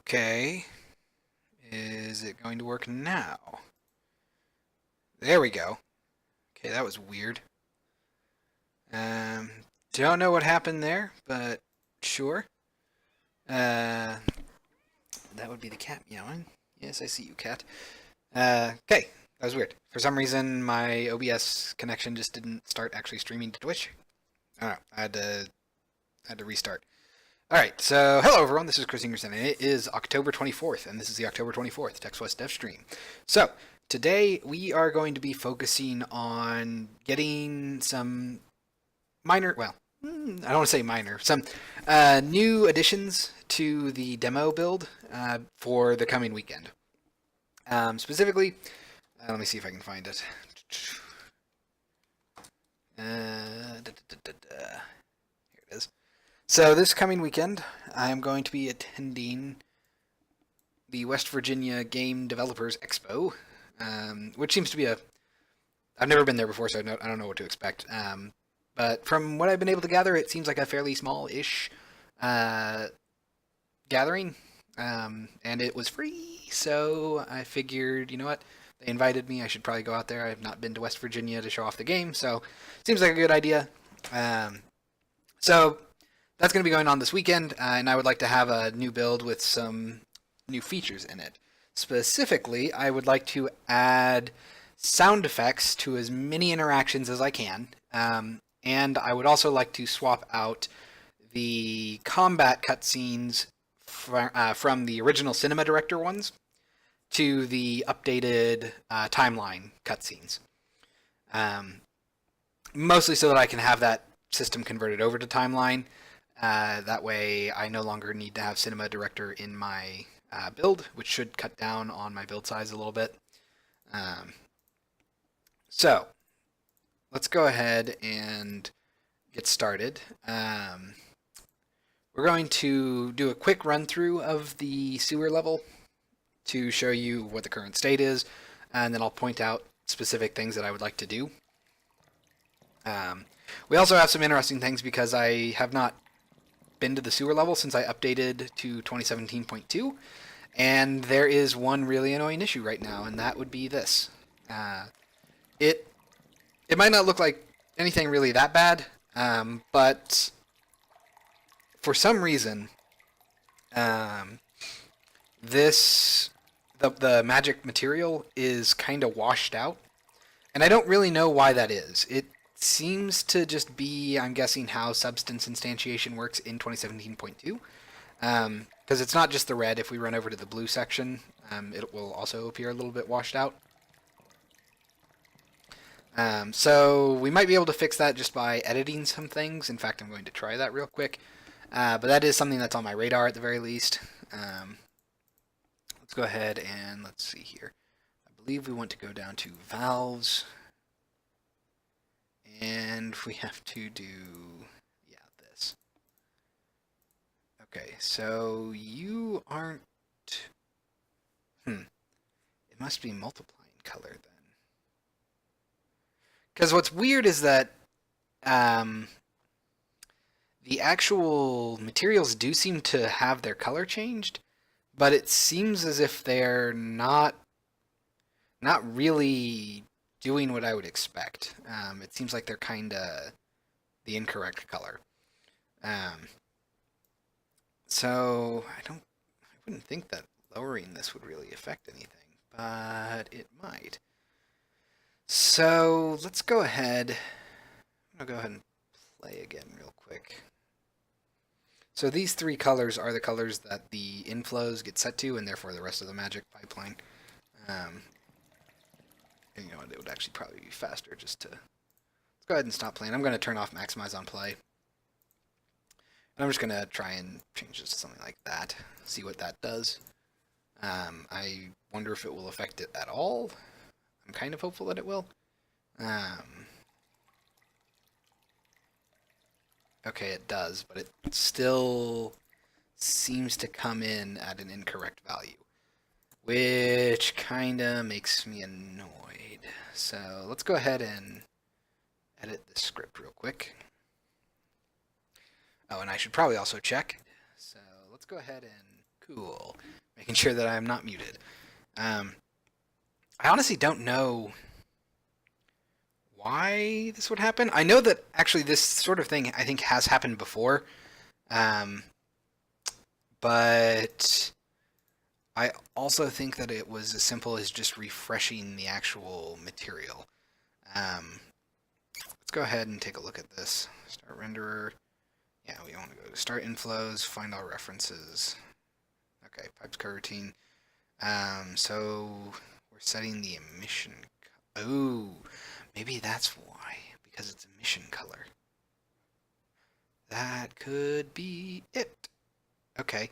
Okay. Is it going to work now? There we go. Okay, that was weird. Um, don't know what happened there, but sure. Uh, that would be the cat meowing. Yes, I see you, cat. Okay, that was weird. For some reason, my OBS connection just didn't start actually streaming to Twitch. I don't know. I had to restart. All right, so hello everyone. This is Chris Ingerson, and it is October 24th, and this is the October 24th TextWest Devstream. So today we are going to be focusing on getting some minor, well, I don't want to say minor, some new additions to the demo build for the coming weekend. Specifically, let me see if I can find it. Here it is. So this coming weekend, I'm going to be attending the West Virginia Game Developers Expo, which seems to be I've never been there before, so I don't know what to expect. But from what I've been able to gather, it seems like a fairly small-ish gathering, and it was free, so I figured, you know what, they invited me, I should probably go out there. I have not been to West Virginia to show off the game, so seems like a good idea. So that's going to be going on this weekend, and I would like to have a new build with some new features in it. Specifically, I would like to add sound effects to as many interactions as I can, and I would also like to swap out the combat cutscenes from the original Cinema Director ones to the updated timeline cutscenes. Mostly so that I can have that system converted over to timeline. That way I no longer need to have Cinema Director in my build, which should cut down on my build size a little bit. So let's go ahead and get started. We're going to do a quick run through of the sewer level to show you what the current state is, and then I'll point out specific things that I would like to do. We also have some interesting things because I have not been to the sewer level since I updated to 2017.2, and there is one really annoying issue right now, and that would be this. It might not look like anything really that bad, but for some reason, the magic material is kind of washed out, and I don't really know why that is. It seems to just be, I'm guessing, how substance instantiation works in 2017.2, because it's not just the red. If we run over to the blue section, it will also appear a little bit washed out. So we might be able to fix that just by editing some things. In fact, I'm going to try that real quick. But that is something that's on my radar at the very least. Let's go ahead and let's see here. I believe we want to go down to valves. And we have to do, yeah, this. Okay, so you aren't... It must be multiplying color then. Because what's weird is that the actual materials do seem to have their color changed, but it seems as if they're not really doing what I would expect. It seems like they're kind of the incorrect color. So I wouldn't think that lowering this would really affect anything, but it might. So let's go ahead. I'll go ahead and play again real quick. So these three colors are the colors that the inflows get set to, and therefore the rest of the magic pipeline. And you know what, it would actually probably be faster just to... Let's go ahead and stop playing. I'm going to turn off maximize on play. And I'm just going to try and change this to something like that. See what that does. I wonder if it will affect it at all. I'm kind of hopeful that it will. Okay, it does, but it still seems to come in at an incorrect value, which kind of makes me annoyed. So let's go ahead and edit the script real quick. Oh, and I should probably also check. So let's go ahead and Cool. Making sure that I'm not muted. I honestly don't know why this would happen. I know that actually this sort of thing I think has happened before, but I also think that it was as simple as just refreshing the actual material. Let's go ahead and take a look at this. Start renderer. Yeah, we want to go to start inflows, find all references. Okay, pipes coroutine. So we're setting the emission. Oh, maybe that's why, because it's emission color. That could be it. Okay.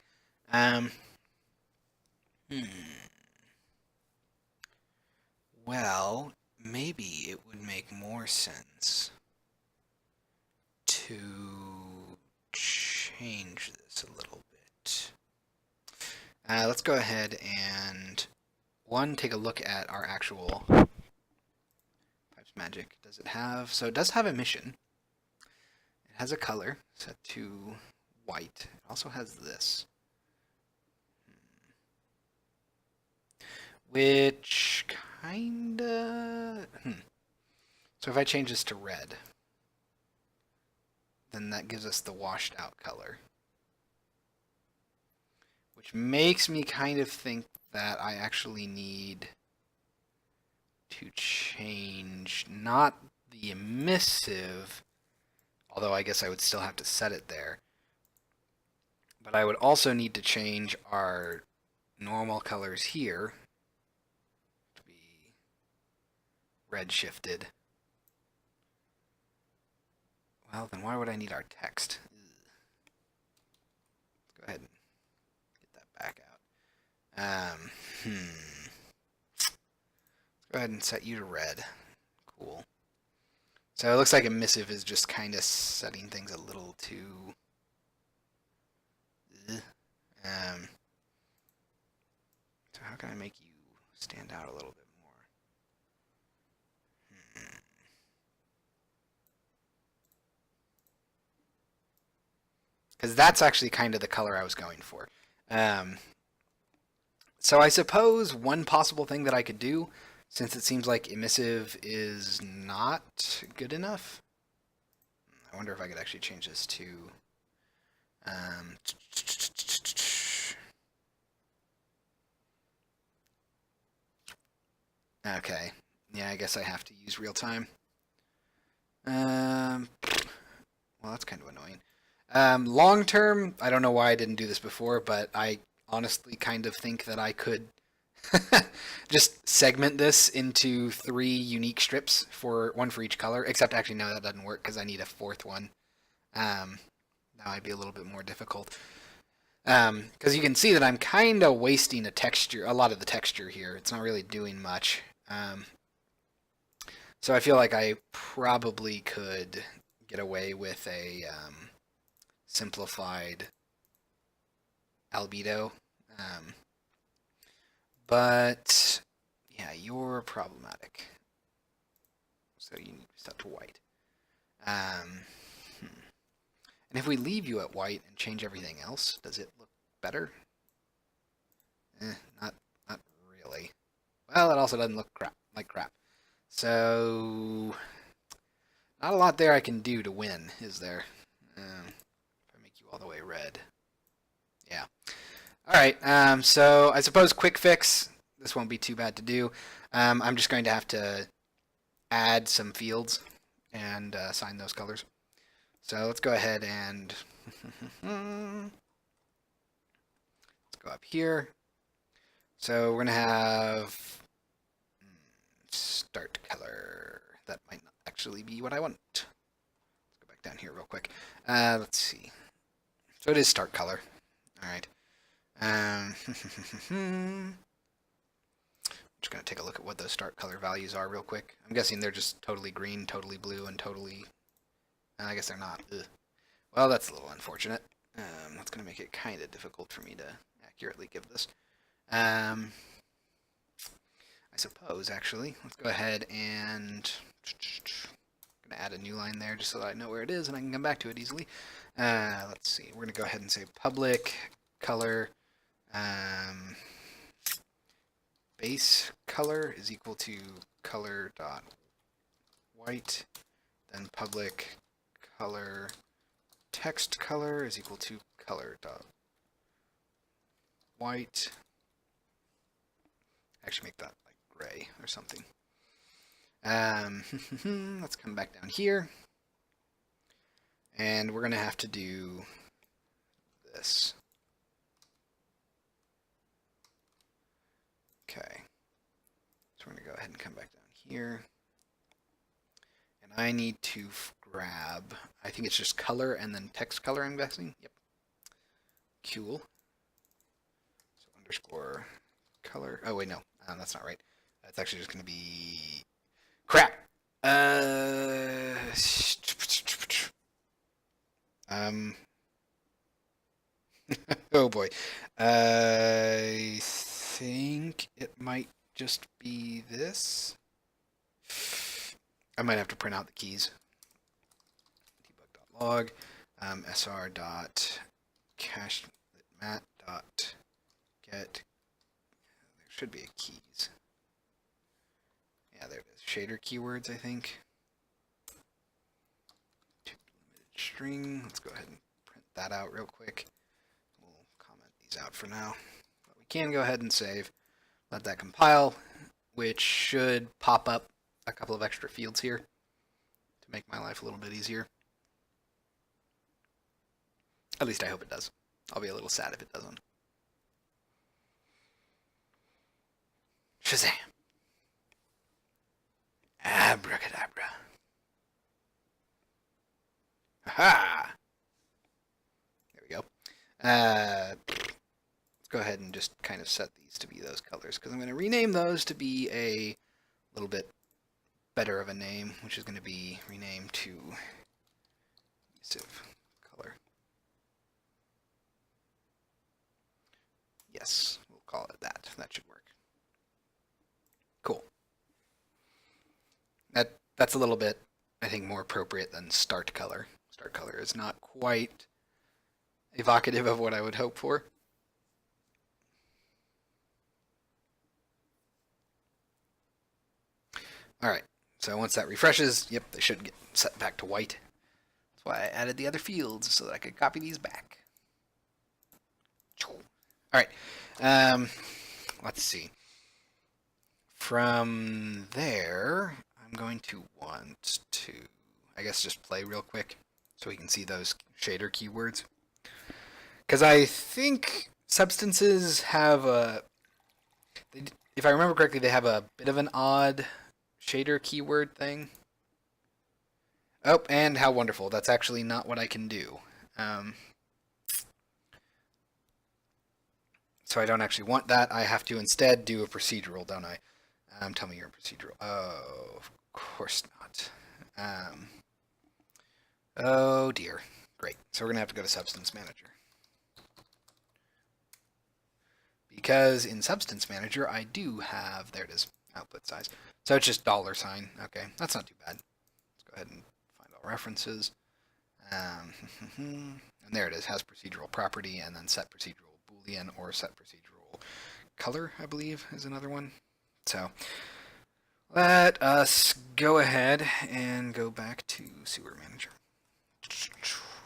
Hmm. Well, maybe it would make more sense to change this a little bit. Let's go ahead and take a look at our actual Pipes Magic. Does it have? So it does have emission. It has a color set to white. It also has this, which kinda. So if I change this to red, then that gives us the washed out color, which makes me kind of think that I actually need to change not the emissive, although I guess I would still have to set it there, but I would also need to change our normal colors here to be red shifted. Well, then why would I need our text? Let's go ahead and get that back out. Let's go ahead and set you to red. Cool. So it looks like emissive is just kind of setting things a little too... So how can I make you stand out a little bit more? Because that's actually kind of the color I was going for. So I suppose one possible thing that I could do, since it seems like emissive is not good enough. I wonder if I could actually change this to... Okay. Yeah, I guess I have to use real time. Well, that's kind of annoying. Long term, I don't know why I didn't do this before, but I honestly kind of think that I could just segment this into 3 unique strips, one for each color, except actually no, that doesn't work because I need a 4th one. That might be a little bit more difficult. Because you can see that I'm kind of wasting a lot of the texture here. It's not really doing much. So I feel like I probably could get away with a simplified albedo. But yeah, you're problematic. So you need to set to white. And if we leave you at white and change everything else, does it look better? Not really. Well, it also doesn't look like crap. So, not a lot there I can do to win, is there? If I make you all the way red. Yeah. Alright, so I suppose quick fix. This won't be too bad to do. I'm just going to have to add some fields and assign those colors. So let's go ahead and let's go up here. So we're going to have start color. That might not actually be what I want. Let's go back down here real quick. Let's see. So it is start color. All right. Just going to take a look at what those start color values are real quick. I'm guessing they're just totally green, totally blue, and totally... I guess they're not. Ugh. Well, that's a little unfortunate. That's going to make it kind of difficult for me to accurately give this. I suppose, actually. Let's go ahead and... I'm going to add a new line there just so that I know where it is and I can come back to it easily. Let's see. We're going to go ahead and say public color Base color is equal to color dot white, then public color text color is equal to color dot white. Actually make that like gray or something. Let's come back down here. And we're going to have to do this. Okay. So we're going to go ahead and come back down here. And I need to grab, I think it's just color and then text color, I'm guessing. Yep. Cool. So underscore color. Oh, wait, no. That's not right. That's actually just going to be crap. Oh boy. I think it might just be this. I might have to print out the keys. Debug.log, sr.cachedmat.get. There should be a keys. Yeah, there it is. Shader keywords, I think. Limited string. Let's go ahead and print that out real quick. We'll comment these out for now. But we can go ahead and save. Let that compile, which should pop up a couple of extra fields here to make my life a little bit easier. At least I hope it does. I'll be a little sad if it doesn't. Shazam! Abracadabra. Aha! There we go. Let's go ahead and just kind of set these to be those colors, because I'm going to rename those to be a little bit better of a name, which is going to be renamed to adhesive color. Yes, we'll call it that. That should work. Cool. That's a little bit, I think, more appropriate than start color. Start color is not quite evocative of what I would hope for. Alright, so once that refreshes, yep, they should get set back to white. That's why I added the other fields, so that I could copy these back. Alright, let's see. From there, I'm going to want to, I guess, just play real quick so we can see those shader keywords. Because I think substances have a, if I remember correctly, they have a bit of an odd shader keyword thing. Oh, and how wonderful. That's actually not what I can do. So I don't actually want that. I have to instead do a procedural, don't I? Tell me you're a procedural. Oh, of course not. Oh dear. Great. So we're going to have to go to Substance Manager. Because in Substance Manager, I do have, there it is, output size. So it's just $sign. Okay, that's not too bad. Let's go ahead and find all references. And there it is, has procedural property, and then set procedural boolean or set procedural color, I believe, is another one. So let us go ahead and go back to Sewer Manager.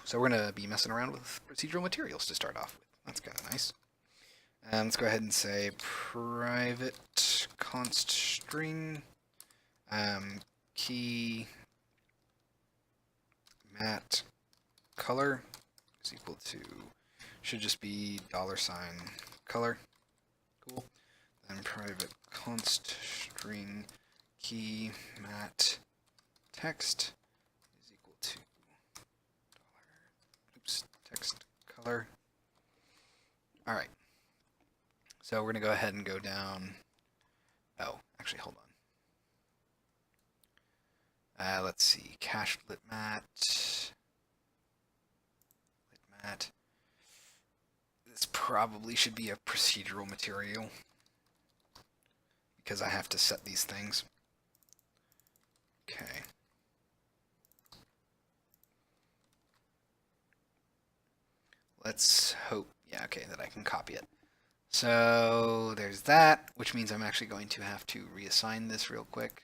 So we're going to be messing around with procedural materials to start off with. That's kind of nice. Let's go ahead and say private const string key mat color is equal to, should just be $sign color. Cool. Then private const string key mat text is equal to text color. All right. So we're going to go ahead and go down. Oh, actually, hold on. Let's see. Cache litmat. Litmat. This probably should be a procedural material because I have to set these things. Okay. Let's hope, yeah, okay, that I can copy it. So there's that, which means I'm actually going to have to reassign this real quick.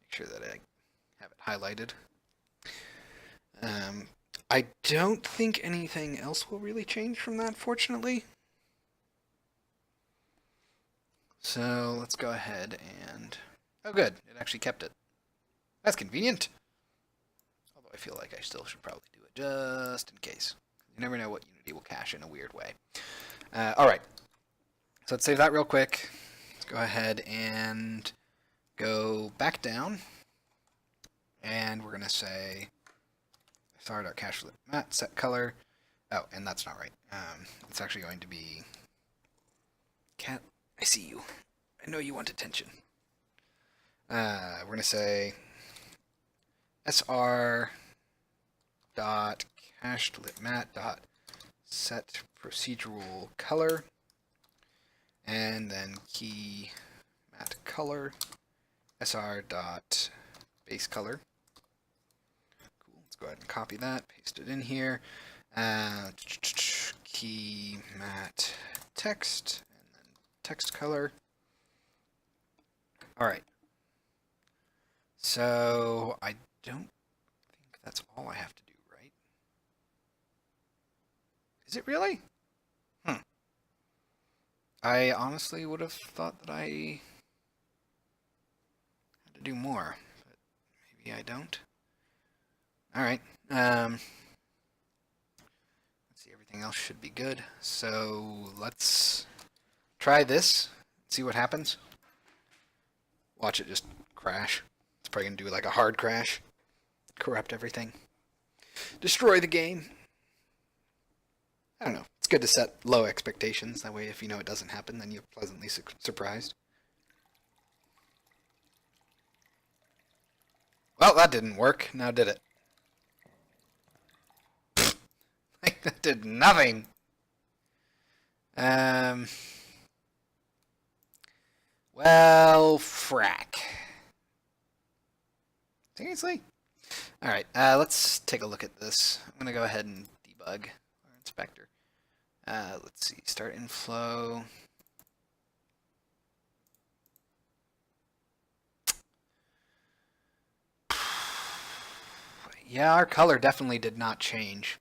Make sure that I have it highlighted. I don't think anything else will really change from that, fortunately. So let's go ahead and... Oh, good. It actually kept it. That's convenient. Although I feel like I still should probably do it just in case. You never know what Unity will cache in a weird way. Alright. So let's save that real quick. Let's go ahead and go back down. And we're going to say sr.cache.mat set color. Oh, and that's not right. It's actually going to be cat. I see you. I know you want attention. We're going to say sr.cached.lit.mat.set procedural color, and then key mat color sr.base color. Cool. Let's go ahead and copy that, paste it in here. Key mat text, and then text color. All right. So I don't think that's all I have to do, right? Is it really? I honestly would have thought that I had to do more, but maybe I don't. All right. Let's see. Everything else should be good. So let's try this. See what happens. Watch it just crash. It's probably gonna do like a hard crash. Corrupt everything. Destroy the game. I don't know. It's good to set low expectations. That way, if you know it doesn't happen, then you're pleasantly surprised. Well, that didn't work. Now did it? That did nothing. Well, frack. Seriously? Alright, let's take a look at this. I'm going to go ahead and debug our inspector. Let's see, start inflow. Yeah, our color definitely did not change.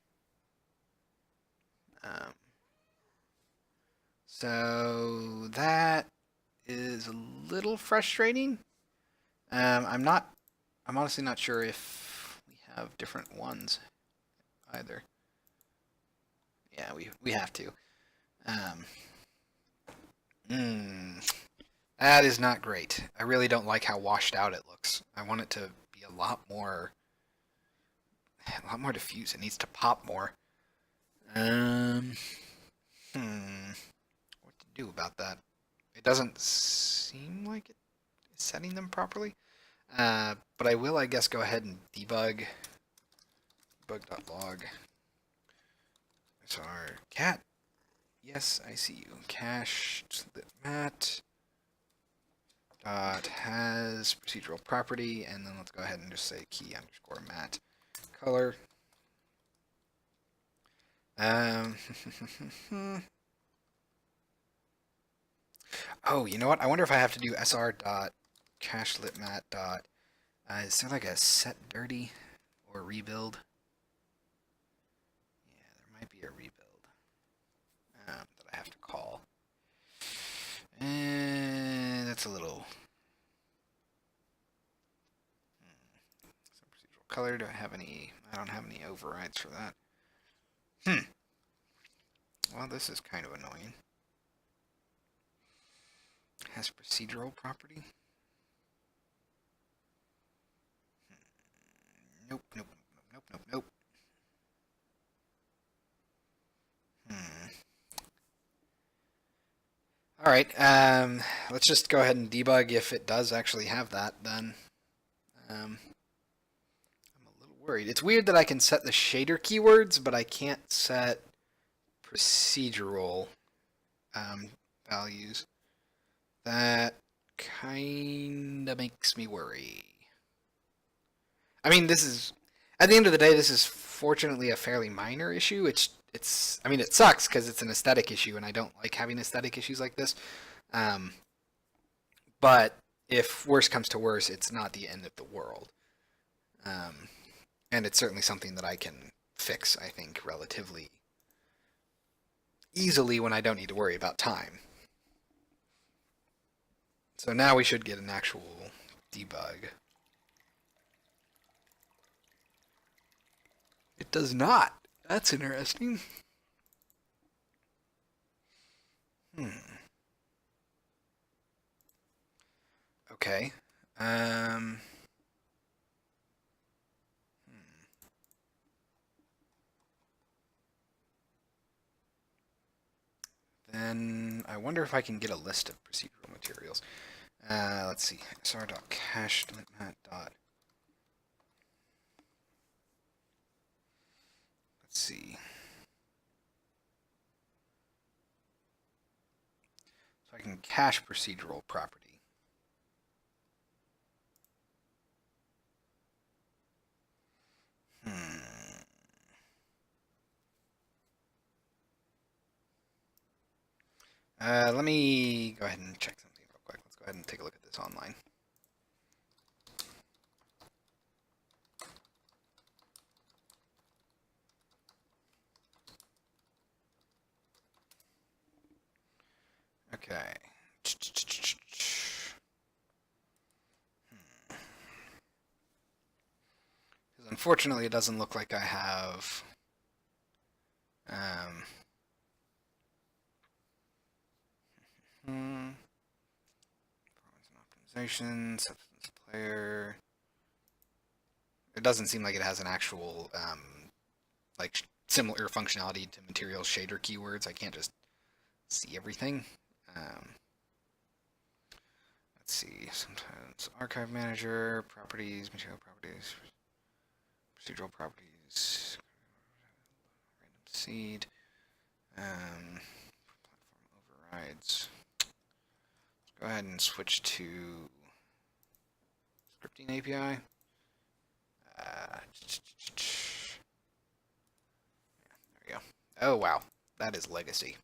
So that is a little frustrating. I'm honestly not sure if we have different ones either. Yeah, we have to. That is not great. I really don't like how washed out it looks. I want it to be a lot more diffuse. It needs to pop more. What to do about that? It doesn't seem like it is setting them properly. But I will, I guess, go ahead and debug. Debug.log. It's our cat. Yes, I see you. Cached mat dot has procedural property, and then let's go ahead and just say key underscore mat color. Oh, you know what? I wonder if I have to do sr.cached.lit.mat. Is there like a set dirty or rebuild? Yeah, there might be a rebuild that I have to call. And that's a little. Some procedural color. Do I have any? I don't have any overrides for that. Well, this is kind of annoying. Has procedural property? Nope, nope, nope, nope, nope, nope. Alright, let's just go ahead and debug if it does actually have that, then. I'm a little worried. It's weird that I can set the shader keywords, but I can't set procedural values. That kinda makes me worry. I mean, this is, at the end of the day, this is fortunately a fairly minor issue. It's I mean, it sucks because it's an aesthetic issue, and I don't like having aesthetic issues like this. Um, but if worse comes to worse, it's not the end of the world. Um, and it's certainly something that I can fix, I think, relatively easily when I don't need to worry about time. So now we should get an actual debug. It does not. That's interesting. Okay. Um, Then I wonder if I can get a list of procedural materials. Let's see. sr.cached.mat. Let's see. So I can cache procedural property. Let me go ahead and check something real quick. Let's go ahead and take a look at this online. Okay. Unfortunately, it doesn't look like I have optimization, substance player. It doesn't seem like it has an actual like similar functionality to material shader keywords. I can't just see everything. Let's see. Sometimes archive manager, properties, material properties, procedural properties, random seed, platform overrides. Let's go ahead and switch to scripting API. There we go. Oh wow, that is legacy.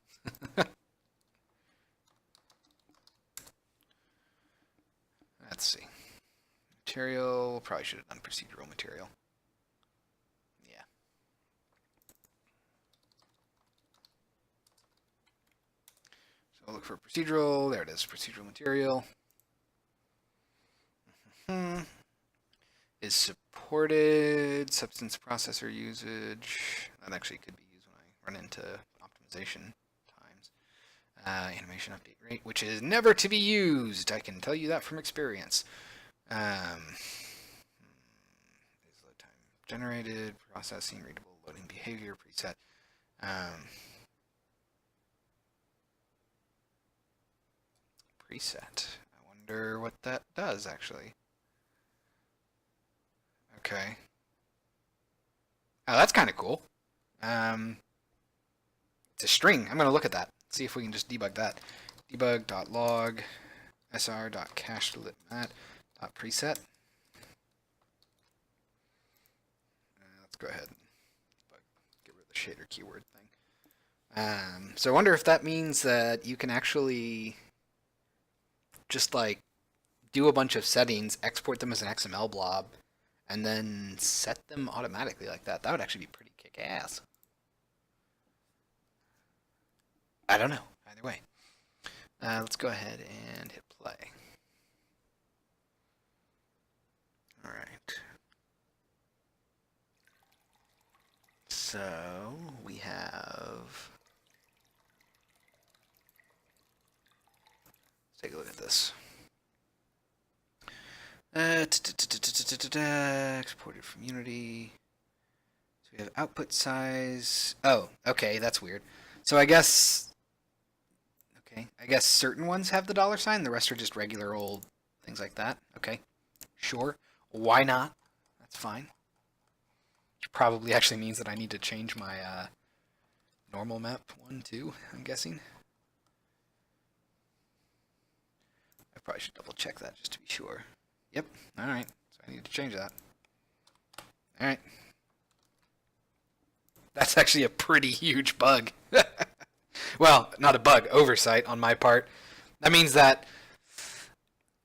Let's see. Material, probably should have done procedural material. Yeah. So I'll look for procedural. There it is, procedural material. Is supported substance processor usage. That actually could be used when I run into optimization times. Animation update rate, which is never to be used. I can tell you that from experience. Is load time generated, processing, readable, loading behavior, preset. Preset. I wonder what that does actually. Okay. Oh, that's kind of cool. It's a string. I'm going to look at that. See if we can just debug that. Debug.log sr.cached.mat.preset. Let's go ahead and get rid of the shader keyword thing. So I wonder if that means that you can actually just like do a bunch of settings, export them as an XML blob, and then set them automatically like that. That would actually be pretty kick-ass. I don't know. Either way. Let's go ahead and hit play. All right. So we have. Let's take a look at this. Exported from Unity. So we have output size. Oh, okay, that's weird. So I guess certain ones have the $sign. The rest are just regular old things like that. Okay, sure. Why not? That's fine. Which probably actually means that I need to change my normal map one too, I'm guessing. I probably should double check that just to be sure. Yep, alright. So I need to change that. Alright. That's actually a pretty huge bug. Well, not a bug, oversight on my part. That means that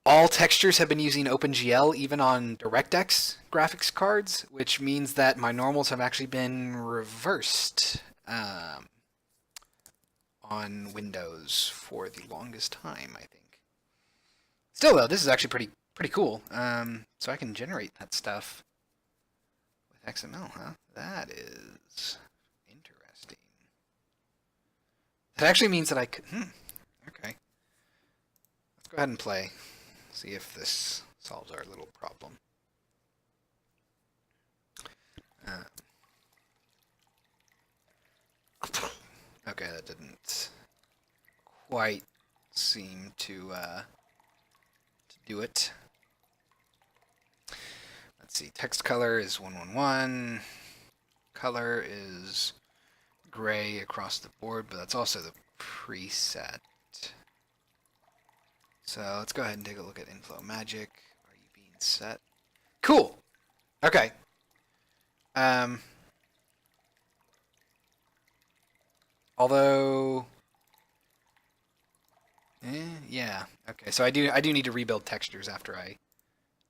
all textures have been using OpenGL even on DirectX graphics cards, which means that my normals have actually been reversed on Windows for the longest time, I think. Still, though, this is actually pretty cool. So I can generate that stuff with XML, huh? That is interesting. That actually means that I could. Okay. Let's go ahead and play. See if this solves our little problem. Okay, that didn't quite seem to do it. Let's see. Text color is 111. Color is gray across the board, but that's also the preset. So let's go ahead and take a look at inflow magic. Are you being set? Cool. Okay. Although, yeah. Okay. So I do need to rebuild textures after I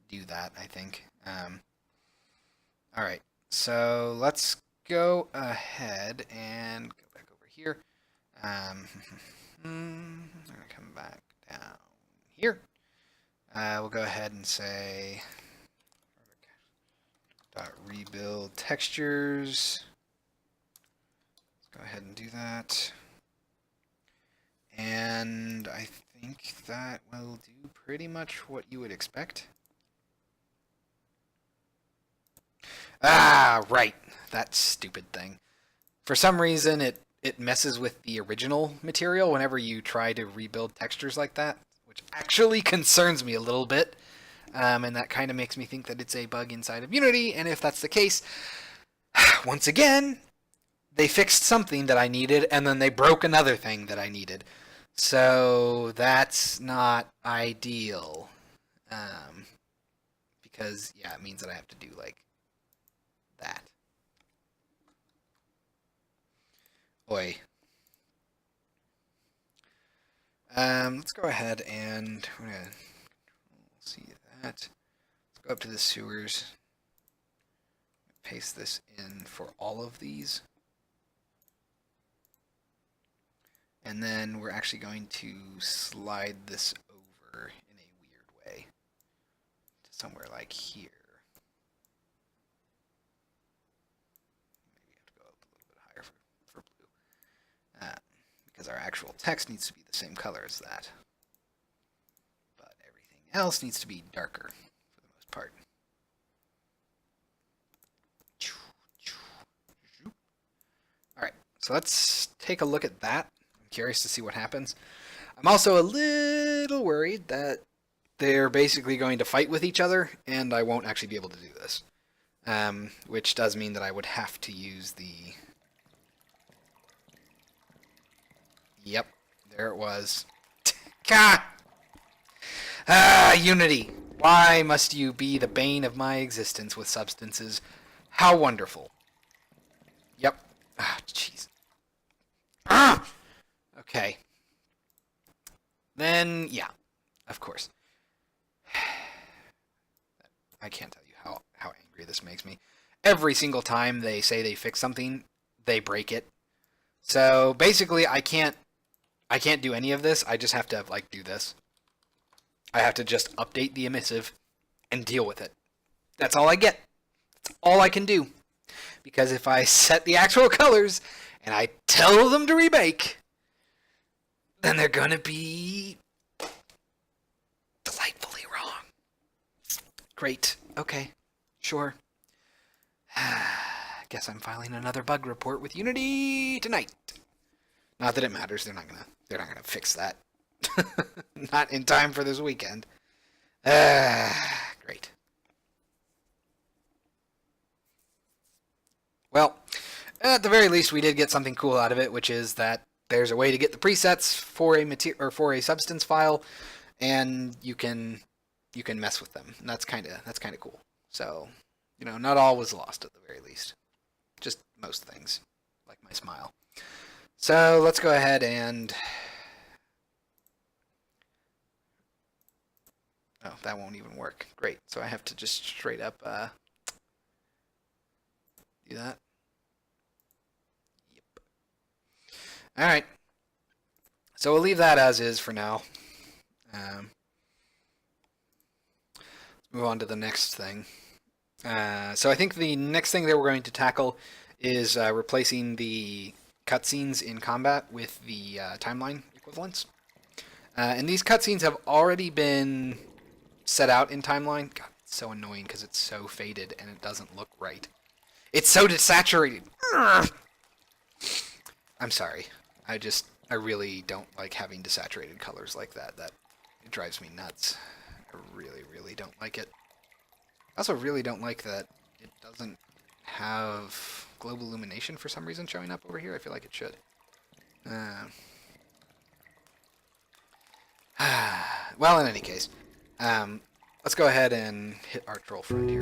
do that, I think. All right. So let's go ahead and go back over here. I'm gonna come back down here. We'll go ahead and say .rebuild textures. Let's go ahead and do that. And I think that will do pretty much what you would expect. Ah, right. That stupid thing. For some reason, it messes with the original material whenever you try to rebuild textures like that, which actually concerns me a little bit. And that kind of makes me think that it's a bug inside of Unity, and if that's the case, once again, they fixed something that I needed, and then they broke another thing that I needed. So that's not ideal. Because, yeah, it means that I have to do, like, that. Oi. Let's go ahead and we're gonna see that. Let's go up to the sewers. Paste this in for all of these. And then we're actually going to slide this over in a weird way to somewhere like here. Maybe we have to go up a little bit higher for blue. Because our actual text needs to be the same color as that. But everything else needs to be darker for the most part. Alright, so let's take a look at that. I'm curious to see what happens. I'm also a little worried that they're basically going to fight with each other, and I won't actually be able to do this. Which does mean that I would have to use the... Yep, there it was. Unity! Why must you be the bane of my existence with substances? How wonderful. Yep. Jeez. Okay. Then, yeah, of course. I can't tell you how angry this makes me. Every single time they say they fix something, they break it. So basically, I can't do any of this. I just have to like do this. I have to just update the emissive and deal with it. That's all I get. That's all I can do. Because if I set the actual colors and I tell them to remake, then they're gonna be delightfully wrong. Great. Okay. Sure. Guess I'm filing another bug report with Unity tonight. Not that it matters. They're not gonna fix that. Not in time for this weekend. Great. Well, at the very least, we did get something cool out of it, which is that there's a way to get the presets for a substance file, and you can mess with them. And that's kind of cool. So, not all was lost at the very least. Just most things. my smile. So let's go ahead and... Oh, that won't even work. Great. So I have to just straight up do that. Yep. All right. So we'll leave that as is for now. Let's move on to the next thing. So I think the next thing that we're going to tackle is replacing the cutscenes in combat with the timeline equivalents. And these cutscenes have already been set out in timeline. God, it's so annoying because it's so faded and it doesn't look right. It's so desaturated. I'm sorry. I really don't like having desaturated colors like that. It drives me nuts. I really, really don't like it. I also really don't like that it doesn't have global illumination for some reason showing up over here. I feel like it should. Well, in any case, let's go ahead and hit our troll friend here.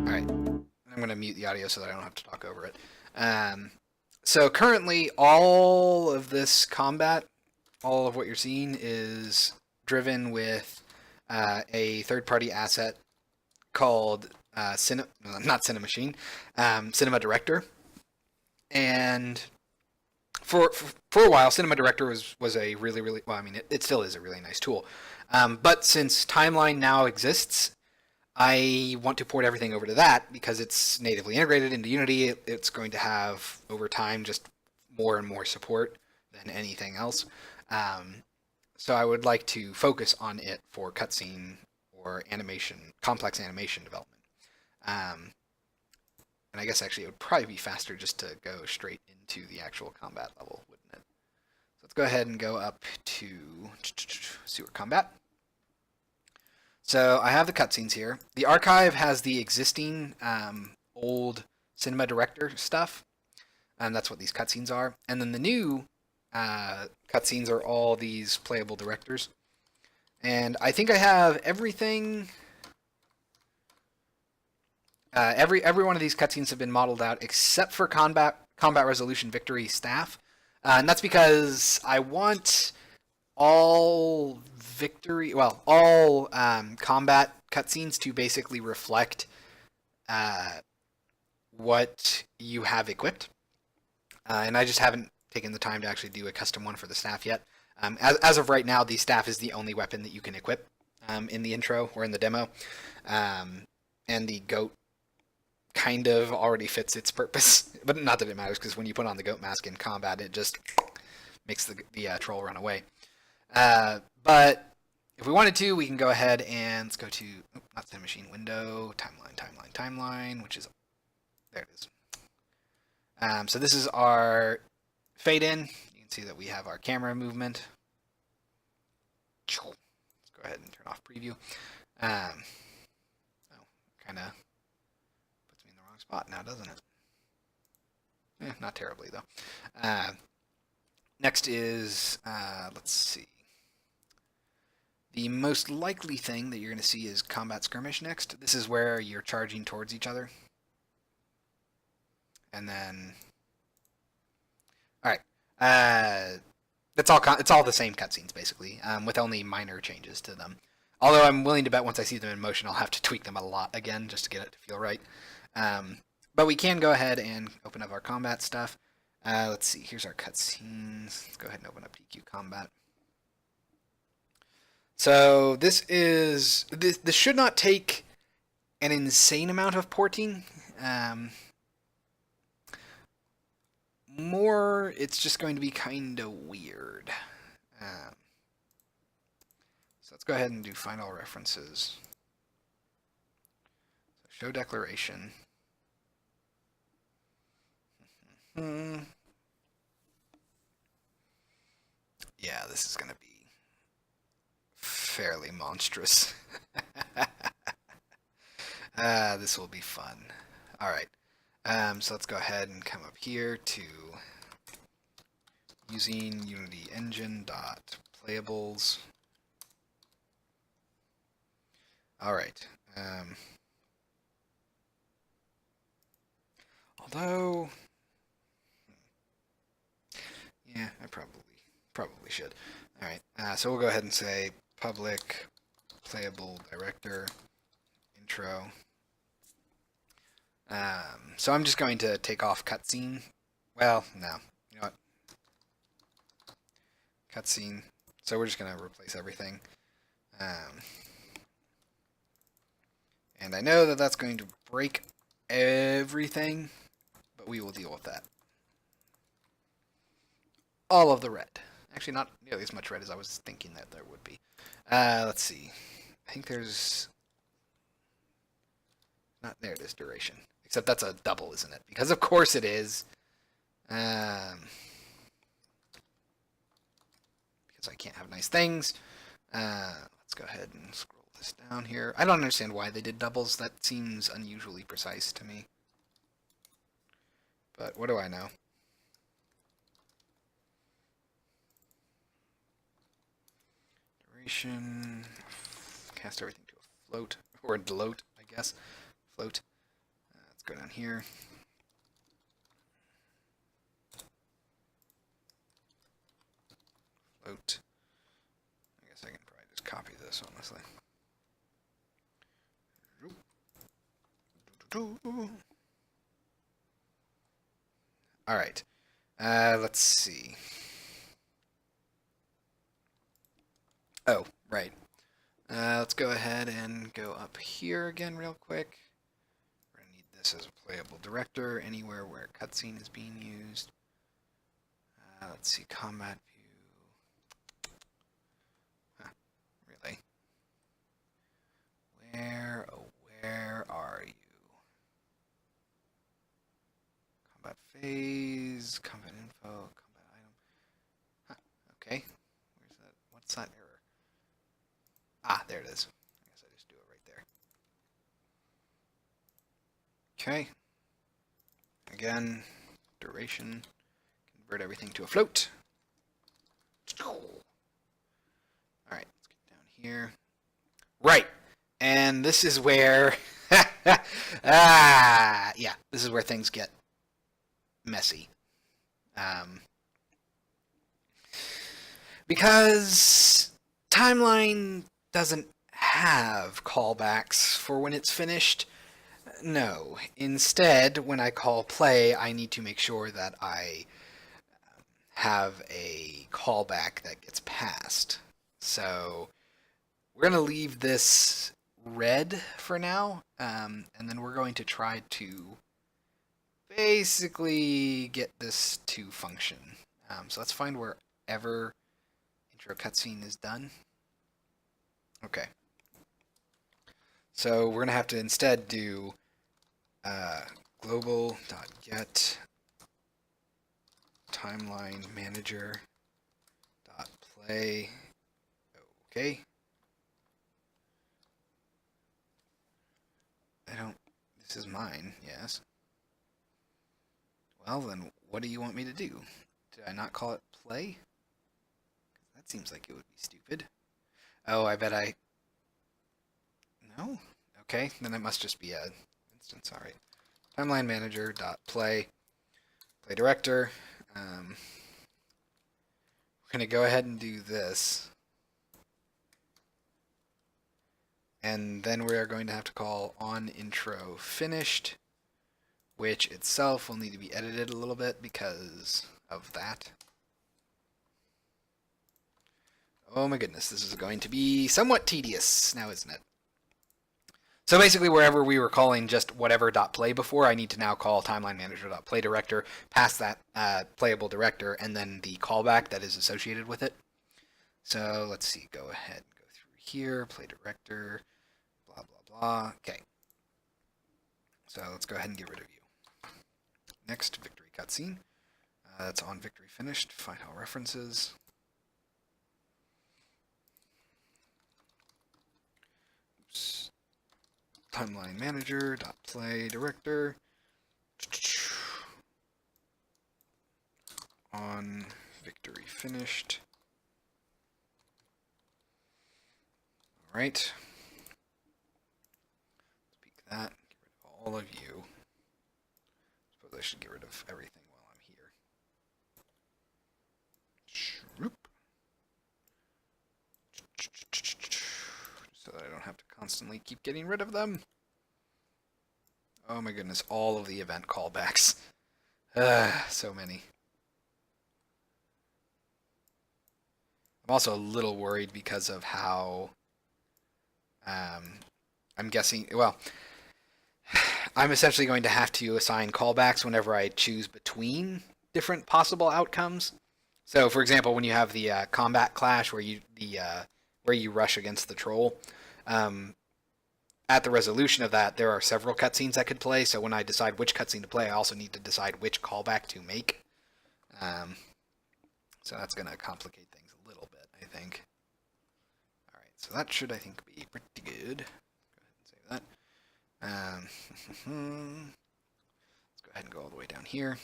Alright, I'm going to mute the audio so that I don't have to talk over it. So currently, all of this combat, all of what you're seeing is driven with a third-party asset called Cinemachine, Cinema Director. And for a while, Cinema Director was a really, well, I mean, it still is a really nice tool. But since Timeline now exists, I want to port everything over to that because it's natively integrated into Unity. It's going to have, over time, just more and more support than anything else. So I would like to focus on it for cutscene or animation, complex animation development. And I guess actually it would probably be faster just to go straight into the actual combat level, wouldn't it? So let's go ahead and go up to Sewer Combat. So I have the cutscenes here. The archive has the existing old Cinema Director stuff, and that's what these cutscenes are. And then the new cutscenes are all these playable directors. And I think I have everything. Every one of these cutscenes have been modeled out except for combat resolution victory staff, and that's because I want all combat cutscenes to basically reflect what you have equipped, and I just haven't taken the time to actually do a custom one for the staff yet. As of right now, the staff is the only weapon that you can equip in the intro or in the demo, and the goat kind of already fits its purpose, but not that it matters, because when you put on the goat mask in combat, it just makes the troll run away. But if we wanted to, we can go ahead and let's go to, not Cinemachine, window, timeline, which is, there it is. So this is our fade in. You can see that we have our camera movement. Let's go ahead and turn off preview. Kind of puts me in the wrong spot now, doesn't it? Not terribly, though. Next is, let's see. The most likely thing that you're going to see is Combat Skirmish next. This is where you're charging towards each other. And then... Alright. It's all the same cutscenes, basically, with only minor changes to them. Although I'm willing to bet once I see them in motion, I'll have to tweak them a lot again, just to get it to feel right. But we can go ahead and open up our combat stuff. Let's see, here's our cutscenes. Let's go ahead and open up DQ Combat. So this should not take an insane amount of porting. More, it's just going to be kind of weird. So let's go ahead and do final references. So show declaration. Yeah, this is going to be fairly monstrous. This will be fun. Alright, so let's go ahead and come up here to using Unity Engine dot playables. Alright, Um, although, yeah, I probably should. All right, so we'll go ahead and say public playable director intro. So I'm just going to take off cutscene. Well, no, you know what? Cutscene. So we're just going to replace everything. And I know that that's going to break everything, but we will deal with that. All of the red. Actually, not nearly as much red as I was thinking that there would be. Let's see. I think there's... Not there, it is duration. Except that's a double, isn't it? Because of course it is. Because I can't have nice things. Let's go ahead and scroll this down here. I don't understand why they did doubles. That seems unusually precise to me. But what do I know? Duration. Cast everything to a float. Or a delote, I guess. Float. Let's go down here. Float. I guess I can probably just copy this, honestly. Alright. Let's see. Oh, right. Let's go ahead and go up here again real quick. We're going to need this as a playable director anywhere where a cutscene is being used. Let's see, combat view. Huh, really? Where are you? Combat phase, combat info, combat item. Huh, okay. Where's that? What's that error? Ah, there it is. I guess I just do it right there. Okay. Again, duration. Convert everything to a float. Alright, let's get down here. Right. And this is where... yeah, this is where things get messy. Because timeline doesn't have callbacks for when it's finished. No. Instead, when I call play, I need to make sure that I have a callback that gets passed. So we're going to leave this red for now, and then we're going to try to basically get this to function. So let's find wherever intro cutscene is done. Okay. So we're going to have to instead do global.get timeline manager dot play. Okay. This is mine, yes. Well, then what do you want me to do? Did I not call it play? That seems like it would be stupid. Oh, I bet I... No? Okay, then it must just be a instance, alright. Timeline manager dot play director. We're going to go ahead and do this. And then we are going to have to call on intro finished, which itself will need to be edited a little bit because of that. Oh my goodness, this is going to be somewhat tedious now, isn't it? So basically, wherever we were calling just whatever .play before, I need to now call timeline manager.play director, pass that playable director, and then the callback that is associated with it. So let's see, go ahead and go through here, play director, blah, blah, blah. Okay. So let's go ahead and get rid of you. Next, victory cutscene. That's on victory finished, find all references. Oops. Timeline manager dot play director on victory finished. All right. that. Get rid of all of you. Suppose I should get rid of everything while I'm here. Shroop. So that I don't have to constantly keep getting rid of them. Oh my goodness, all of the event callbacks. So many. I'm also a little worried because of how I'm guessing, well, I'm essentially going to have to assign callbacks whenever I choose between different possible outcomes. So, for example, when you have the combat clash where you rush against the troll, at the resolution of that, there are several cutscenes I could play. So when I decide which cutscene to play, I also need to decide which callback to make. So that's going to complicate things a little bit, I think. All right, so that should, I think, be pretty good. Go ahead and save that. Let's go ahead and go all the way down here.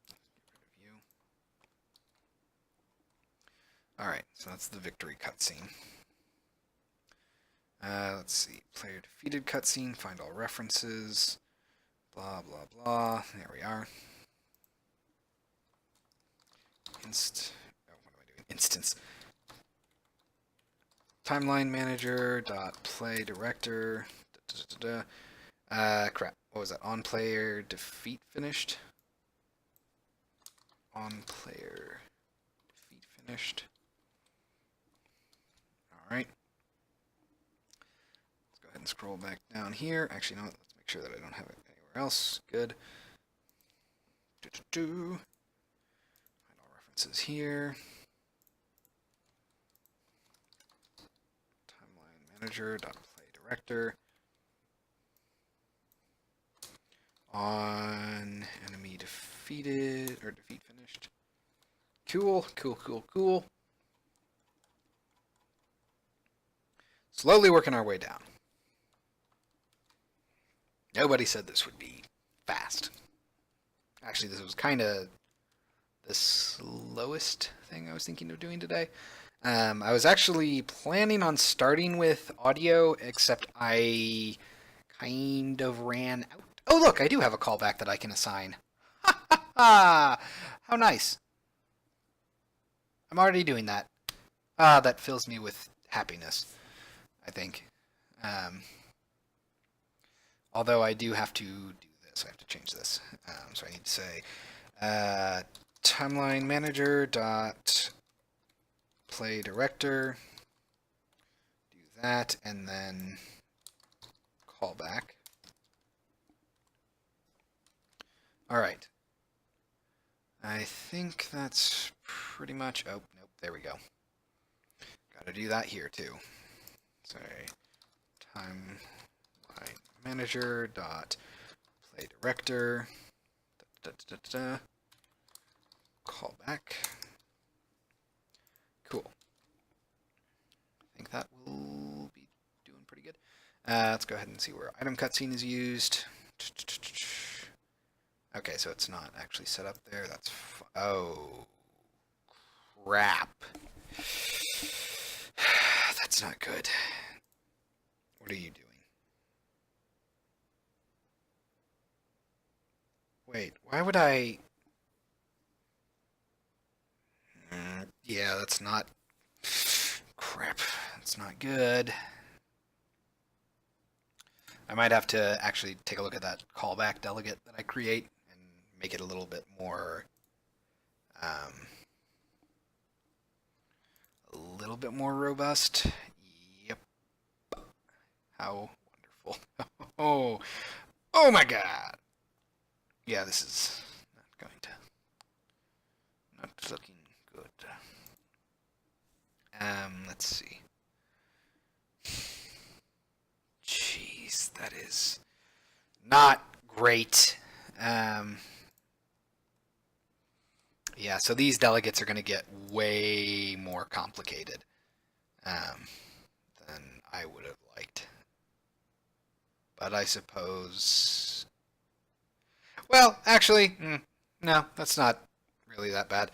Get rid of you. All right, so that's the victory cutscene. Let's see, player defeated cutscene, find all references, blah, blah, blah. There we are. What am I doing? Instance. Timeline manager, dot play director, crap, what was that? On player defeat finished? On player defeat finished. Alright. And scroll back down here. Actually, no, let's make sure that I don't have it anywhere else. Good. Find all references here. Timeline manager, dot play director. On enemy defeated, or defeat finished. Cool, cool, cool, cool. Slowly working our way down. Nobody said this would be fast. Actually, this was kind of the slowest thing I was thinking of doing today. I was actually planning on starting with audio, except I kind of ran out. Oh, look, I do have a callback that I can assign. Ha ha ha! How nice. I'm already doing that. Ah, that fills me with happiness, I think. Although I do have to do this. I have to change this. So I need to say timeline manager dot play director. Do that and then callback. All right. I think that's pretty much. Oh nope. There we go. Got to do that here too. Sorry. Timeline manager dot play director callback. Cool. I think that will be doing pretty good. Let's go ahead and see where item cutscene is used. Okay, so it's not actually set up there. That's oh crap. That's not good. What are you doing? Wait, why would I... yeah, that's not... crap, that's not good. I might have to actually take a look at that callback delegate that I create and make it a little bit more... a little bit more robust. Yep. How wonderful. Oh my god! Yeah, this is not looking good. Let's see. Jeez, that is not great. Yeah, so these delegates are going to get way more complicated than I would have liked. But I suppose... well, actually, no, that's not really that bad.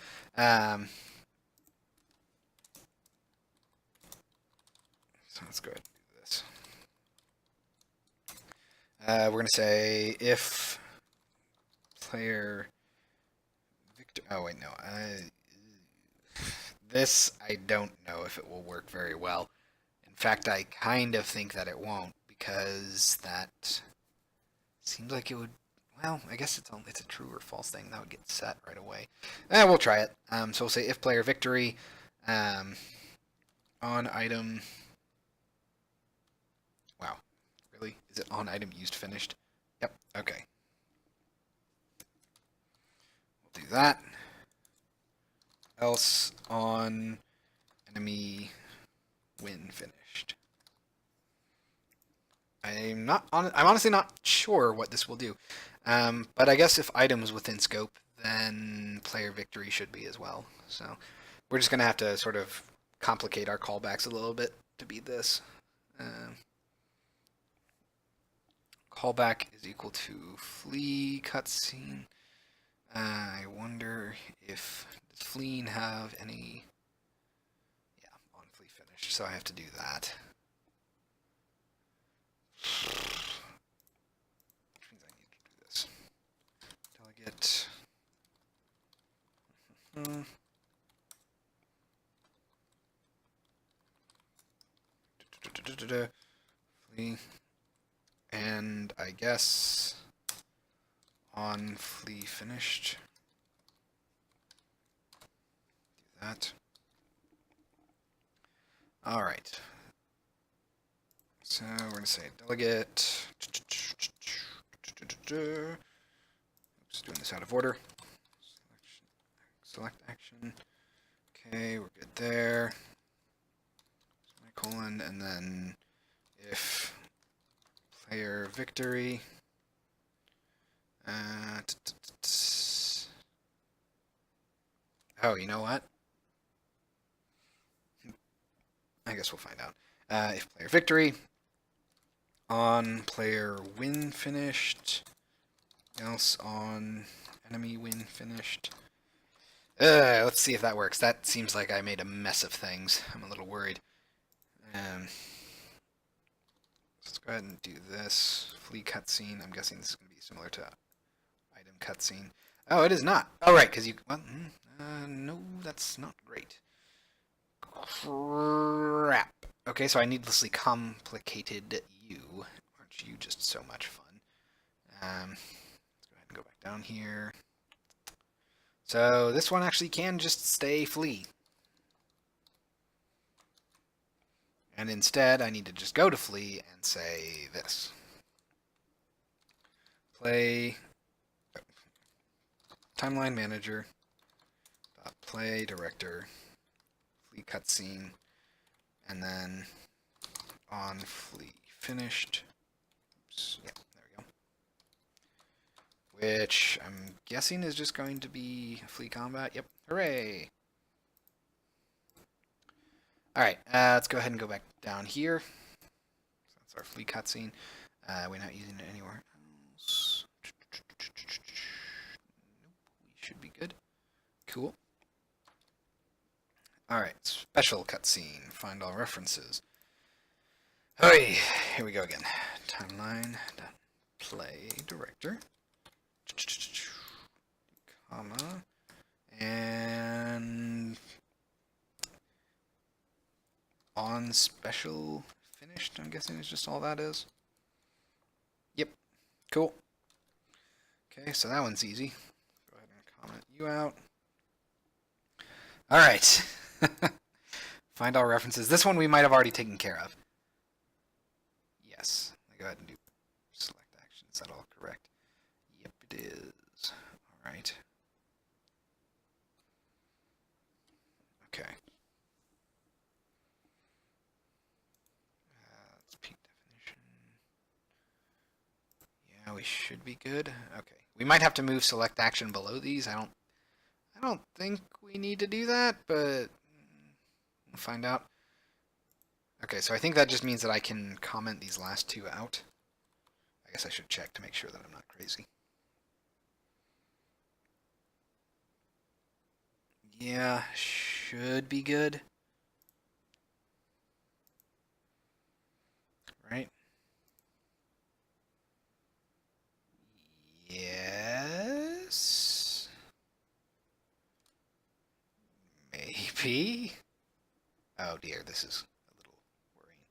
So let's go ahead and do this. We're going to say if player Victor. Oh, wait, no. This, I don't know if it will work very well. In fact, I kind of think that it won't because that seems like it would. Well, I guess it's a true or false thing that would get set right away. We'll try it. So we'll say if player victory um, on item. Wow, really? Is it on item used finished? Yep. Okay. We'll do that. Else on enemy win finished. I'm honestly not sure what this will do. But I guess if items within scope, then player victory should be as well. So we're just gonna have to sort of complicate our callbacks a little bit to beat this. Callback is equal to flee cutscene. I wonder if does fleeing have any? Yeah, on flee finished. So I have to do that. Which means I need to do this. Delegate. Flee. And I guess on flee finished. Do that. All right. So we're going to say delegate. Oops, doing this out of order. Select action. Okay, we're good there. Semicolon, and then if player victory. Oh, you know what? I guess we'll find out. If player victory on player win finished, else on enemy win finished. Let's see if that works. That seems like I made a mess of things. I'm a little worried. Let's go ahead and do this. Flee cutscene. I'm guessing this is going to be similar to item cutscene. Oh, it is not. Oh, right, because you... Well, no, that's not great. Crap. Okay, so I needlessly complicated you. Aren't you just so much fun? Let's go ahead and go back down here. So this one actually can just stay flee. And instead, I need to just go to flee and say this. Play timeline manager play director flee cutscene, and then on flee finished. Oops, yeah, there we go. Which I'm guessing is just going to be flee combat. Yep, hooray! All right, let's go ahead and go back down here. So that's our flee cutscene. We're not using it anywhere else. Nope, we should be good. Cool. All right, special cutscene. Find all references. Hey, here we go again. Timeline. Play director. Comma. And on special finished, I'm guessing is just all that is. Yep. Cool. Okay, so that one's easy. Go ahead and comment you out. All right. Find all references. This one we might have already taken care of. Yes. Go ahead and do select action. Is that all correct? Yep, it is. All right. Okay. Let's peak definition. Yeah, we should be good. Okay. We might have to move select action below these. I don't think we need to do that, but we'll find out. Okay, so I think that just means that I can comment these last two out. I guess I should check to make sure that I'm not crazy. Yeah, should be good. Right? HP? Oh dear, this is a little worrying.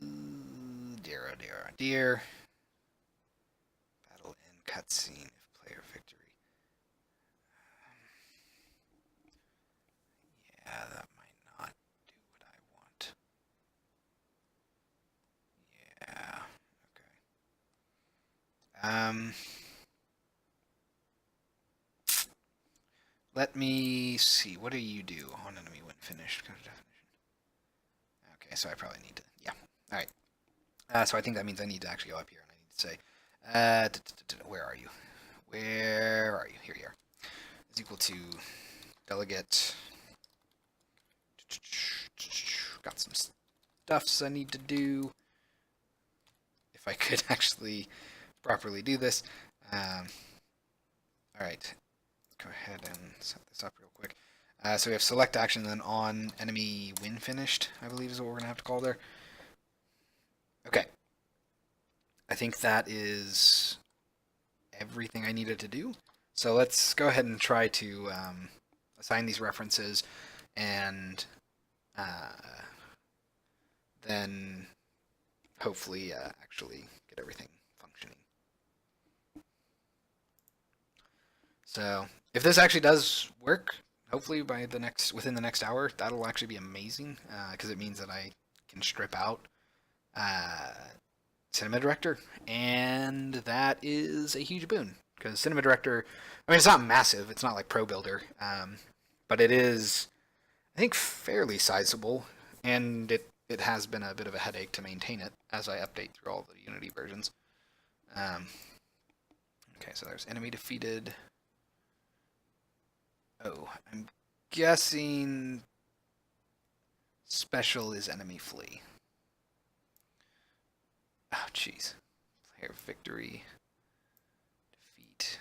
Ooh, dear, oh dear, oh dear. Battle end cutscene if player victory. Yeah, that might not do what I want. Yeah, okay. Let me see. What do you do? On enemy when finished. Go to definition. Okay, so I probably need to. Yeah. All right. So I think that means I need to actually go up here and I need to say, where are you? Where are you? Here you are. Is equal to delegate. Got some stuffs I need to do. If I could actually properly do this. All right. Go ahead and set this up real quick. So we have select action, then on enemy when finished, I believe is what we're going to have to call there. Okay. I think that is everything I needed to do. So let's go ahead and try to assign these references and then hopefully actually get everything functioning. So if this actually does work, hopefully within the next hour, that'll actually be amazing because it means that I can strip out Cinema Director, and that is a huge boon because Cinema Director, I mean, it's not massive, it's not like Pro Builder, but it is, I think, fairly sizable, and it has been a bit of a headache to maintain it as I update through all the Unity versions. Okay, so there's enemy defeated. Oh, I'm guessing special is enemy flee. Oh, jeez. Player victory. Defeat.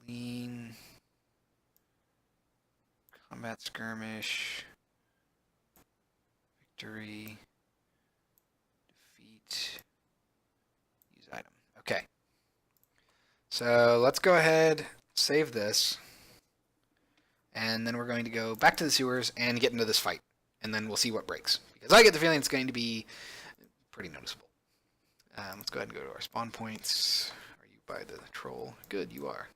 Fleeing. Combat skirmish. Victory. Defeat. Use item. Okay. So let's go ahead, save this, and then we're going to go back to the sewers and get into this fight, and then we'll see what breaks. Because I get the feeling it's going to be pretty noticeable. Let's go ahead and go to our spawn points. Are you by the troll? Good, you are.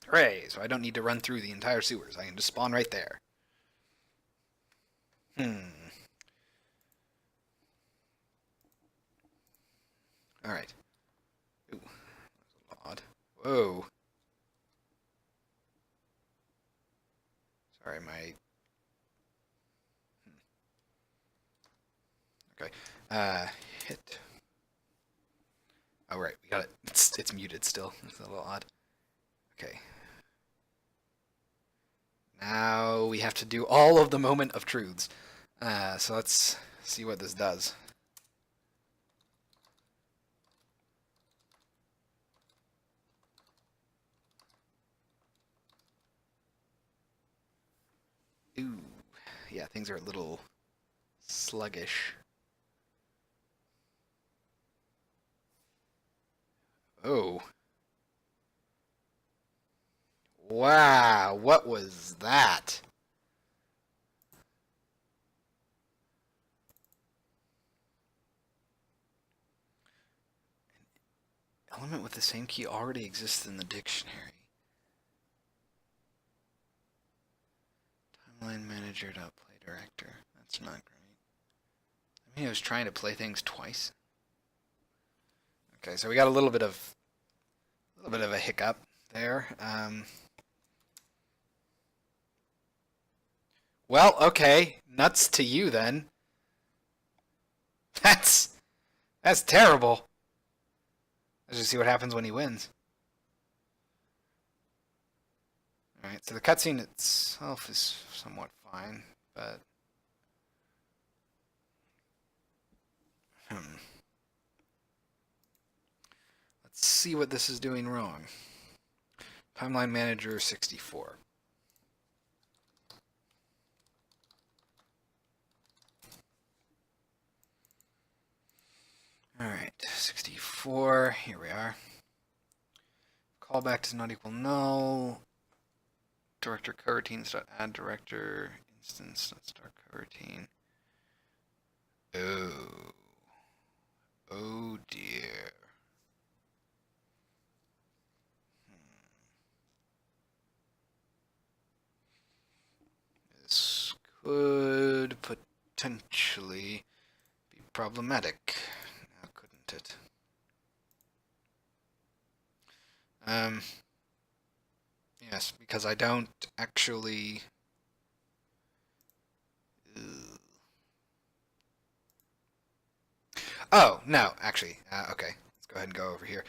Hooray! So I don't need to run through the entire sewers. I can just spawn right there. Alright. Ooh, that was a lot. Whoa. Sorry, my... Okay. Hit. Oh, right. We got it. It's muted still. It's a little odd. Okay. Now we have to do all of the moment of truths. So let's see what this does. Ooh. Yeah, things are a little sluggish. Oh. Wow, what was that? An element with the same key already exists in the dictionary. Timeline manager dot play director. That's not great. I mean, I was trying to play things twice. Okay, so we got a little bit of a hiccup there. Well, okay, nuts to you then. That's terrible. Let's just see what happens when he wins. Alright, so the cutscene itself is somewhat fine, but... Let's see what this is doing wrong. Timeline Manager 64. Alright, 64, here we are. Callback does not equal null. director coroutines.add director instance.start coroutine. Oh. Oh dear. This could potentially be problematic. Now, couldn't it? Yes, because I don't actually. Oh, no, actually. Okay, let's go ahead and go over here.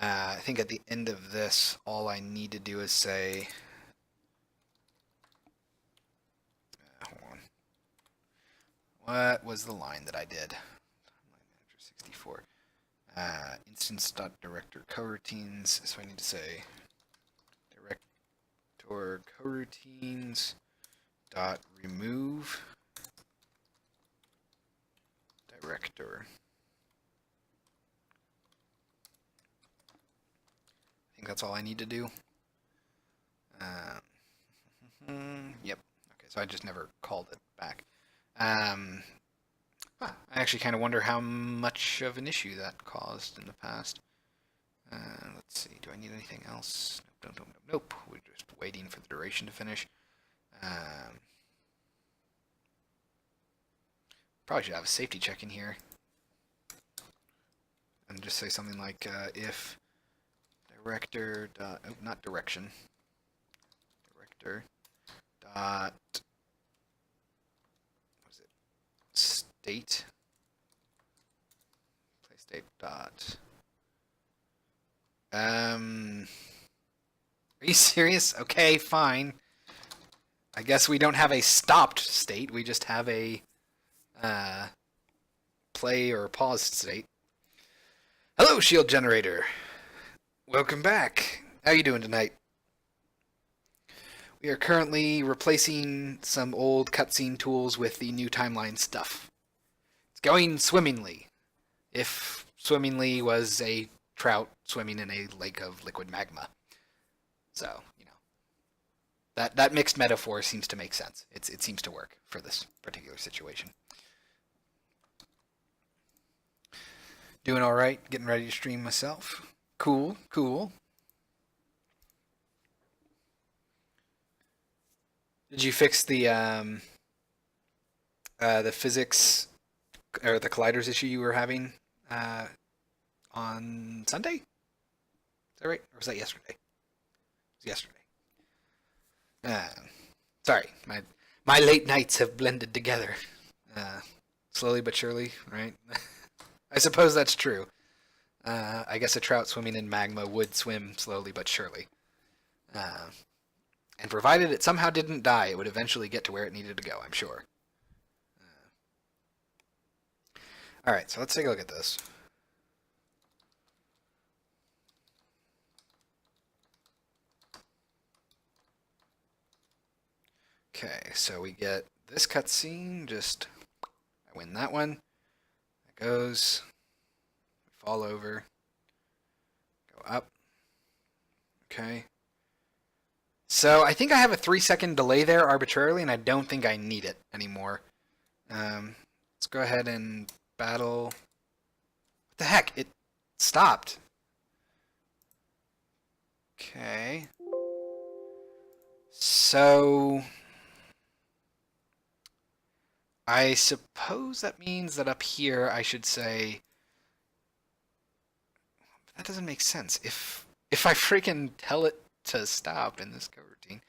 I think at the end of this, all I need to do is say. Hold on. What was the line that I did? Line manager 64. Instance.director coroutines. So I need to say director coroutines dot remove director. I think that's all I need to do. Yep. Okay, so I just never called it back. I actually kind of wonder how much of an issue that caused in the past. Let's see. Do I need anything else? Nope. We're just waiting for the duration to finish. Probably should have a safety check in here. And just say something like if director dot, oh, not direction. Director dot, what is it? State. Play state dot. Are you serious? Okay, fine. I guess we don't have a stopped state. We just have a play or paused state. Hello, shield generator. Welcome back. How you doing tonight? We are currently replacing some old cutscene tools with the new timeline stuff. It's going swimmingly. If swimmingly was a trout swimming in a lake of liquid magma. So, you know, that mixed metaphor seems to make sense. It seems to work for this particular situation. Doing all right, getting ready to stream myself. Cool, cool. Did you fix the physics or the colliders issue you were having on Sunday? Is that right? Or was that yesterday? It was yesterday. Sorry, my late nights have blended together. Slowly but surely, right? I suppose that's true. I guess a trout swimming in magma would swim slowly but surely. And provided it somehow didn't die, it would eventually get to where it needed to go, I'm sure. Alright, so let's take a look at this. Okay, so we get this cutscene, just I win that one. That goes, we fall over, go up. Okay. So I think I have a 3-second delay there arbitrarily, and I don't think I need it anymore. Let's go ahead and battle. What the heck? It stopped. Okay. So I suppose that means that up here I should say. That doesn't make sense. If I freaking tell it to stop in this coroutine,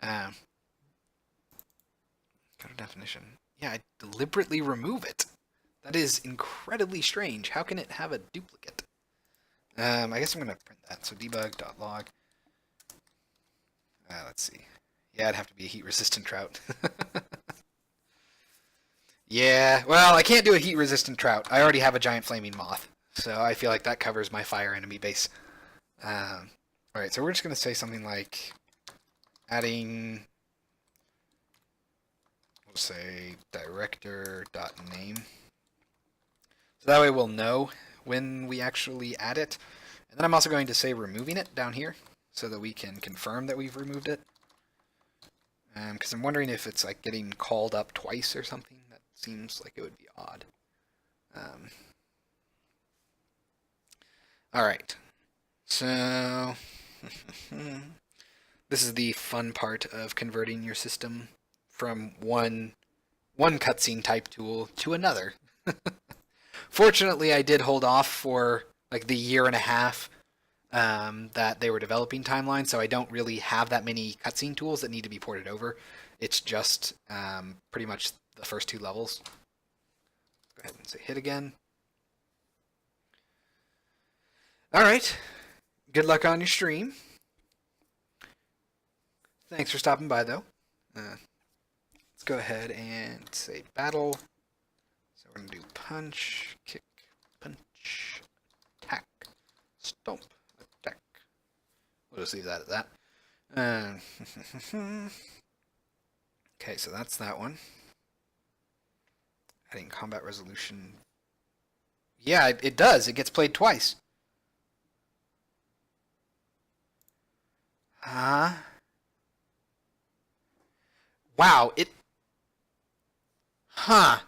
go to definition. Yeah, I deliberately remove it. That is incredibly strange. How can it have a duplicate? I guess I'm gonna print that. So debug.log. Let's see. Yeah, it'd have to be a heat-resistant trout. Yeah, well, I can't do a heat-resistant trout. I already have a giant flaming moth, so I feel like that covers my fire enemy base. Alright, so we're just going to say something like adding, we'll say director.name. So that way we'll know when we actually add it. And then I'm also going to say removing it down here so that we can confirm that we've removed it. Because I'm wondering if it's like getting called up twice or something. That seems like it would be odd. All right. So this is the fun part of converting your system from one cutscene type tool to another. Fortunately, I did hold off for like the year and a half that they were developing timeline, so I don't really have that many cutscene tools that need to be ported over. It's just pretty much the first two levels. Go ahead and say hit again. All right. Good luck on your stream. Thanks for stopping by, though. Let's go ahead and say battle. So we're going to do punch, kick, punch, attack, stomp, attack. We'll just leave that at that. Okay, so that's that one. Adding combat resolution. Yeah, it does. It gets played twice. Wow, it... Huh.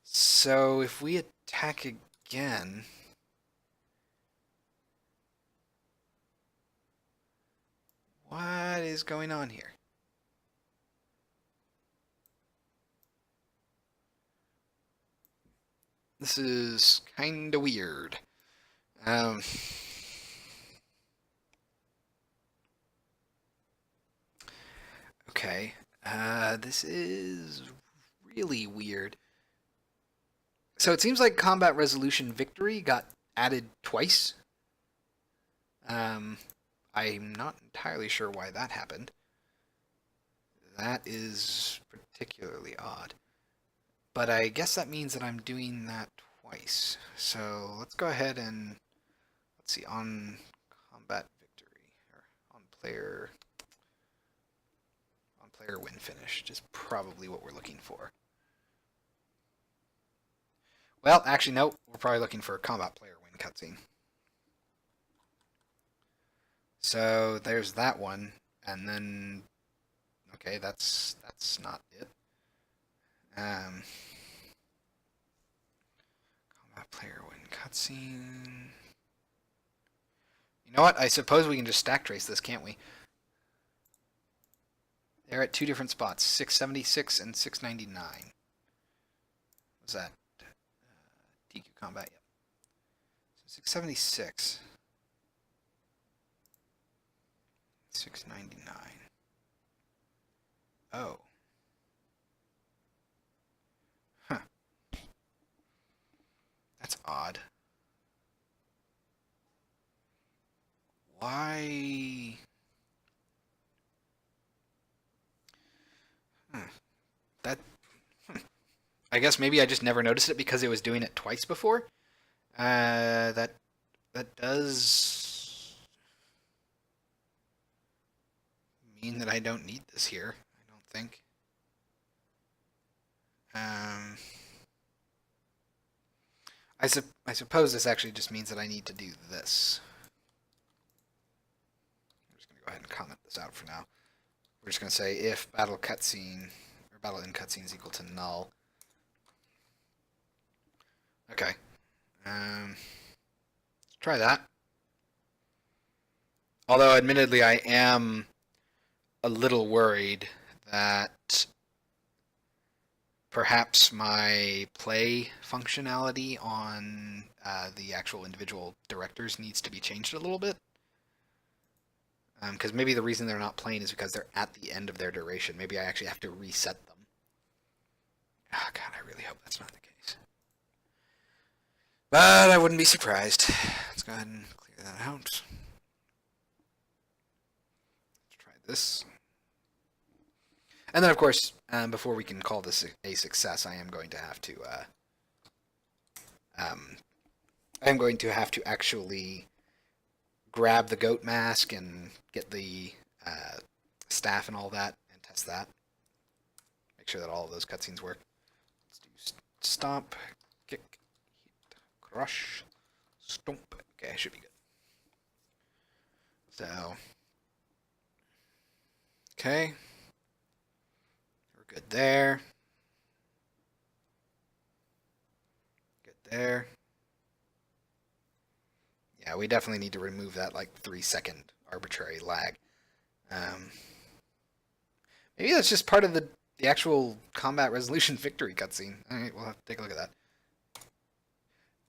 So if we attack again... What is going on here? This is kinda weird. Okay. This is really weird. So it seems like combat resolution victory got added twice. I'm not entirely sure why that happened. That is particularly odd. But I guess that means that I'm doing that twice. So let's go ahead and let's see, on combat victory or on player win finish is probably what we're looking for. Well, actually, no, we're probably looking for a combat player win cutscene. So there's that one, and then okay, that's not it. Combat player win cutscene. You know what? I suppose we can just stack trace this, can't we? They're at two different spots, 676 and 699. What's that? DQ combat, yep. So 676. 699. Oh. Huh. That's odd. Why? That... I guess maybe I just never noticed it because it was doing it twice before. That does mean that I don't need this here. I don't think. I suppose this actually just means that I need to do this. I'm just going to go ahead and comment this out for now. We're just going to say if battle cutscene or battle in cutscene is equal to null. Okay. Let's try that. Although, admittedly, I am a little worried that perhaps my play functionality on the actual individual directors needs to be changed a little bit. Because maybe the reason they're not playing is because they're at the end of their duration. Maybe I actually have to reset them. Oh, God, I really hope that's not the case. But I wouldn't be surprised. Let's go ahead and clear that out. Let's try this. And then, of course, before we can call this a success, I am going to have to actually grab the goat mask and get the staff and all that and test that. Make sure that all of those cutscenes work. Let's do stomp, kick, hit, crush, stomp. Okay, I should be good. So, okay. We're good there. Good there. Yeah, we definitely need to remove that like 3-second arbitrary lag. Maybe that's just part of the actual combat resolution victory cutscene. Alright, we'll have to take a look at that.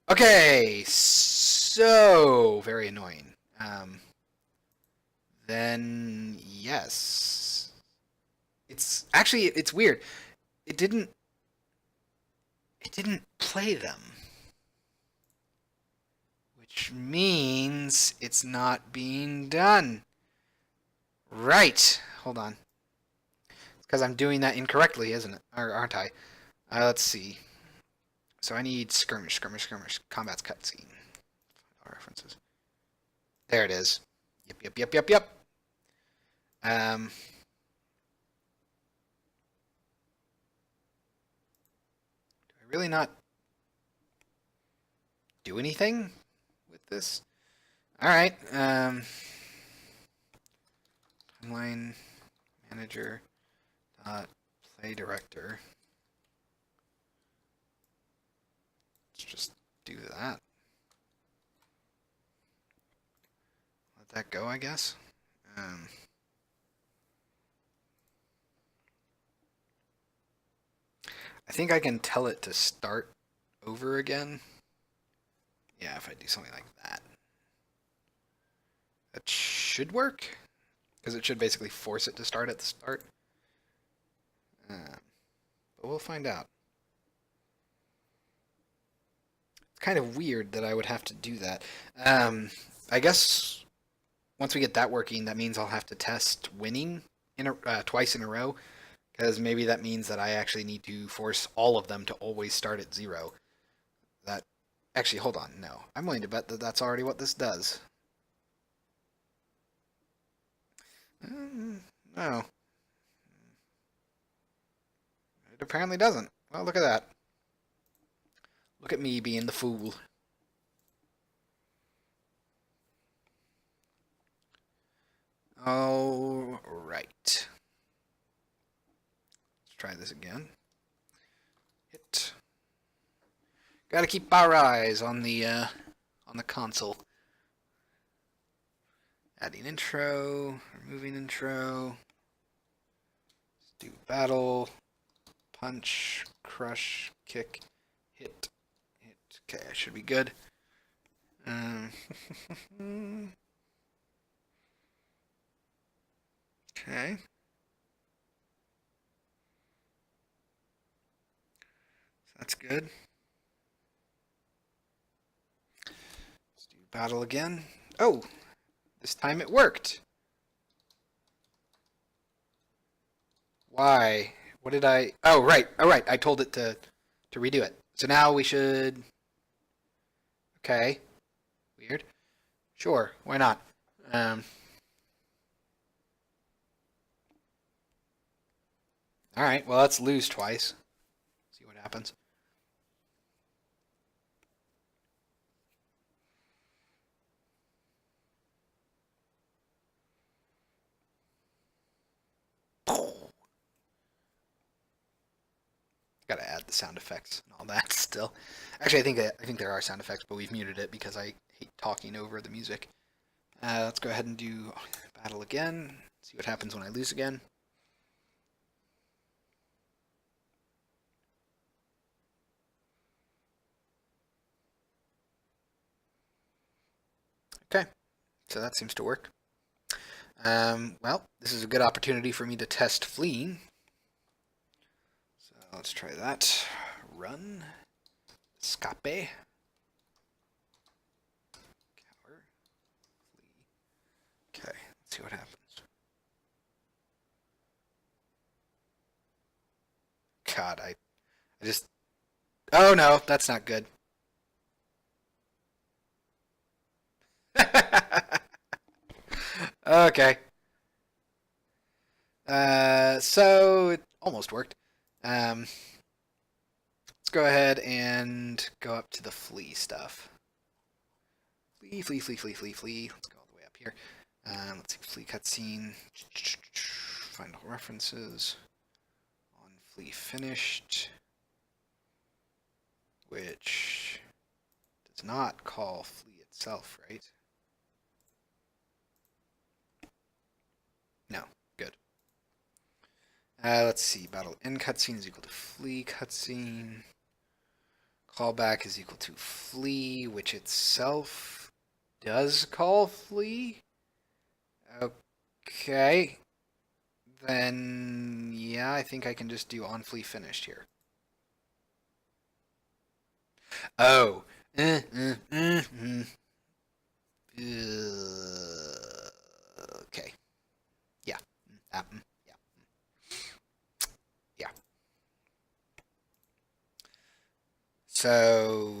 Okay, so very annoying. Then yes. It's weird. It didn't play them. Which means it's not being done. Right. Hold on. It's because I'm doing that incorrectly, isn't it? Or aren't I? Let's see. So I need skirmish, combat's cutscene. References. There it is. Yep. Do I really not do anything with this? Alright. Timeline manager play director. Let's just do that. Let that go, I guess. I think I can tell it to start over again. Yeah, if I do something like that. That should work, because it should basically force it to start at the start. But we'll find out. It's kind of weird that I would have to do that. I guess once we get that working, that means I'll have to test winning twice in a row, because maybe that means that I actually need to force all of them to always start at 0. That actually, hold on, no. I'm willing to bet that that's already what this does. No. It apparently doesn't. Well, look at that. Look at me being the fool. All right. Let's try this again. Hit. Gotta keep our eyes on the console. Adding intro, removing intro. Let's do battle, punch, crush, kick, hit. Okay, I should be good. Okay. That's good. Let's do battle again. Oh, this time it worked. Why? What did I? Oh, right. All right. I told it to redo it. So now we should. Okay. Weird. Sure. Why not? All right. Well, let's lose twice. See what happens. Gotta add the sound effects and all that still. Actually, I think there are sound effects, but we've muted it because I hate talking over the music. Let's go ahead and do battle again. See what happens when I lose again. Okay, so that seems to work. Well, this is a good opportunity for me to test fleeing. So let's try that. Run. Escape. Cower. Flee. Okay, let's see what happens. God, I just... Oh no, that's not good. Okay. So it almost worked. Let's go ahead and go up to the flee stuff. Flee. Let's go all the way up here. Let's see, flee cutscene. Find all references. On flee finished. Which does not call flee itself, right? No, good. Let's see, battle end cutscene is equal to flee cutscene. Callback is equal to flee, which itself does call flee. Okay. Then, yeah, I think I can just do on flee finished here. Oh. Okay. Yeah. Yeah. Yeah. So,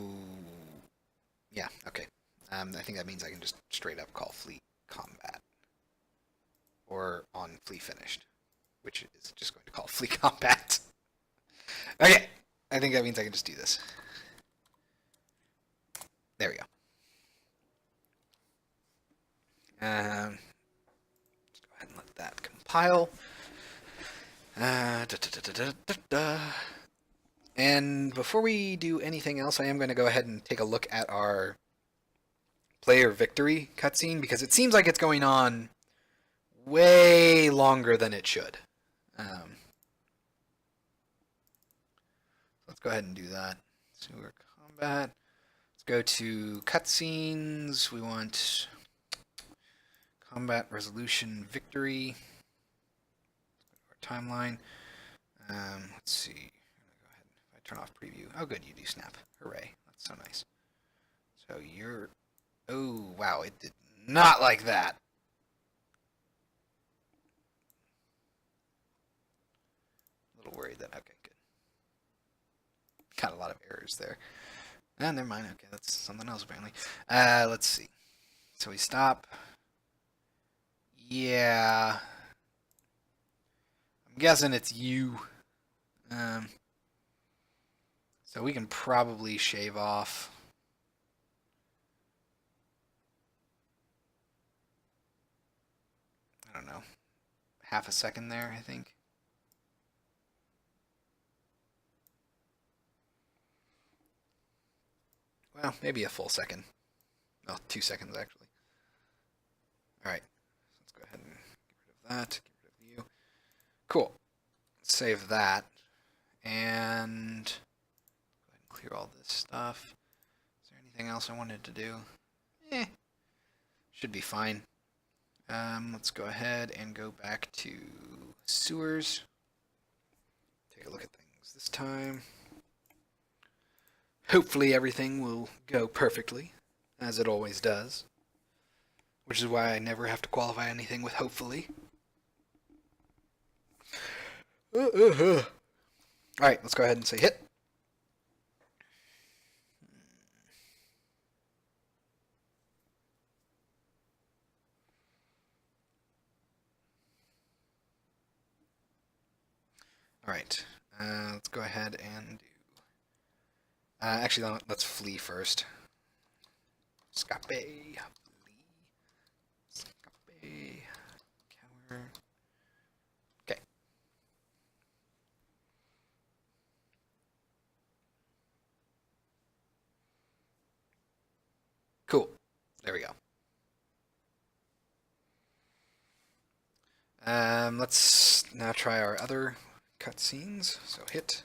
yeah, okay. I think that means I can just straight up call fleet combat. Or on fleet finished, which is just going to call fleet combat. Okay, I think that means I can just do this. There we go. Let's go ahead and let that compile. And before we do anything else, I am going to go ahead and take a look at our player victory cutscene, because it seems like it's going on way longer than it should. Let's go ahead and do that. Sewer combat. Let's go to cutscenes. We want combat resolution victory. Let's go to our timeline. Let's see. Go ahead. If I turn off preview. Oh, good, you do snap. Hooray. That's so nice. So you're... Oh, wow, it did not like that. A little worried that... Okay, good. Got a lot of errors there. Ah, never mind. Okay, that's something else apparently. Let's see. So we stop. Yeah. I'm guessing it's you. So we can probably shave off. I don't know. Half a second there, I think. Well, maybe a full second. Well, 2 seconds, actually. Alright. Let's go ahead and get rid of that. Get rid of you. Cool. Let's save that. And go ahead and clear all this stuff. Is there anything else I wanted to do? Should be fine. Let's go ahead and go back to sewers. Take a look at things this time. Hopefully everything will go perfectly, as it always does. Which is why I never have to qualify anything with hopefully. Alright, let's go ahead and say hit. Alright, let's go ahead and do... actually, let's flee first. Escape. Flee. Escape. Cower. Okay. Cool. There we go. Let's now try our other cutscenes. So hit.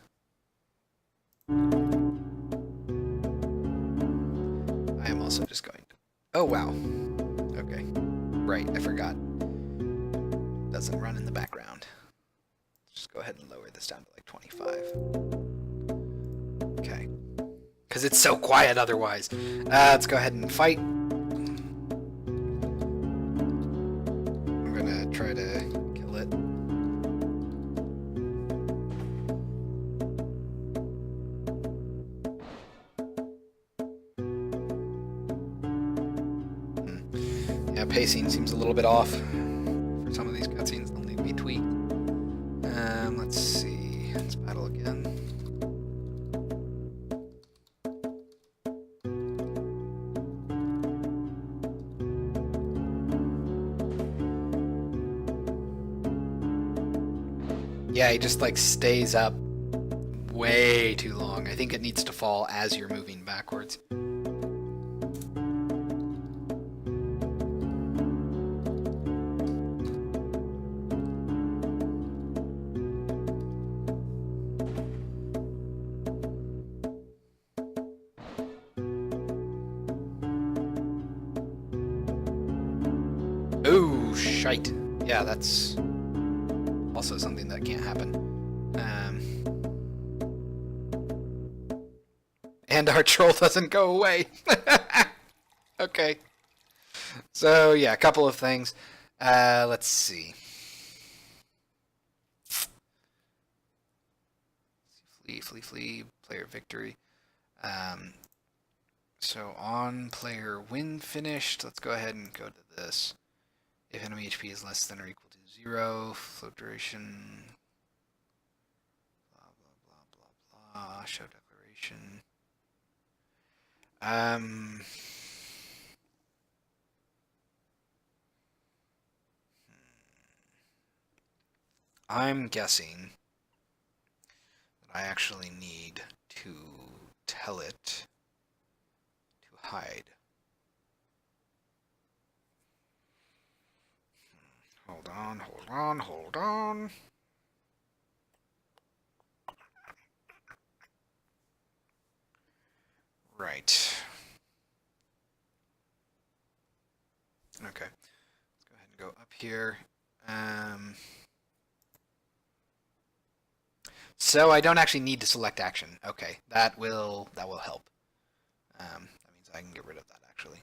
I am also just going to... Oh, wow. Okay. Right, I forgot. Doesn't run in the background. Just go ahead and lower this down to like 25. Okay. Because it's so quiet otherwise. Let's go ahead and fight. I'm gonna try to kill it. Yeah, pacing seems a little bit off for some of these cutscenes. They'll need to be tweaked. Let's see. Let's battle again. Yeah, he just like stays up way too long. I think it needs to fall as you're moving backwards. Oh, shite. Yeah, that's also something that can't happen. And our troll doesn't go away. Okay. So, yeah, a couple of things. Let's see. Flee, player victory. So on player win finished, let's go ahead and go to this. If enemy HP is less than or equal to 0, float duration, blah, blah, blah, blah, blah, show declaration. I'm guessing that I actually need to tell it to hide. Hold on. Right. Okay. Let's go ahead and go up here. So I don't actually need to select action. Okay, that will help. That means I can get rid of that actually.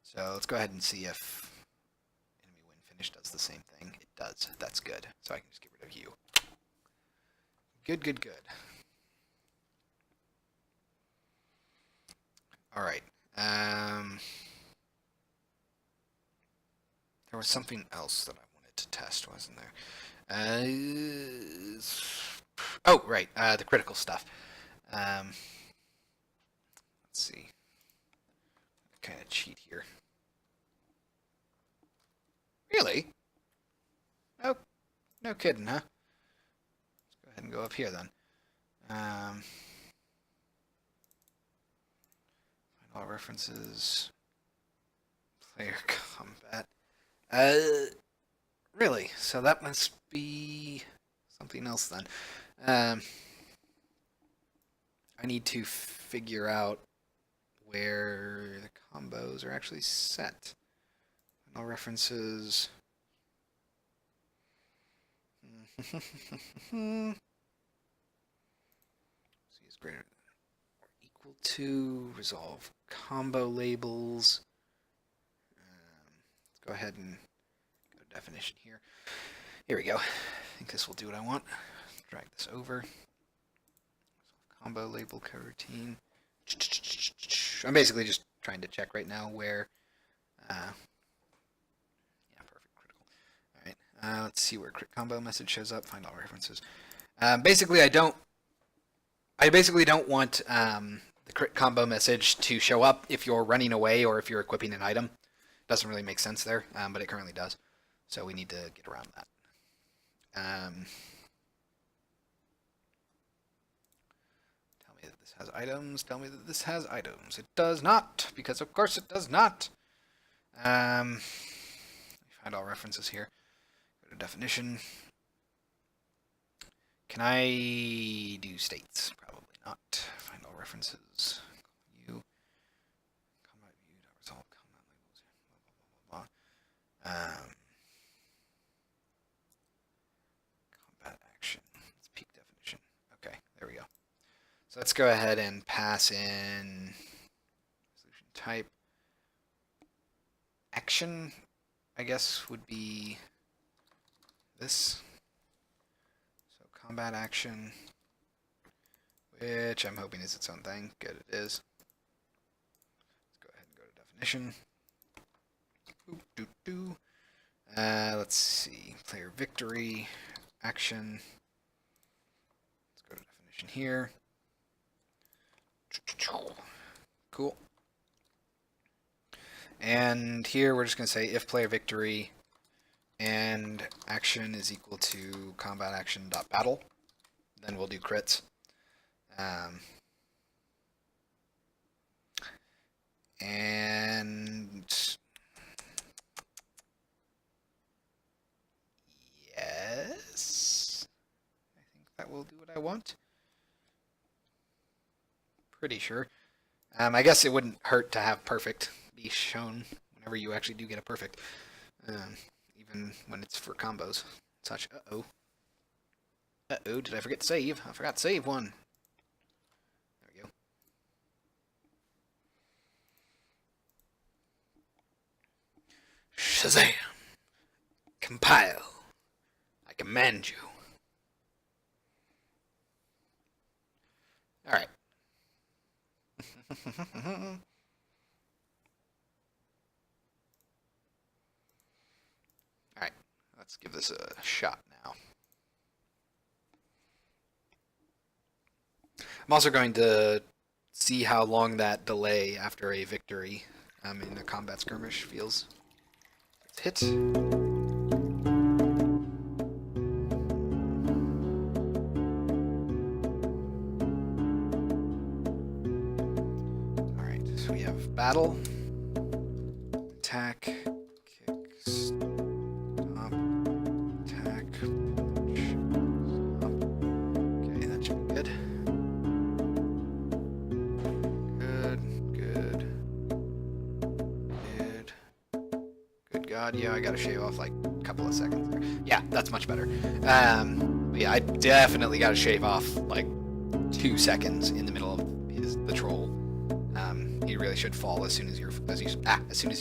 So let's go ahead and see if enemy win finish does the same thing. It does. That's good. So I can just get rid of you. Good. All right. There was something else that I wanted to test, wasn't there? Oh, right. The critical stuff. Let's see. Kind of cheat here. Really? Oh, no kidding, huh? Let's go ahead and go up here then. Find all references. Player combat. Really? So that must be something else then. I need to figure out where the combos are actually set. All references. C is greater than or equal to. Resolve combo labels. Let's go ahead and go to definition here. Here we go. I think this will do what I want. Drag this over. Resolve combo label coroutine. I'm basically just trying to check right now where. Yeah, perfect, critical. All right, let's see where crit combo message shows up. Find all references. Basically, I basically don't want the crit combo message to show up if you're running away or if you're equipping an item. Doesn't really make sense there, but it currently does. So we need to get around that. Tell me that this has items. Tell me that this has items. It does not, because of course it does not. Find all references here. Go to definition. Can I do states? Probably not. Find all references. You. Combat view. Resolve combat labels. Blah, blah, blah, blah. Combat action. Let's peak definition. Okay, there we go. So let's go ahead and pass in resolution type. Action, I guess, would be this. So combat action, which I'm hoping is its own thing. Good, it is. Let's go ahead and go to definition. Let's see. Player victory, action. Let's go to definition here. Cool. And here we're just going to say if player victory and action is equal to combat action dot battle. Then we'll do crits. And yes, I think that will do what I want. Pretty sure. I guess it wouldn't hurt to have perfect be shown whenever you actually do get a perfect, even when it's for combos. Such. Uh-oh. Uh-oh, did I forget to save? I forgot to save one. There we go. Shazam! Compile. I command you. Alright. Alright, let's give this a shot now. I'm also going to see how long that delay after a victory in a combat skirmish feels. Let's hit. Alright, so we have battle, attack, kick, stop, attack, punch, stop. Okay, that should be good. God, yeah, I gotta shave off like a couple of seconds there. Yeah, that's much better. But yeah, I definitely gotta shave off like 2 seconds in the middle of the troll. He really should fall as soon as you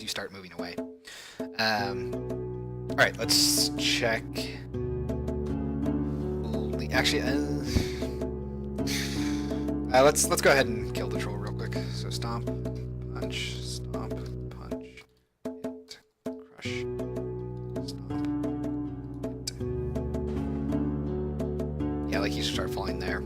start moving away. All right, let's check. Actually, let's go ahead and kill the troll real quick. So stomp, punch, stomp, punch, hit, crush, stomp, hit. Yeah, like you should start falling there.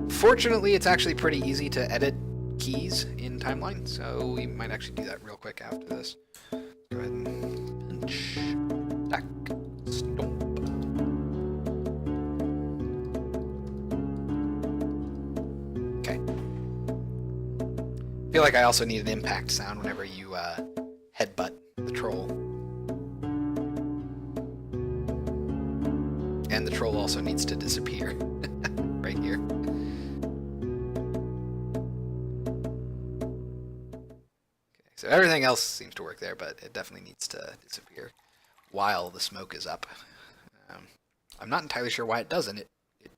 Fortunately, it's actually pretty easy to edit keys in Timeline, so we might actually do that real quick after this. Go ahead and punch, attack, stomp. Okay. I feel like I also need an impact sound whenever you headbutt the troll. And the troll also needs to disappear right here. So everything else seems to work there, but it definitely needs to disappear while the smoke is up. I'm not entirely sure why it doesn't. It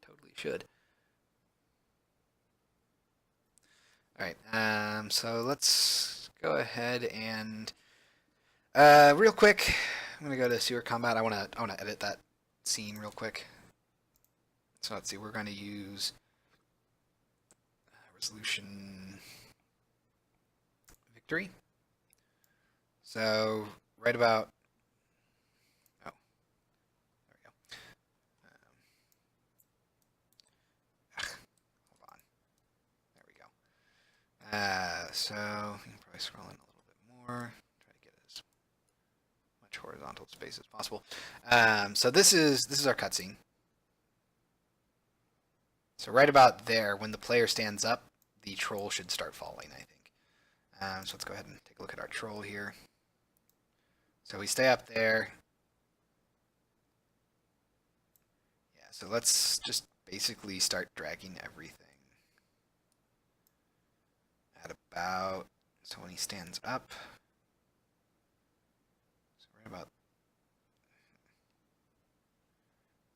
totally should. Alright, so let's go ahead and real quick, I'm gonna go to sewer combat. I wanna edit that scene real quick. So let's see, we're gonna use resolution victory. So right about, oh, there we go. Hold on, there we go. So you can probably scroll in a little bit more. Try to get as much horizontal space as possible. So this is our cutscene. So right about there, when the player stands up, the troll should start falling, I think. So let's go ahead and take a look at our troll here. So we stay up there. Yeah, so let's just basically start dragging everything. At about, so when he stands up, so right about,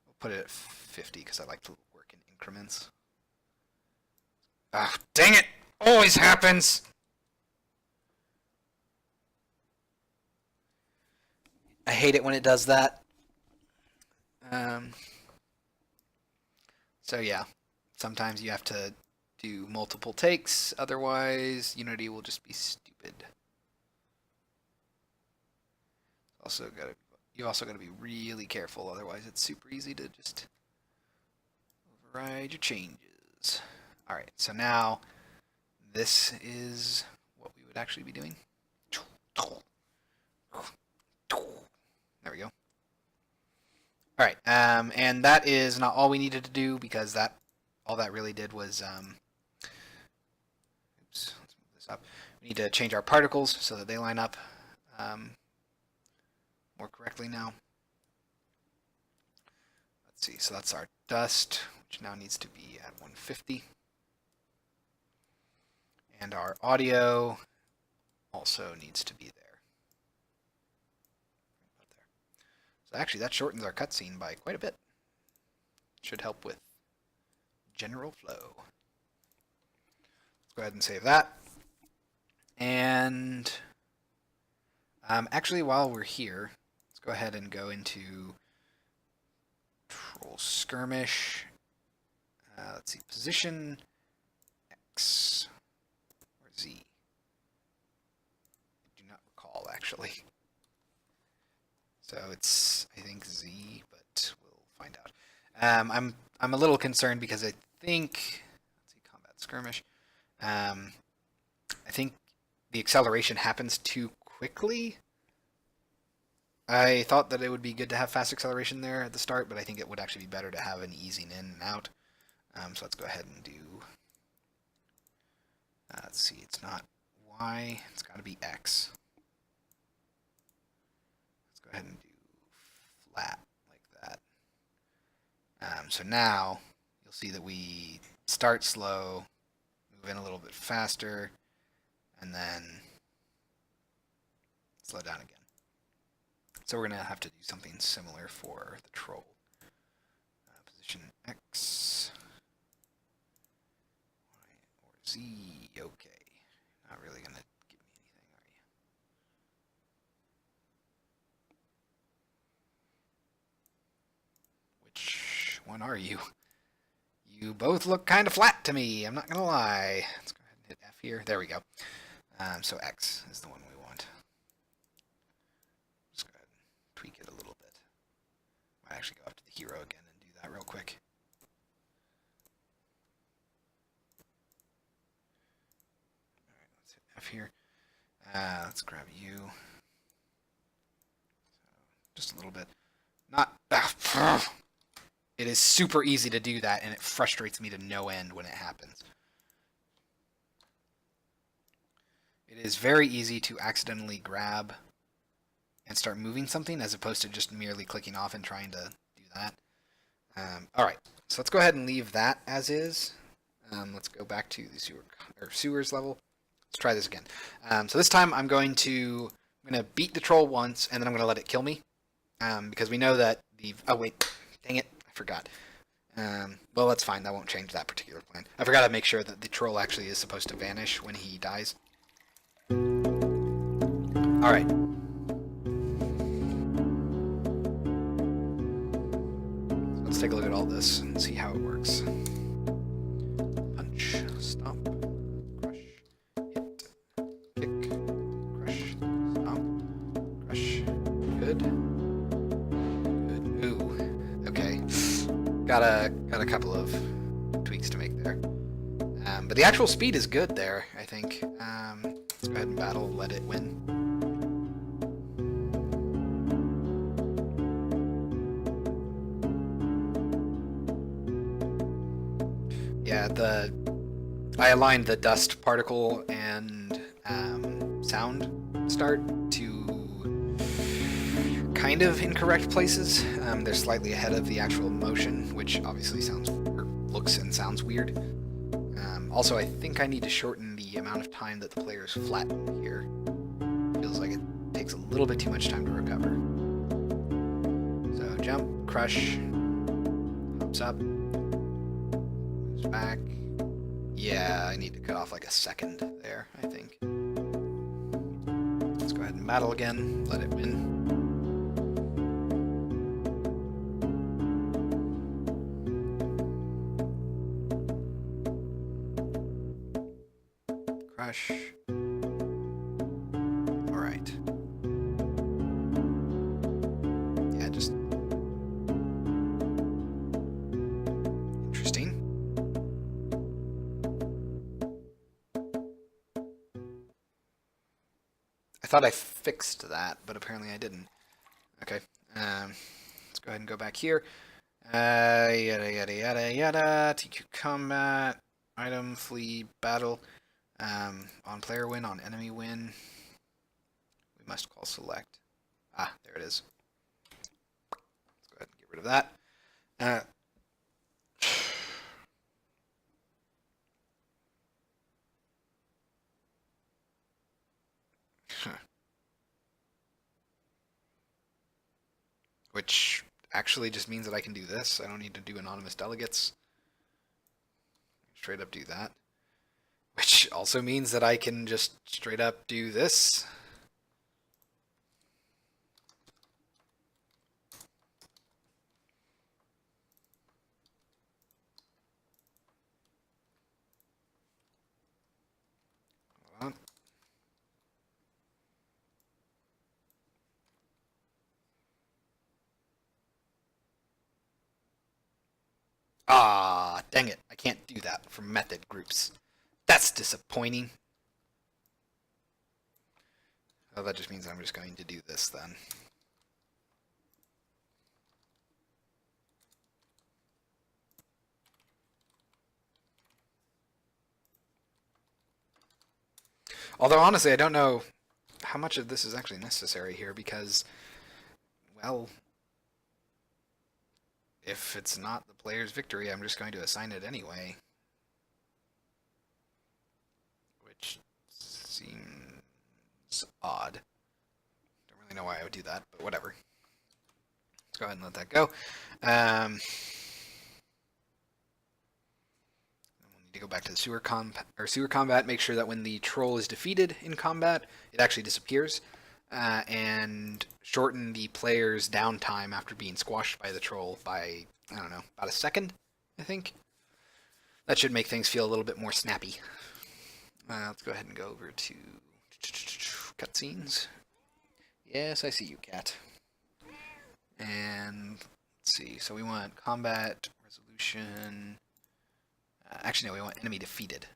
we'll put it at 50 because I like to work in increments. Ah, dang it! Always happens! I hate it when it does that. So yeah, sometimes you have to do multiple takes, otherwise Unity will just be stupid. You've also got to be really careful, otherwise it's super easy to just override your changes. Alright, so now this is what we would actually be doing. There we go. All right, and that is not all we needed to do because all that really did was, oops, let's move this up. We need to change our particles so that they line up more correctly now. Let's see, so that's our dust, which now needs to be at 150. And our audio also needs to be there. So actually, that shortens our cutscene by quite a bit. Should help with general flow. Let's go ahead and save that. And actually, while we're here, let's go ahead and go into Troll Skirmish. Let's see, position X or Z. I do not recall, actually. So it's, I think, Z, but we'll find out. I'm a little concerned because I think, let's see, combat skirmish. I think the acceleration happens too quickly. I thought that it would be good to have fast acceleration there at the start, but I think it would actually be better to have an easing in and out. So let's go ahead and do, let's see, it's not Y, it's got to be X. Let's go ahead and do flat like that. So now you'll see that we start slow, move in a little bit faster, and then slow down again. So we're going to have to do something similar for the troll. Position X, Y, or Z. Okay. Not really going to give me anything, are you? Which one are you? You both look kind of flat to me, I'm not going to lie. Let's go ahead and hit F here. There we go. So X is the one we want. Just go ahead and tweak it a little bit. Might actually go up to the hero again and do that real quick. Alright, let's hit F here. Let's grab you. So, just a little bit. Not... It is super easy to do that, and it frustrates me to no end when it happens. It is very easy to accidentally grab and start moving something as opposed to just merely clicking off and trying to do that. Alright, so let's go ahead and leave that as is. Let's go back to the sewers level. Let's try this again. So this time I'm going to beat the troll once, and then I'm going to let it kill me. Because we know that the... Oh, wait. Dang it. I forgot. Well, that's fine. That won't change that particular plan. I forgot to make sure that the troll actually is supposed to vanish when he dies. Alright. So let's take a look at all this and see how it works. Punch, stomp, crush, hit, kick, crush, stomp, crush. Good. Good. Ooh. Okay. Got a couple of tweaks to make there. But the actual speed is good there, I think. Let's go ahead and battle, let it win. Yeah, I aligned the dust particle and sound start to kind of incorrect places. They're slightly ahead of the actual motion, which obviously looks and sounds weird. Also, I think I need to shorten the amount of time that the player is flattened here. Feels like it takes a little bit too much time to recover. So jump, crush, hops up, moves back. Yeah, I need to cut off like a second there, I think. Let's go ahead and battle again, let it win. Crush. Alright. Yeah, just... interesting. I thought I fixed that, but apparently I didn't. Okay. Let's go ahead and go back here. Yada yada yada yada. TQ combat. Item, flee, battle. On player win, on enemy win. We must call select. Ah, there it is. Let's go ahead and get rid of that. Which actually just means that I can do this. I don't need to do anonymous delegates. Straight up do that. Which also means that I can just straight up do this. Hold on. Ah, dang it. I can't do that for method groups. That's disappointing. Oh, that just means I'm just going to do this then. Although, honestly, I don't know how much of this is actually necessary here because, well, if it's not the player's victory, I'm just going to assign it anyway. Which seems odd. Don't really know why I would do that, but whatever. Let's go ahead and let that go. We'll need to go back to the sewer combat. Make sure that when the troll is defeated in combat, it actually disappears, and shorten the player's downtime after being squashed by the troll by, I don't know, about a second, I think. That should make things feel a little bit more snappy. Let's go ahead and go over to cutscenes. Yes, I see you, cat. And let's see. So we want combat resolution. Actually, no, we want enemy defeated.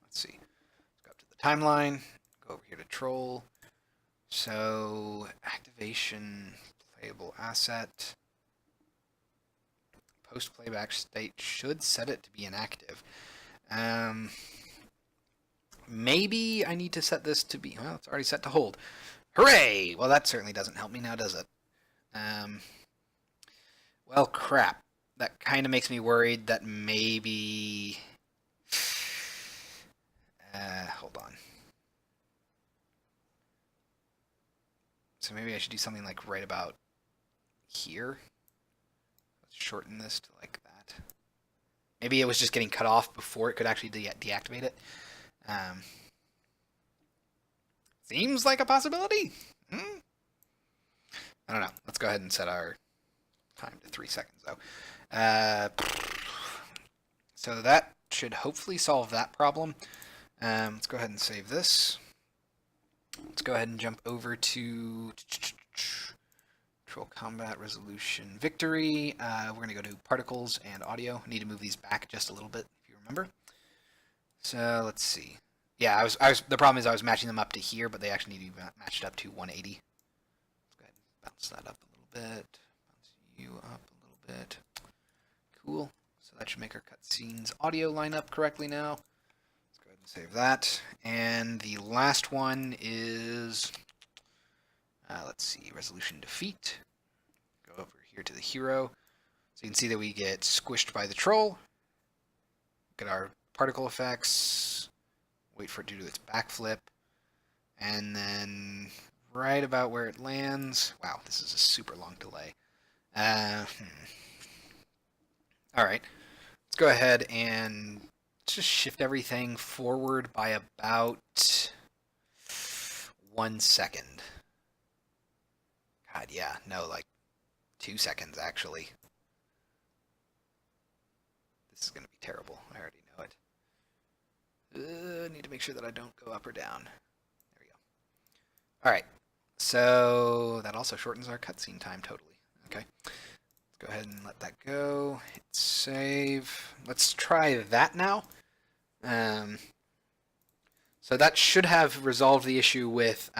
Let's see. Let's go up to the timeline. Go over here to troll. So activation, playable asset. Post playback state should set it to be inactive. Maybe I need to set this to be, well, it's already set to hold. Hooray! Well, that certainly doesn't help me now, does it? Well, crap. That kind of makes me worried that maybe... hold on. So maybe I should do something like right about here. Let's shorten this to like that. Maybe it was just getting cut off before it could actually deactivate it. Seems like a possibility. I don't know. Let's go ahead and set our time to 3 seconds, though. So that should hopefully solve that problem. Let's go ahead and save this. Let's go ahead and jump over to Control Combat Resolution Victory. We're going to go to Particles and Audio. I need to move these back just a little bit, if you remember. So let's see. Yeah, I was. The problem is I was matching them up to here, but they actually need to be matched up to 180. Let's go ahead and bounce that up a little bit. Bounce you up a little bit. Cool. So that should make our cutscenes audio line up correctly now. Let's go ahead and save that. And the last one is, let's see, Resolution Defeat. Go over here to the hero. So you can see that we get squished by the troll. Look at our particle effects. Wait for it to do its backflip. And then right about where it lands. Wow, this is a super long delay. Alright. Let's go ahead and just shift everything forward by about 1 second. God, yeah. No, like 2 seconds, actually. This is going to be terrible. I already know it. Need to make sure that I don't go up or down. There we go. Alright. So that also shortens our cutscene time totally. Okay. Let's go ahead and let that go. Hit save. Let's try that now. So that should have resolved the issue with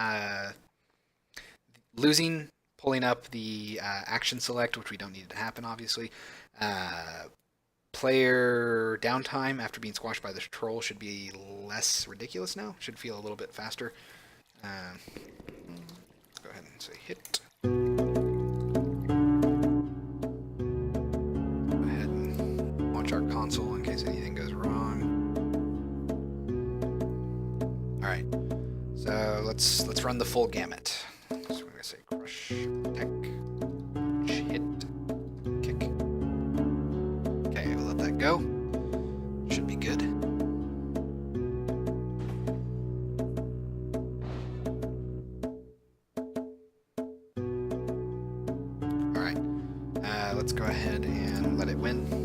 losing pulling up the action select, which we don't need it to happen, obviously. Player downtime after being squashed by the troll should be less ridiculous now. Should feel a little bit faster. Let's go ahead and say hit. Go ahead and launch our console in case anything goes wrong. All right, so let's run the full gamut. So we're gonna say crush, tech, hit, kick. Okay, we'll let that go. Should be good. All right, let's go ahead and let it win.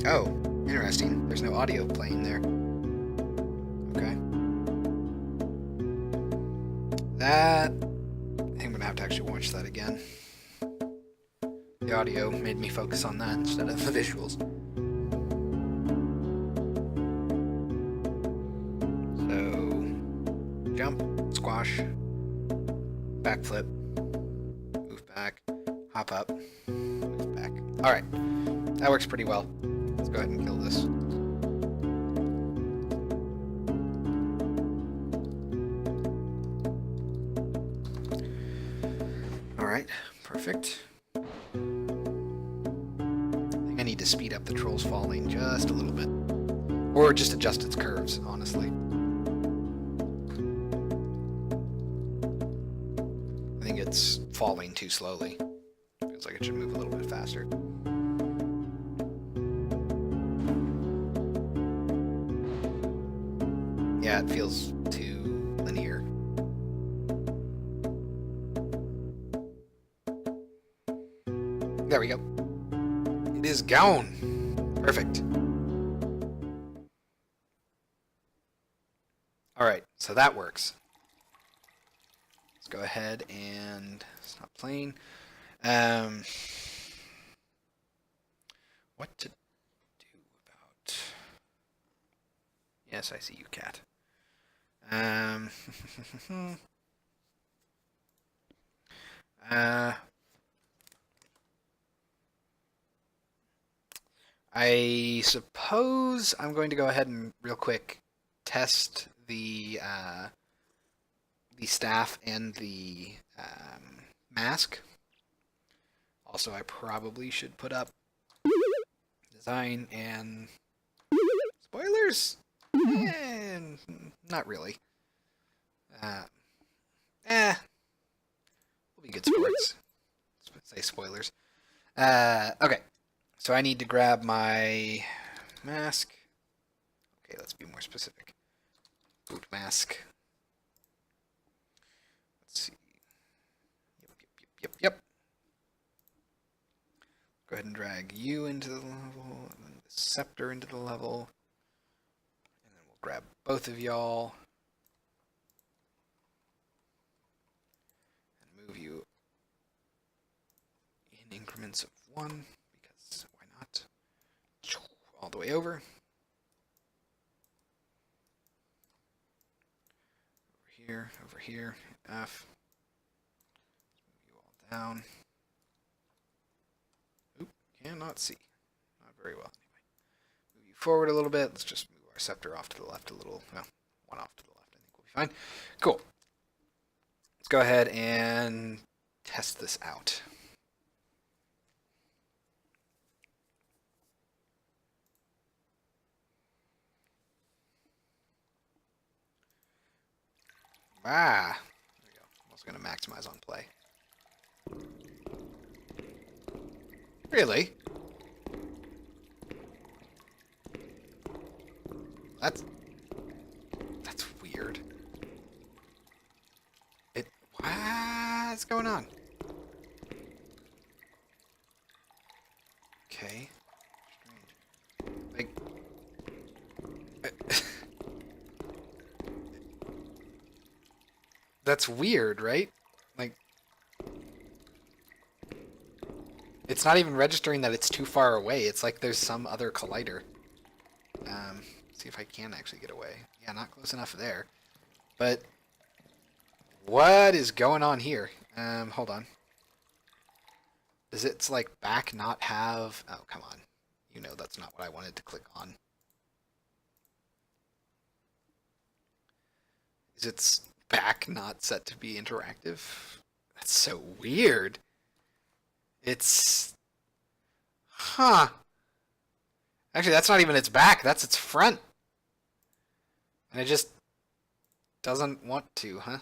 Oh, interesting. There's no audio playing there. Okay. That... I think I'm gonna have to actually watch that again. The audio made me focus on that instead of the visuals. So... jump, squash, backflip, move back, hop up, move back. Alright, that works pretty well. Let's go ahead and kill this. Alright, perfect. I think I need to speed up the troll's falling just a little bit. Or just adjust its curves, honestly. I think it's falling too slowly. Feels like it should move a little bit faster. Yeah, it feels too linear. There we go. It is gone. Perfect. Alright, so that works. Let's go ahead and stop playing. What to do about... Yes, I see you, cat. I suppose I'm going to go ahead and real quick test the staff and the mask. Also, I probably should put up design and spoilers. And not really. We'll be good sports. Let's say spoilers. Okay. So I need to grab my mask. Okay, let's be more specific. Boot mask. Let's see. Yep. Go ahead and drag you into the level, and then the scepter into the level. And then we'll grab both of y'all. And move you in increments of 1. All the way over. Over here, F. Move you all down. Oop, cannot see. Not very well, anyway. Move you forward a little bit. Let's just move our scepter off to the left a little. Well, one off to the left, I think we'll be fine. Cool. Let's go ahead and test this out. Ah, there we go. I'm also going to maximize on play. Really? That's weird. What's going on? Okay. Strange. Like... That's weird, right? Like, it's not even registering that it's too far away. It's like there's some other collider. See if I can actually get away. Yeah, not close enough there. But what is going on here? Hold on. Does its like back not have... Oh, come on. You know that's not what I wanted to click on. Is its back not set to be interactive? That's so weird. It's... Huh. Actually, that's not even its back. That's its front. And it just doesn't want to, huh?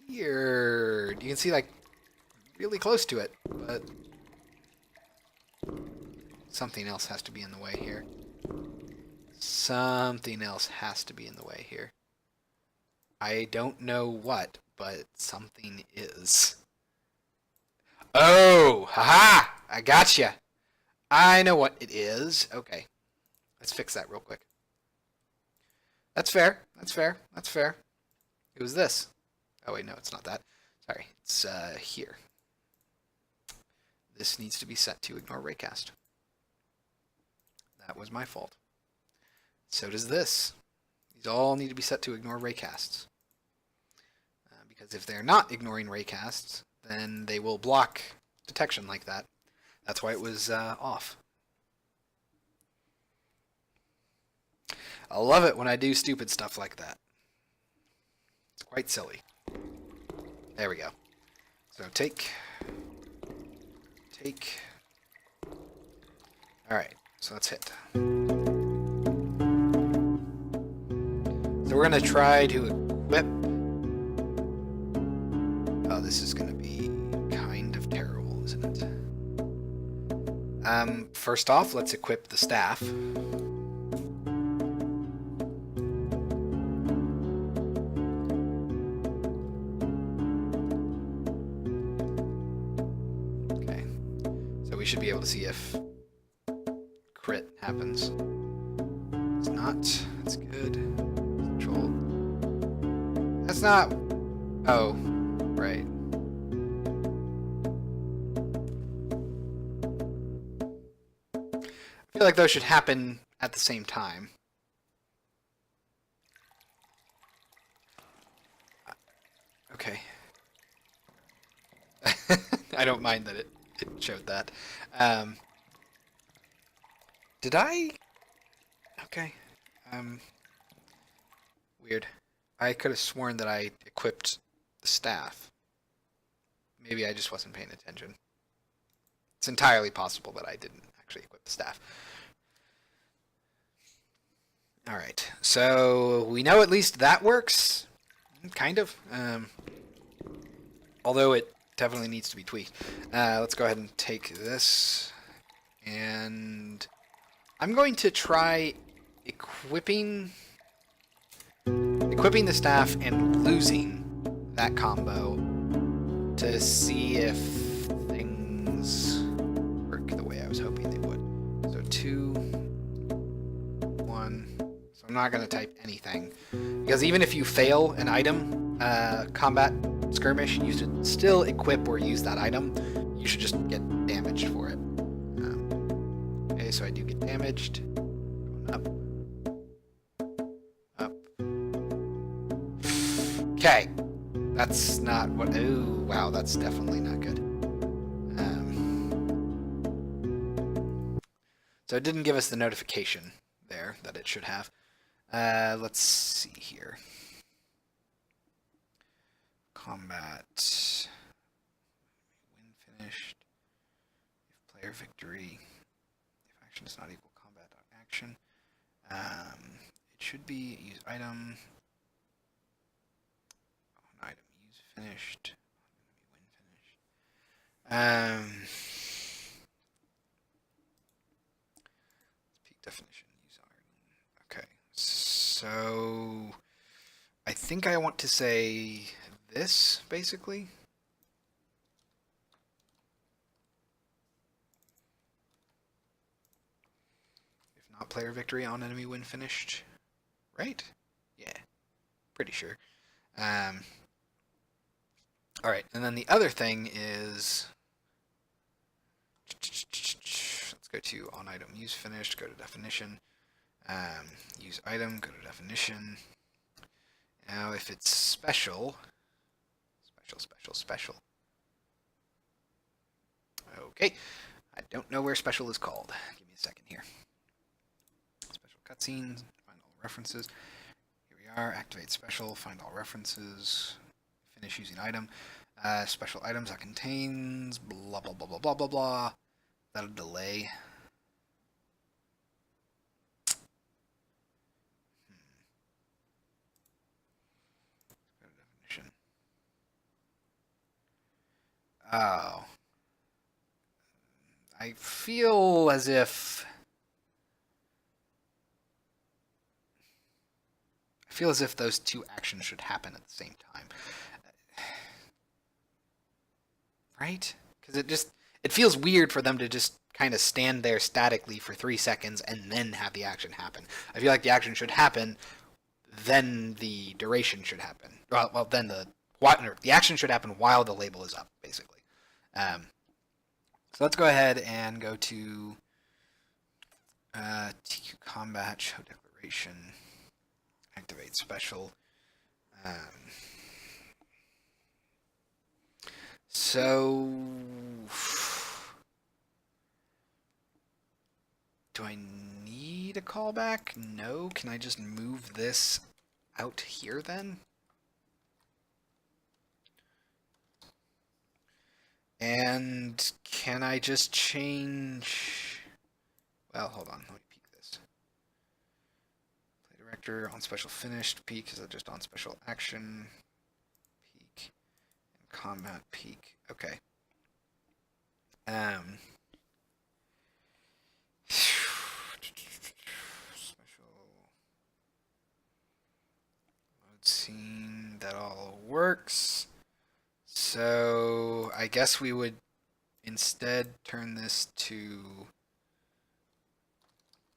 Weird. You can see, like, really close to it, but something else has to be in the way here. Something else has to be in the way here. I don't know what, but something is. Oh! Haha! I gotcha! I know what it is. Okay. Let's fix that real quick. That's fair. That's fair. That's fair. It was this. Oh, wait, no, it's not that. Sorry. It's here. This needs to be set to ignore raycast. That was my fault. So does this. These all need to be set to ignore raycasts. Because if they're not ignoring raycasts, then they will block detection like that. That's why it was off. I love it when I do stupid stuff like that. It's quite silly. There we go. So take. Alright, so let's hit. So we're going to try to equip. Oh, this is going to be kind of terrible, isn't it? First off, let's equip the staff. Okay, so we should be able to see if crit happens. It's not. That's good. Control. That's not. Oh, right. I feel like those should happen at the same time. Okay. I don't mind that it showed that. Did I? Okay. Weird. I could have sworn that I equipped the staff. Maybe I just wasn't paying attention. It's entirely possible that I didn't actually equip the staff. Alright, so we know at least that works. Kind of. Although it definitely needs to be tweaked. Let's go ahead and take this. And I'm going to try equipping the staff and losing that combo to see if things work the way I was hoping they would. So 2, 1. So I'm not going to type anything. Because even if you fail an item, combat skirmish, you should still equip or use that item. You should just get damaged for it. Okay, so I do get damaged. Up. Up. Okay. That's not what... Ooh, wow, that's definitely not good. So it didn't give us the notification there that it should have. Let's see here. Combat. Win finished. If player victory. If action is not equal combat action. It should be use item. On item use finished. Win finished. Peak definition use item. Okay. So I think I want to say this basically. If not player victory on enemy win finished. Right? Yeah. Pretty sure. Alright, and then the other thing is let's go to on item use finished, go to definition, use item, go to definition. Now if it's special, special. Okay, I don't know where special is called. Give me a second here. Special cutscenes, find all references. Here we are, activate special, find all references, finish using item. Special items that contains blah blah blah blah blah blah blah. That'll delay. Go to definition. Oh. I feel as if those two actions should happen at the same time. Right? Because it feels weird for them to just kind of stand there statically for 3 seconds and then have the action happen. I feel like the action should happen, then the duration should happen. Well, then the action should happen while the label is up, basically. So let's go ahead and go to TQ Combat, Show Declaration, activate special. So, do I need a callback? No. Can I just move this out here then? And can I just change... Well, hold on. Let me peek this. Play director, on special finished, peek. Is that just on special action? Peek. And combat peek. Okay. Special mode scene. That all works. So I guess we would instead turn this to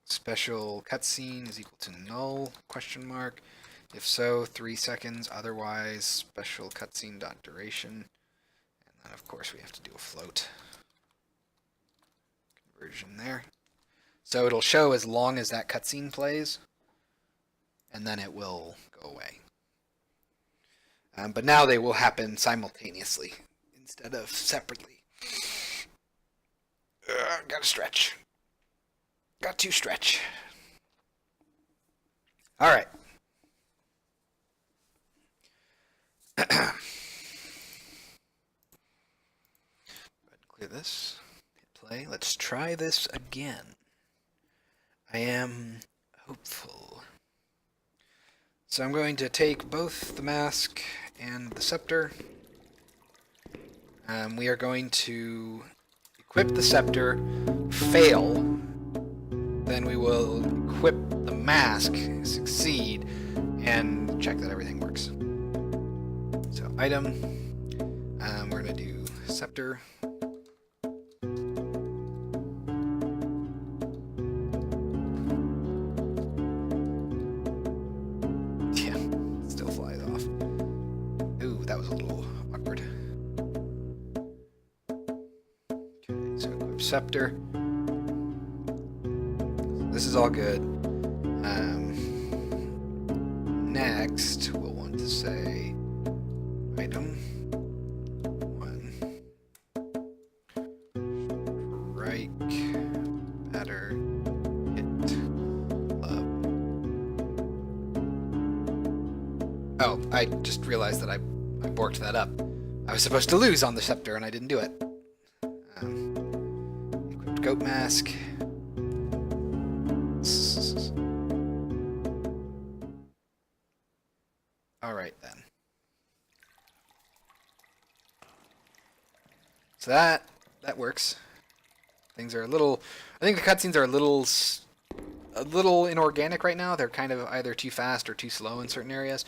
special cutscene is equal to null, question mark. If so, 3 seconds. Otherwise, special cutscene dot duration. And then of course we have to do a float conversion there. So it'll show as long as that cutscene plays, and then it will go away. But now they will happen simultaneously instead of separately. Gotta stretch. Got to stretch. All right. Clear this. Hit play. Let's try this again. I am hopeful. So I'm going to take both the mask and the scepter. We are going to equip the scepter, fail, then we will equip the mask, succeed, and check that everything works. So item, we're going to do scepter. Scepter. This is all good. Next, we'll want to say item 1 strike batter hit club. Oh, I just realized that I borked that up. I was supposed to lose on the scepter and I didn't do it. Goat mask. All right then. So that works. Things are a little. I think the cutscenes are a little inorganic right now. They're kind of either too fast or too slow in certain areas.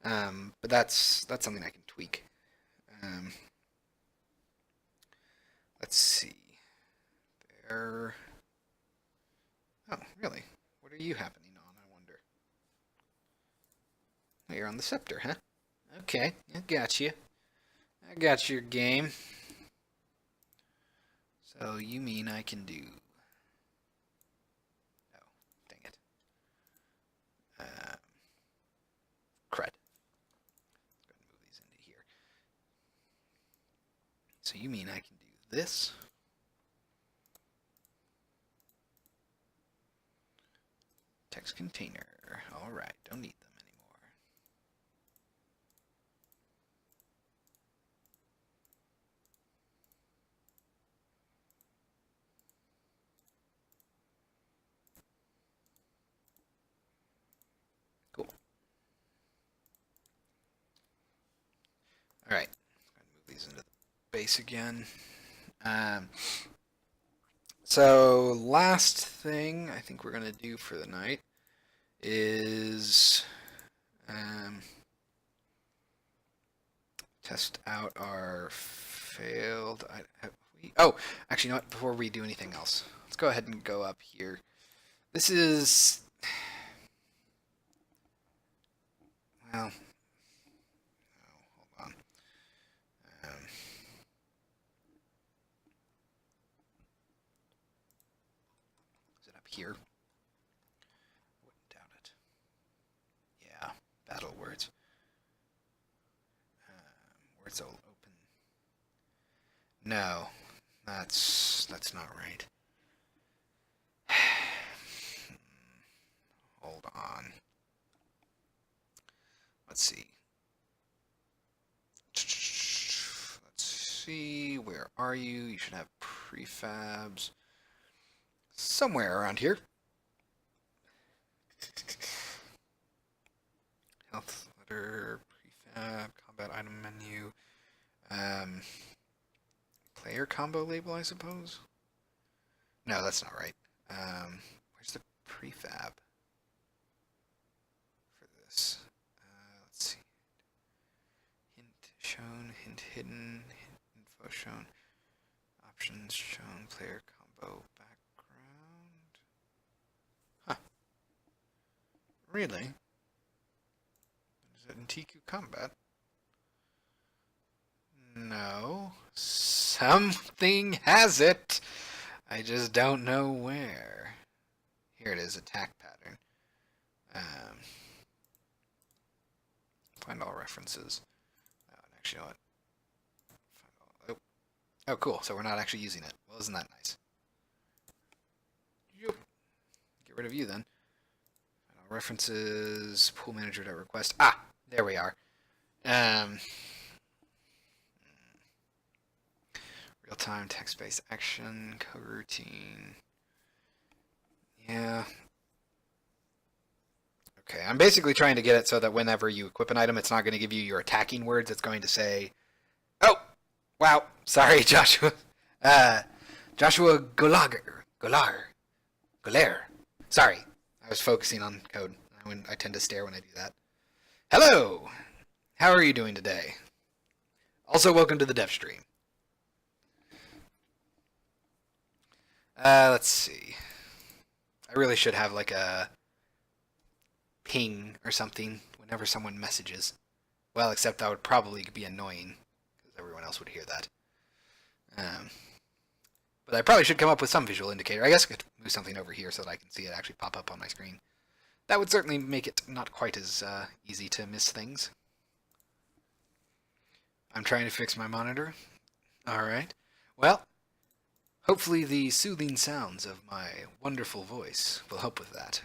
But that's something I can tweak. Let's see. Oh, really? What are you happening on, I wonder? Oh, you're on the scepter, huh? Okay, I got you. I got your game. So you mean I can do... Oh, dang it. Crud. Let's go ahead and move these into here. So you mean I can do this? Text container. Alright, don't need them anymore. Cool. Alright, move these into the base again. So last thing I think we're going to do for the night is test out our failed... Oh, actually, you know what? Before we do anything else, let's go ahead and go up here. This is... Well... Oh, hold on. Is it up here? Wouldn't doubt it. Yeah, battle words. Words will open. No, that's not right. Hold on. Let's see. Let's see. Where are you? You should have prefabs somewhere around here. Health letter, prefab, combat item menu, player combo label, I suppose. No, that's not right. Where's the prefab for this? Let's see. Hint shown, hint hidden, hint info shown, options shown, player combo background. Huh. Really? Is it in TQ combat? No. Something has it. I just don't know where. Here it is, attack pattern. Find all references. Actually, you know what? Oh, cool. So we're not actually using it. Well, isn't that nice? Yep. Get rid of you then. Find all references. Pool manager to request. Ah, there we are. Real-time text-based action, coroutine. Yeah. Okay, I'm basically trying to get it so that whenever you equip an item, it's not going to give you your attacking words. It's going to say, oh, wow, sorry, Joshua. Joshua Golar. Sorry, I was focusing on code. I tend to stare when I do that. Hello, how are you doing today? Also, welcome to the Devstream. Let's see. I really should have like a ping or something whenever someone messages. Well, except that would probably be annoying because everyone else would hear that. But I probably should come up with some visual indicator. I guess I could move something over here so that I can see it actually pop up on my screen. That would certainly make it not quite as easy to miss things. I'm trying to fix my monitor. Alright. Well, hopefully the soothing sounds of my wonderful voice will help with that.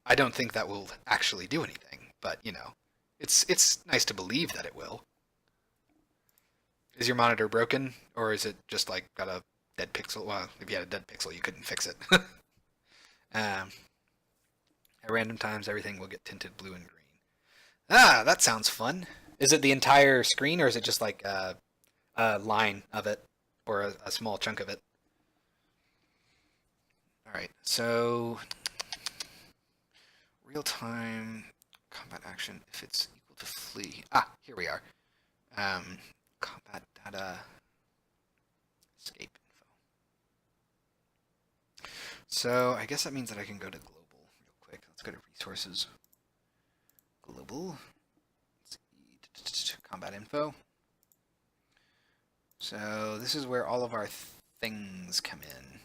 I don't think that will actually do anything, but, you know, it's nice to believe that it will. Is your monitor broken, or is it just, like, got a dead pixel? Well, if you had a dead pixel, you couldn't fix it. At random times, everything will get tinted blue and green. Ah, that sounds fun. Is it the entire screen, or is it just, like, a line of it, or a small chunk of it? Alright, so... real-time combat action if it's equal to flee. Ah, here we are. Combat data escape info. So I guess that means that I can go to global real quick. Let's go to resources. Global. Let's see. Combat info. So this is where all of our things come in?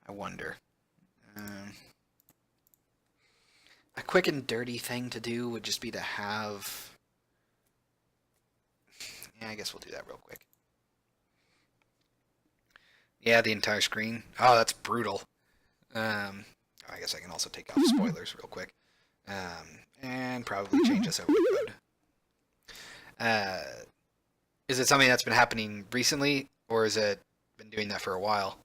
I wonder. A quick and dirty thing to do would just be to have... Yeah, I guess we'll do that real quick. Yeah, the entire screen. Oh, that's brutal. I guess I can also take off spoilers real quick. And probably change this over to code. Is it something that's been happening recently, or has it been doing that for a while?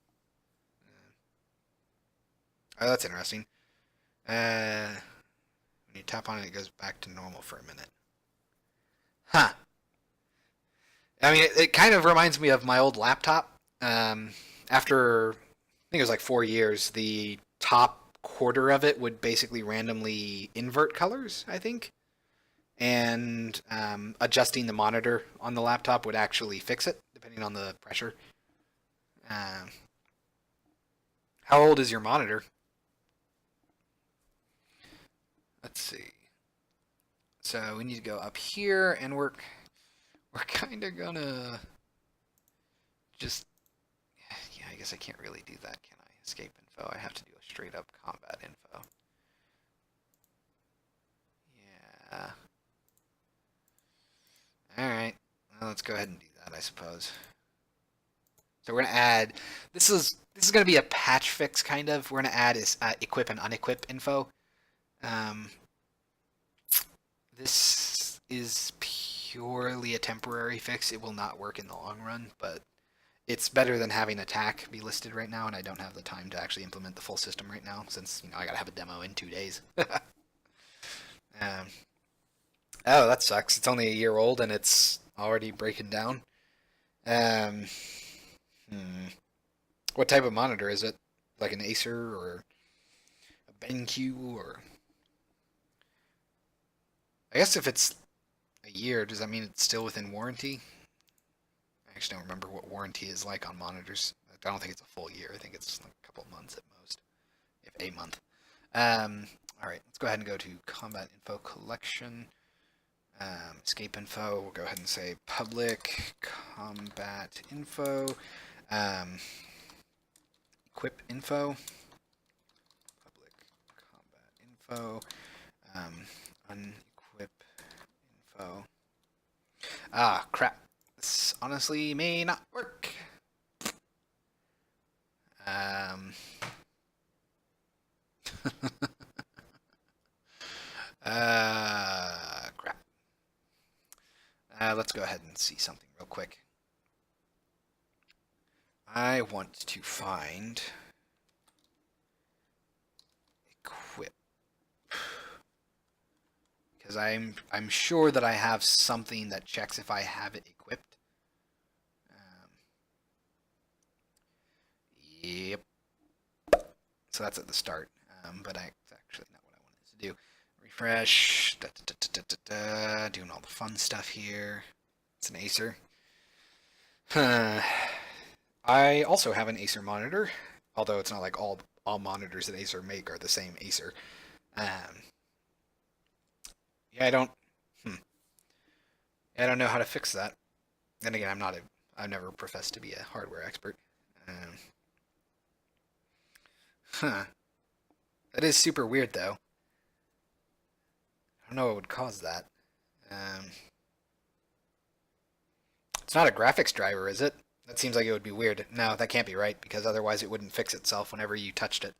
Oh, that's interesting. When you tap on it, it goes back to normal for a minute. Huh. I mean, it kind of reminds me of my old laptop. After, I think it was like 4 years, the top quarter of it would basically randomly invert colors, I think. And adjusting the monitor on the laptop would actually fix it, depending on the pressure. How old is your monitor? Let's see. So we need to go up here, and we're kind of gonna just... Yeah, I guess I can't really do that, can I? Escape info. I have to do a straight up combat info. Yeah. Alright. Well, let's go ahead and do that, I suppose. So we're gonna add... This is gonna be a patch fix, kind of. We're gonna add is equip and unequip info. This is purely a temporary fix. It will not work in the long run, but it's better than having attack be listed right now, and I don't have the time to actually implement the full system right now, since I gotta have a demo in 2 days. Oh, that sucks. It's only a year old and it's already breaking down. Hmm. What type of monitor is it? Like an Acer or a BenQ or... I guess if it's a year, does that mean it's still within warranty? I actually don't remember what warranty is like on monitors. I don't think it's a full year. I think it's like a couple months at most, if a month. All right, let's go ahead and go to combat info collection. Escape info. We'll go ahead and say public combat info. Equip info. Public combat info. Unequip info. Ah, crap. This honestly may not work. Crap. Let's go ahead and see something real quick. I want to find equip, because I'm sure that I have something that checks if I have it equipped. Yep. So that's at the start, but that's actually not what I wanted to do. Refresh, doing all the fun stuff here. It's an Acer. I also have an Acer monitor, although it's not like all monitors that Acer make are the same Acer. Yeah, I don't know how to fix that. Then again, I've never professed to be a hardware expert. That is super weird, though. I don't know what would cause that. It's not a graphics driver, is it? That seems like it would be weird. No, that can't be right, because otherwise it wouldn't fix itself whenever you touched it.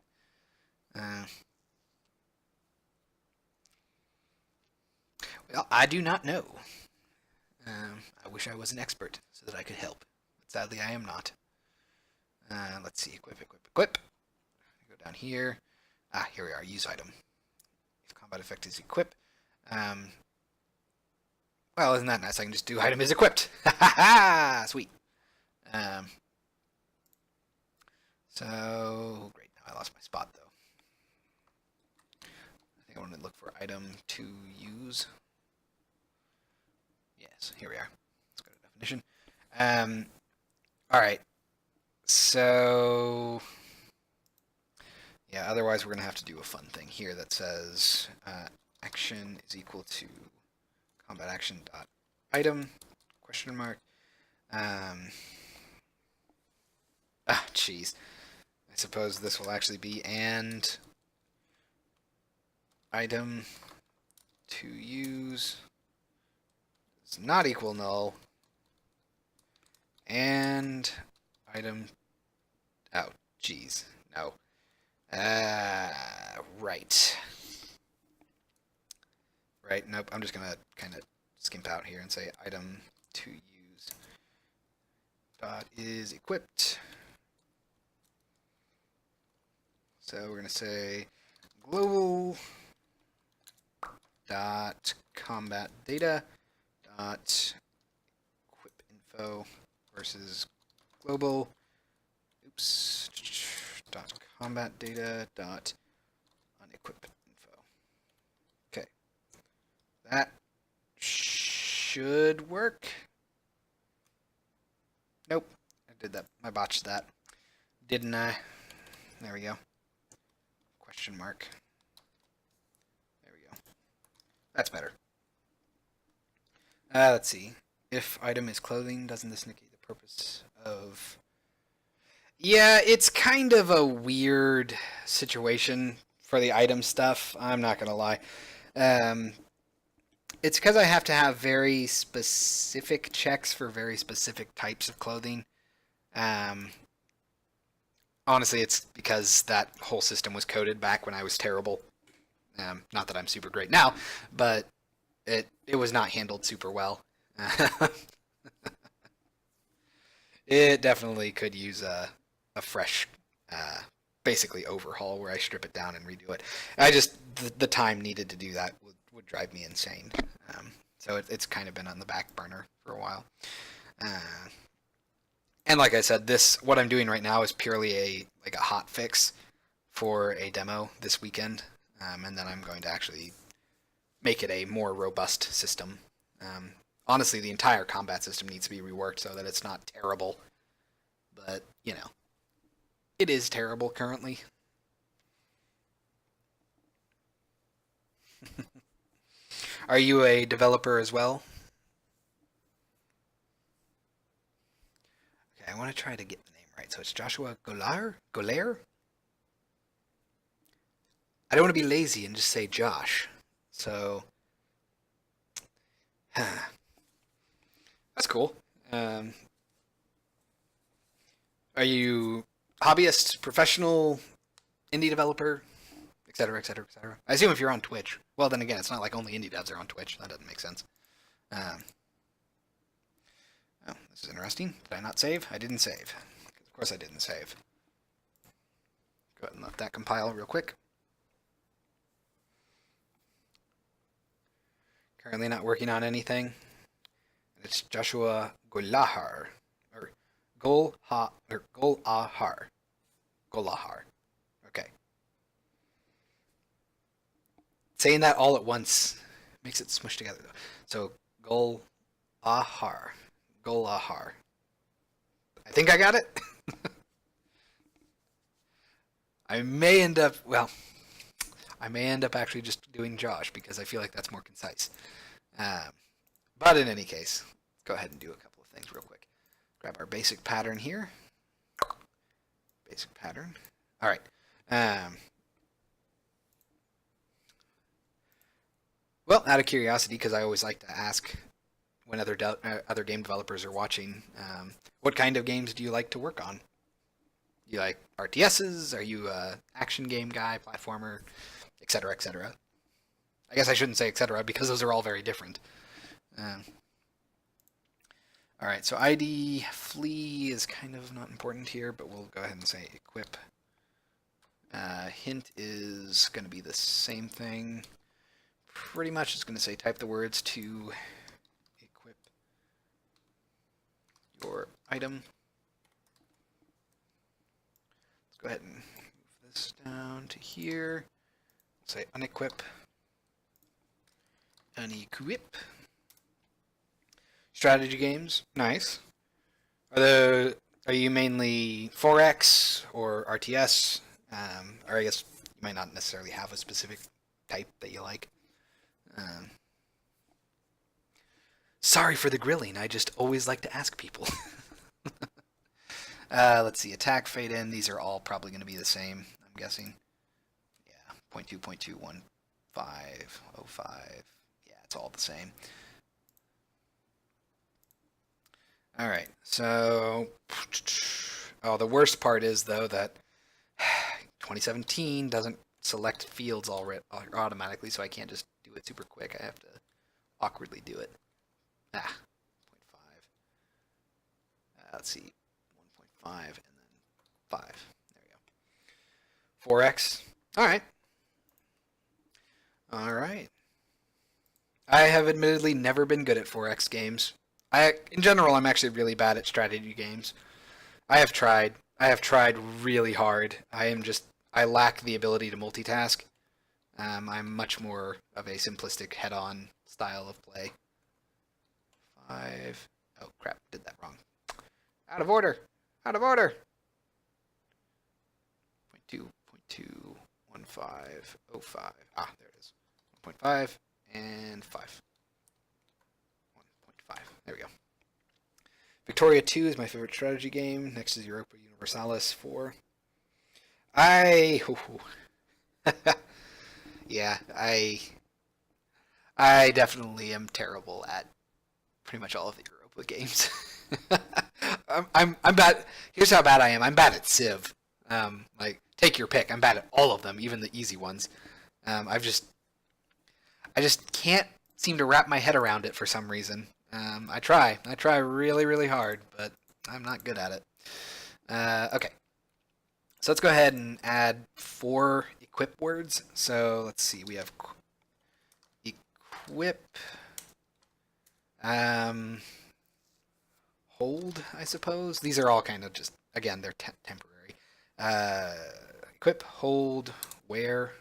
Well, I do not know. I wish I was an expert so that I could help. But sadly, I am not. Let's see. Equip. Go down here. Here we are. Use item. If combat effect is equip. Well, isn't that nice? I can just do item is equipped. Ha ha ha! Sweet. So, great. Now I lost my spot, though. I think I want to look for item to use. Yes, here we are. Let's go to definition. All right. So, yeah, otherwise we're going to have to do a fun thing here that says action is equal to combat action dot item, question mark. Jeez. I suppose this will actually be and item to use does not equal null and item. Oh, jeez. No. Right. Right, nope. I'm just going to kind of skimp out here and say item to use dot is equipped. So we're going to say global dot combat data dot equip info versus global dot combat data dot unequip info. Okay, that should work. Nope, I did that. I botched that, didn't I? There we go. Question mark. There we go. That's better. Let's see. If item is clothing, doesn't this negate the purpose of... Yeah, it's kind of a weird situation for the item stuff. I'm not going to lie. It's because I have to have very specific checks for very specific types of clothing. Honestly, it's because that whole system was coded back when I was terrible. Not that I'm super great now, but it was not handled super well. It definitely could use a fresh, basically overhaul where I strip it down and redo it. The time needed to do that would drive me insane. So it's kind of been on the back burner for a while. And like I said, what I'm doing right now is purely a hot fix for a demo this weekend, and then I'm going to actually make it a more robust system. Honestly, the entire combat system needs to be reworked so that it's not terrible. But, it is terrible currently. Are you a developer as well? Okay, I want to try to get the name right. So it's Joshua Golair? I don't want to be lazy and just say Josh. So, that's cool. Are you hobbyist, professional, indie developer, etc., etc., etc.? I assume if you're on Twitch. Well, then again, it's not like only indie devs are on Twitch. That doesn't make sense. Oh, this is interesting. Did I not save? I didn't save. Of course I didn't save. Go ahead and let that compile real quick. Currently not working on anything. It's Joshua Golahar. Or Golahar. Okay. Saying that all at once makes it smush together though. So Golahar. I think I got it. I may end up actually just doing Josh because I feel like that's more concise. But in any case, let's go ahead and do a couple of things real quick. Grab our basic pattern here. Basic pattern. All right. Well, out of curiosity, because I always like to ask when other game developers are watching, what kind of games do you like to work on? You like RTSs? Are you a action game guy, platformer, etc., etc.? I guess I shouldn't say etc. because those are all very different. All right, so ID flee is kind of not important here, but we'll go ahead and say equip. Hint is going to be the same thing. Pretty much it's going to say type the words to equip your item. Let's go ahead and move this down to here. Say unequip. Unequip. Strategy games, nice. Are you mainly 4X or RTS? Or I guess you might not necessarily have a specific type that you like. Sorry for the grilling. I just always like to ask people. Let's see. Attack, fade in. These are all probably going to be the same, I'm guessing. Yeah, 0.2.21505. Yeah, it's all the same. All right. So, oh, the worst part is though that 2017 doesn't select fields already automatically, so I can't just do it super quick. I have to awkwardly do it. Ah, 0.5. Let's see, 1.5 and then 5. There we go. 4x. All right. All right. I have admittedly never been good at 4x games. In general, I'm actually really bad at strategy games. I have tried. I have tried really hard. I lack the ability to multitask. I'm much more of a simplistic head-on style of play. 5. Oh crap! Did that wrong. Out of order. Out of order. 0.2.21505. Ah, there it is. 1.5 and 5. 1.5. There we go. Victoria 2 is my favorite strategy game. Next is Europa Universalis 4. Yeah, I definitely am terrible at pretty much all of the Europa games. I'm bad. Here's how bad I am. I'm bad at Civ. Like take your pick. I'm bad at all of them, even the easy ones. I just can't seem to wrap my head around it for some reason. I try really really hard, but I'm not good at it. Okay, so let's go ahead and add 4 equip words. So let's see, we have equip, hold, I suppose. These are all kind of just, again, they're temporary. Equip, hold, wear.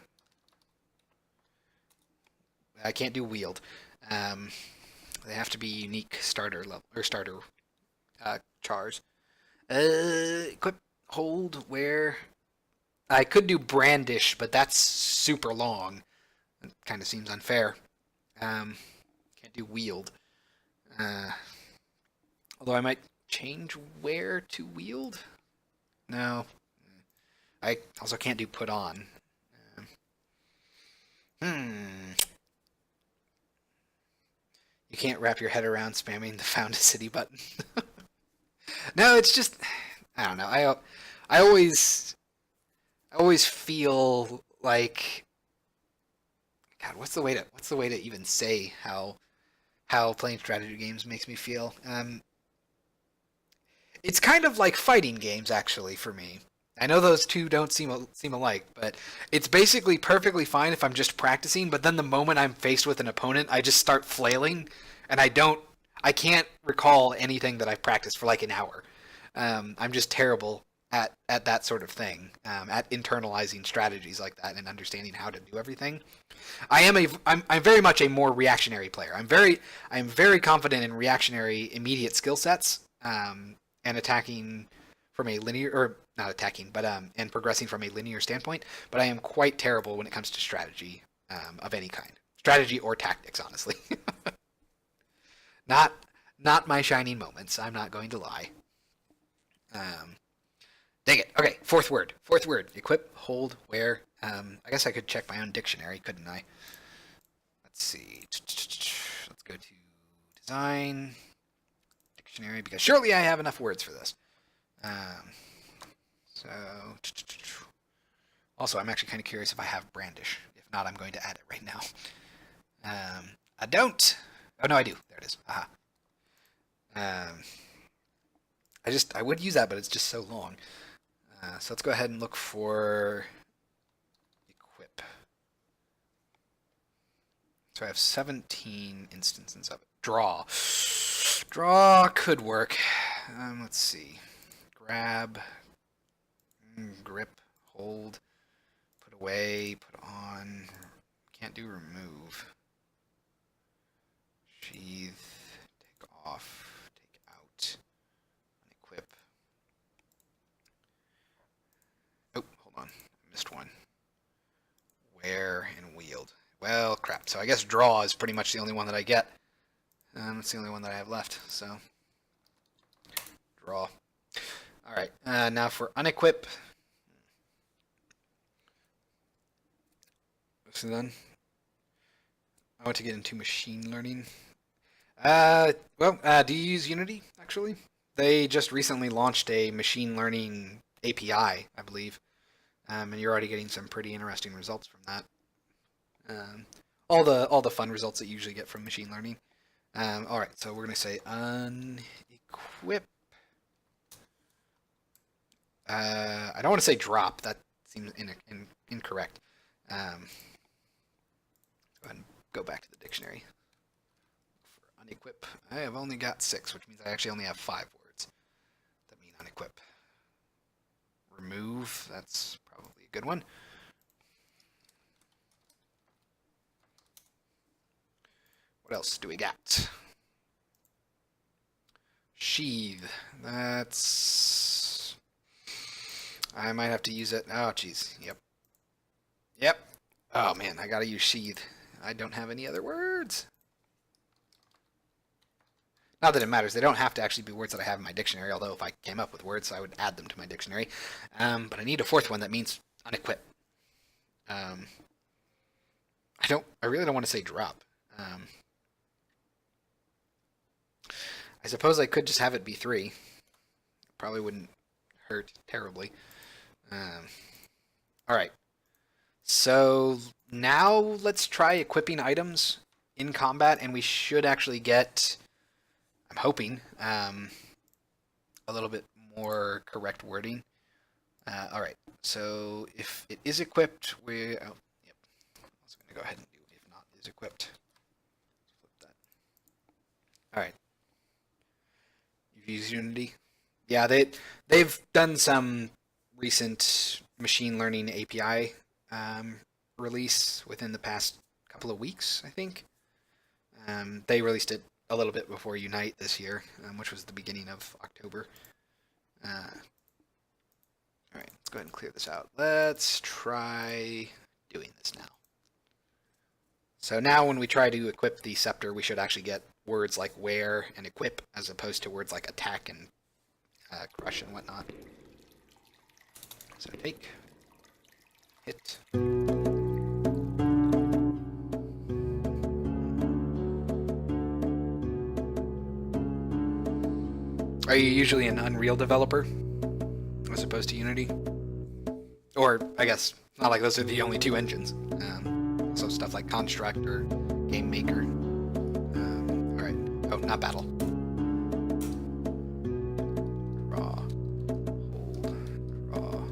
I can't do wield. They have to be unique starter level or starter chars. Equip, hold, wear. I could do brandish, but that's super long. It kind of seems unfair. Can't do wield. Although I might change wear to wield. No. I also can't do put on. You can't wrap your head around spamming the found a city button. No, it's just I don't know. I always feel like God, what's the way to even say how playing strategy games makes me feel? It's kind of like fighting games actually for me. I know those two don't seem alike, but it's basically perfectly fine if I'm just practicing, but then the moment I'm faced with an opponent, I just start flailing and I can't recall anything that I've practiced for like an hour. I'm just terrible at that sort of thing, at internalizing strategies like that and understanding how to do everything. I'm very much a more reactionary player. I'm very confident in reactionary immediate skill sets, and attacking from a linear or not attacking, but and progressing from a linear standpoint. But I am quite terrible when it comes to strategy of any kind, strategy or tactics, honestly. not not my shining moments. I'm not going to lie. Um, Dang it. Okay, fourth word. Fourth word. Equip, hold, wear. I guess I could check my own dictionary, couldn't I? Let's see. Let's go to design dictionary because surely I have enough words for this. So also, I'm actually kind of curious if I have brandish. If not, I'm going to add it right now. I don't. Oh no, I do. There it is. Aha. I would use that, but it's just so long. So let's go ahead and look for equip. So I have 17 instances of it. Draw. Draw could work. Let's see. Grab, grip, hold, put away, put on. Can't do remove. Sheath, take off, take out, unequip. Oh, hold on. I missed one. Wear and wield. Well, crap. So I guess draw is pretty much the only one that I get. It's the only one that I have left, so draw. All right, now for unequip. So then, I want to get into machine learning. Do you use Unity, actually? They just recently launched a machine learning API, I believe, and you're already getting some pretty interesting results from that. All the fun results that you usually get from machine learning. All right, so we're going to say unequip. I don't want to say drop. That seems incorrect. Go ahead and go back to the dictionary. For unequip, I have only got 6, which means I actually only have 5 words that mean unequip. Remove, that's probably a good one. What else do we got? Sheath. That's... I might have to use it. Oh, jeez. Yep. Oh, man, I gotta use sheath. I don't have any other words. Not that it matters. They don't have to actually be words that I have in my dictionary, although if I came up with words, I would add them to my dictionary. But I need a 4th one that means unequip. I really don't want to say drop. I suppose I could just have it be 3. Probably wouldn't hurt terribly. Alright. So now let's try equipping items in combat, and we should actually get, I'm hoping, a little bit more correct wording. Alright, so if it is equipped, I was going to go ahead and do if not is equipped. Flip that. Alright. You've used Unity? Yeah, they've done some recent machine learning API release within the past couple of weeks, I think. They released it a little bit before Unite this year, which was the beginning of October. Alright, let's go ahead and clear this out. Let's try doing this now. So now when we try to equip the scepter, we should actually get words like wear and equip, as opposed to words like attack and crush and whatnot. So take, hit. Are you usually an Unreal developer as opposed to Unity? Or, I guess, not like those are the only 2 engines. Also stuff like Construct or Game Maker. Alright. Oh, not Battle. Draw. Hold. Draw.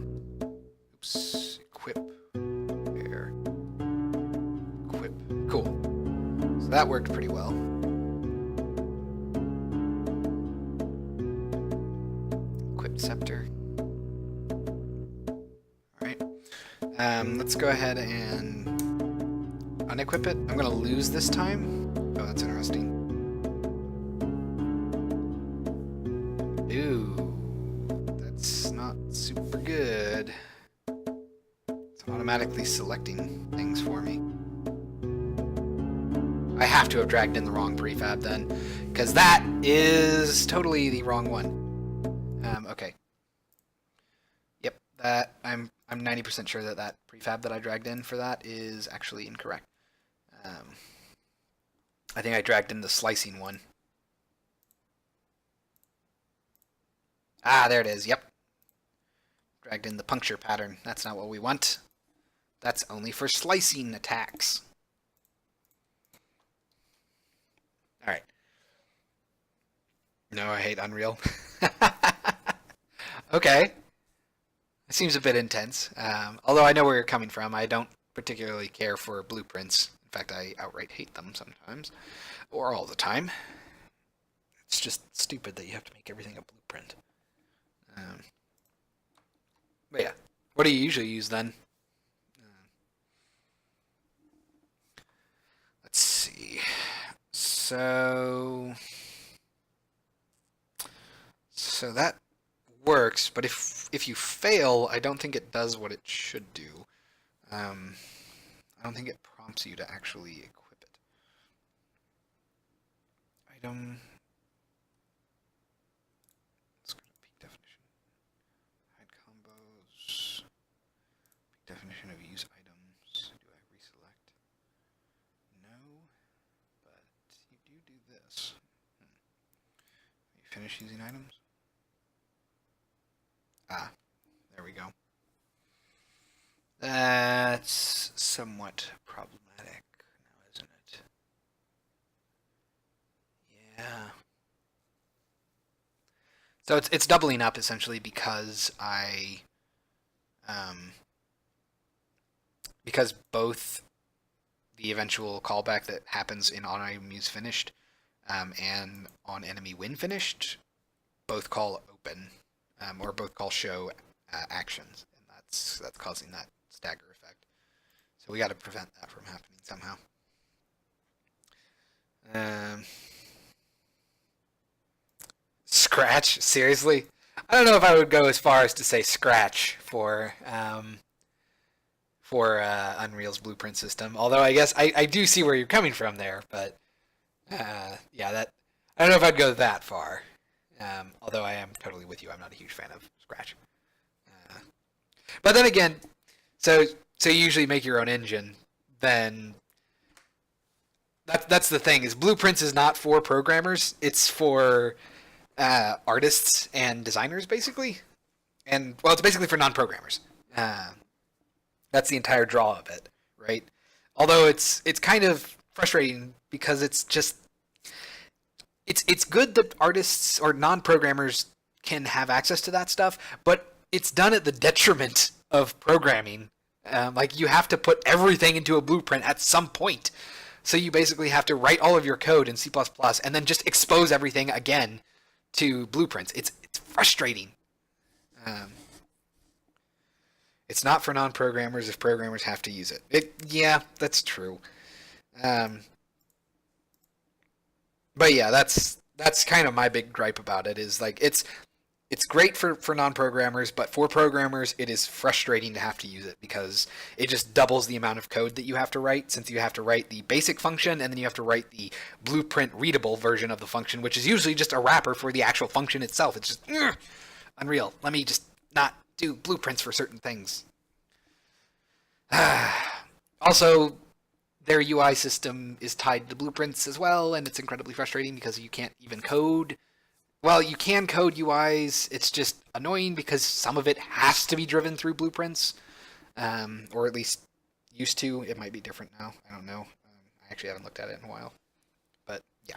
Oops. Equip. Where? Equip. Cool. So that worked pretty well. Equip scepter. Alright. Let's go ahead and unequip it. I'm going to lose this time. Oh, that's interesting. Ooh, that's not super good. It's automatically selecting things for me. I have to have dragged in the wrong prefab then, because that is totally the wrong one. Okay. Yep, that I'm 90% sure that that prefab that I dragged in for that is actually incorrect. I think I dragged in the slicing one. Ah, there it is. Yep. Dragged in the puncture pattern. That's not what we want. That's only for slicing attacks. Alright. No, I hate Unreal. Okay. It seems a bit intense. Although I know where you're coming from. I don't particularly care for blueprints. In fact, I outright hate them sometimes. Or all the time. It's just stupid that you have to make everything a blueprint. But yeah. What do you usually use then? Let's see. So that works, but if you fail, I don't think it does what it should do. I don't think it prompts you to actually equip it. I item. Let's go to peak definition. Hide combos. Peak definition of use items. Do I reselect? No, but you do this. You finish using items? Ah, there we go. That's somewhat problematic now, isn't it? Yeah. So it's doubling up essentially because because both the eventual callback that happens in on item use finished and on enemy win finished both call open or both call show actions, and that's causing that stagger effect. So we got to prevent that from happening somehow. Scratch? Seriously? I don't know if I would go as far as to say scratch for Unreal's blueprint system. Although I guess I do see where you're coming from there, but yeah, that I don't know if I'd go that far. Although I am totally with you, I'm not a huge fan of scratch. But then again, so you usually make your own engine. Then that's the thing is blueprints is not for programmers. It's for artists and designers basically, and well, it's basically for non-programmers. That's the entire draw of it, right? Although it's kind of frustrating because it's just it's good that artists or non-programmers can have access to that stuff, but it's done at the detriment of programming. Like you have to put everything into a blueprint at some point, so you basically have to write all of your code in C++ and then just expose everything again to blueprints. It's frustrating. It's not for non-programmers if programmers have to use it. Yeah, that's true. But yeah, that's kind of my big gripe about it is like it's great for non-programmers, but for programmers it is frustrating to have to use it because it just doubles the amount of code that you have to write, since you have to write the basic function and then you have to write the blueprint readable version of the function, which is usually just a wrapper for the actual function itself. It's just Unreal. Let me just not do blueprints for certain things. Also, their UI system is tied to blueprints as well, and it's incredibly frustrating because you can't even code. Well, you can code UIs. It's just annoying because some of it has to be driven through blueprints, or at least used to. It might be different now. I don't know. I actually haven't looked at it in a while. But yeah,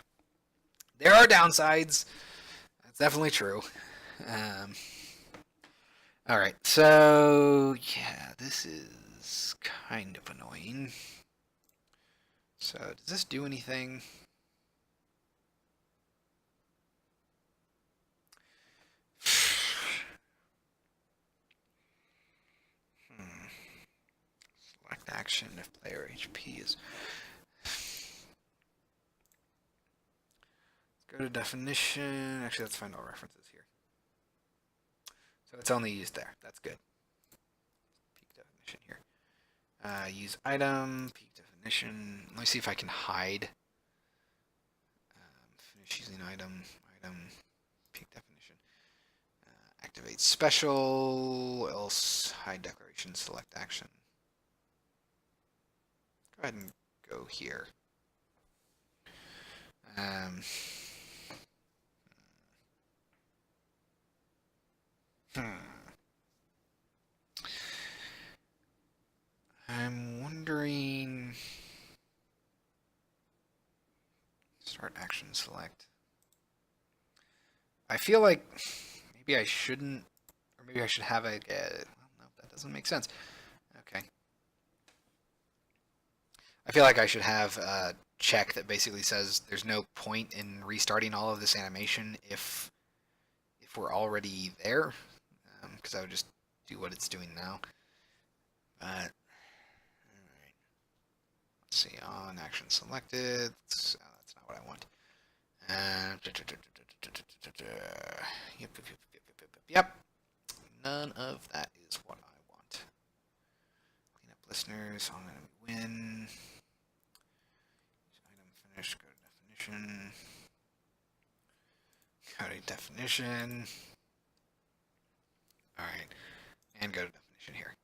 there are downsides. That's definitely true. All right, so yeah, this is kind of annoying. So does this do anything? Select action if player HP is. Let's go to definition. Actually, let's find all references here. So it's only used there. That's good. Peak definition here. Use item, peak definition. Let me see if I can hide. Finish using item, peak definition. Activate special, else hide declaration, select action. Go ahead and go here. I'm wondering. Start action select. I feel like maybe I shouldn't, or maybe I should have a. Well, no, that doesn't make sense. Okay. I feel like I should have a check that basically says there's no point in restarting all of this animation if we're already there, because I would just do what it's doing now. But all right, let's see, on action selected. That's not what I want. Yep. None of that is what I want. Clean up listeners on enemy win. Item finish. Go to definition. Coding definition. Alright. And go to definition here.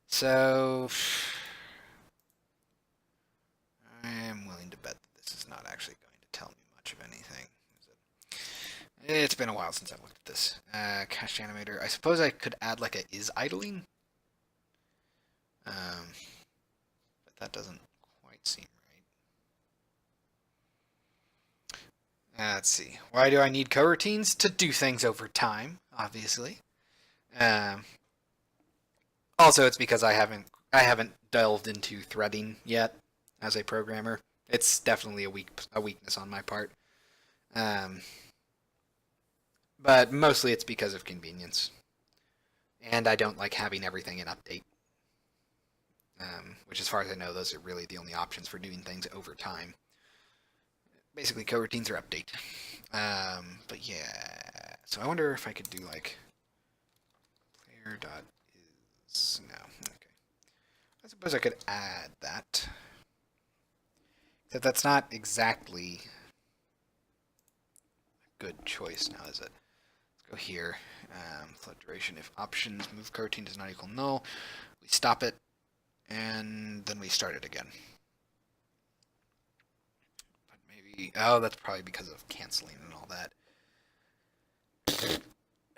So I am willing to bet that this is not actually going to tell me much of anything. It's been a while since I've looked at this. Cached animator. I suppose I could add like a is idling. But that doesn't quite seem right. Let's see. Why do I need coroutines? To do things over time, obviously. Also, it's because I haven't delved into threading yet as a programmer. It's definitely a weakness on my part. But mostly it's because of convenience. And I don't like having everything in update. Which, as far as I know, those are really the only options for doing things over time. Basically, coroutines are update. But yeah, so I wonder if I could do like player.is. No, okay. I suppose I could add that. Except that's not exactly a good choice now, is it? Let's go here. Float duration. If options move coroutine does not equal null, we stop it, and then we start it again. But maybe, oh, that's probably because of canceling and all that.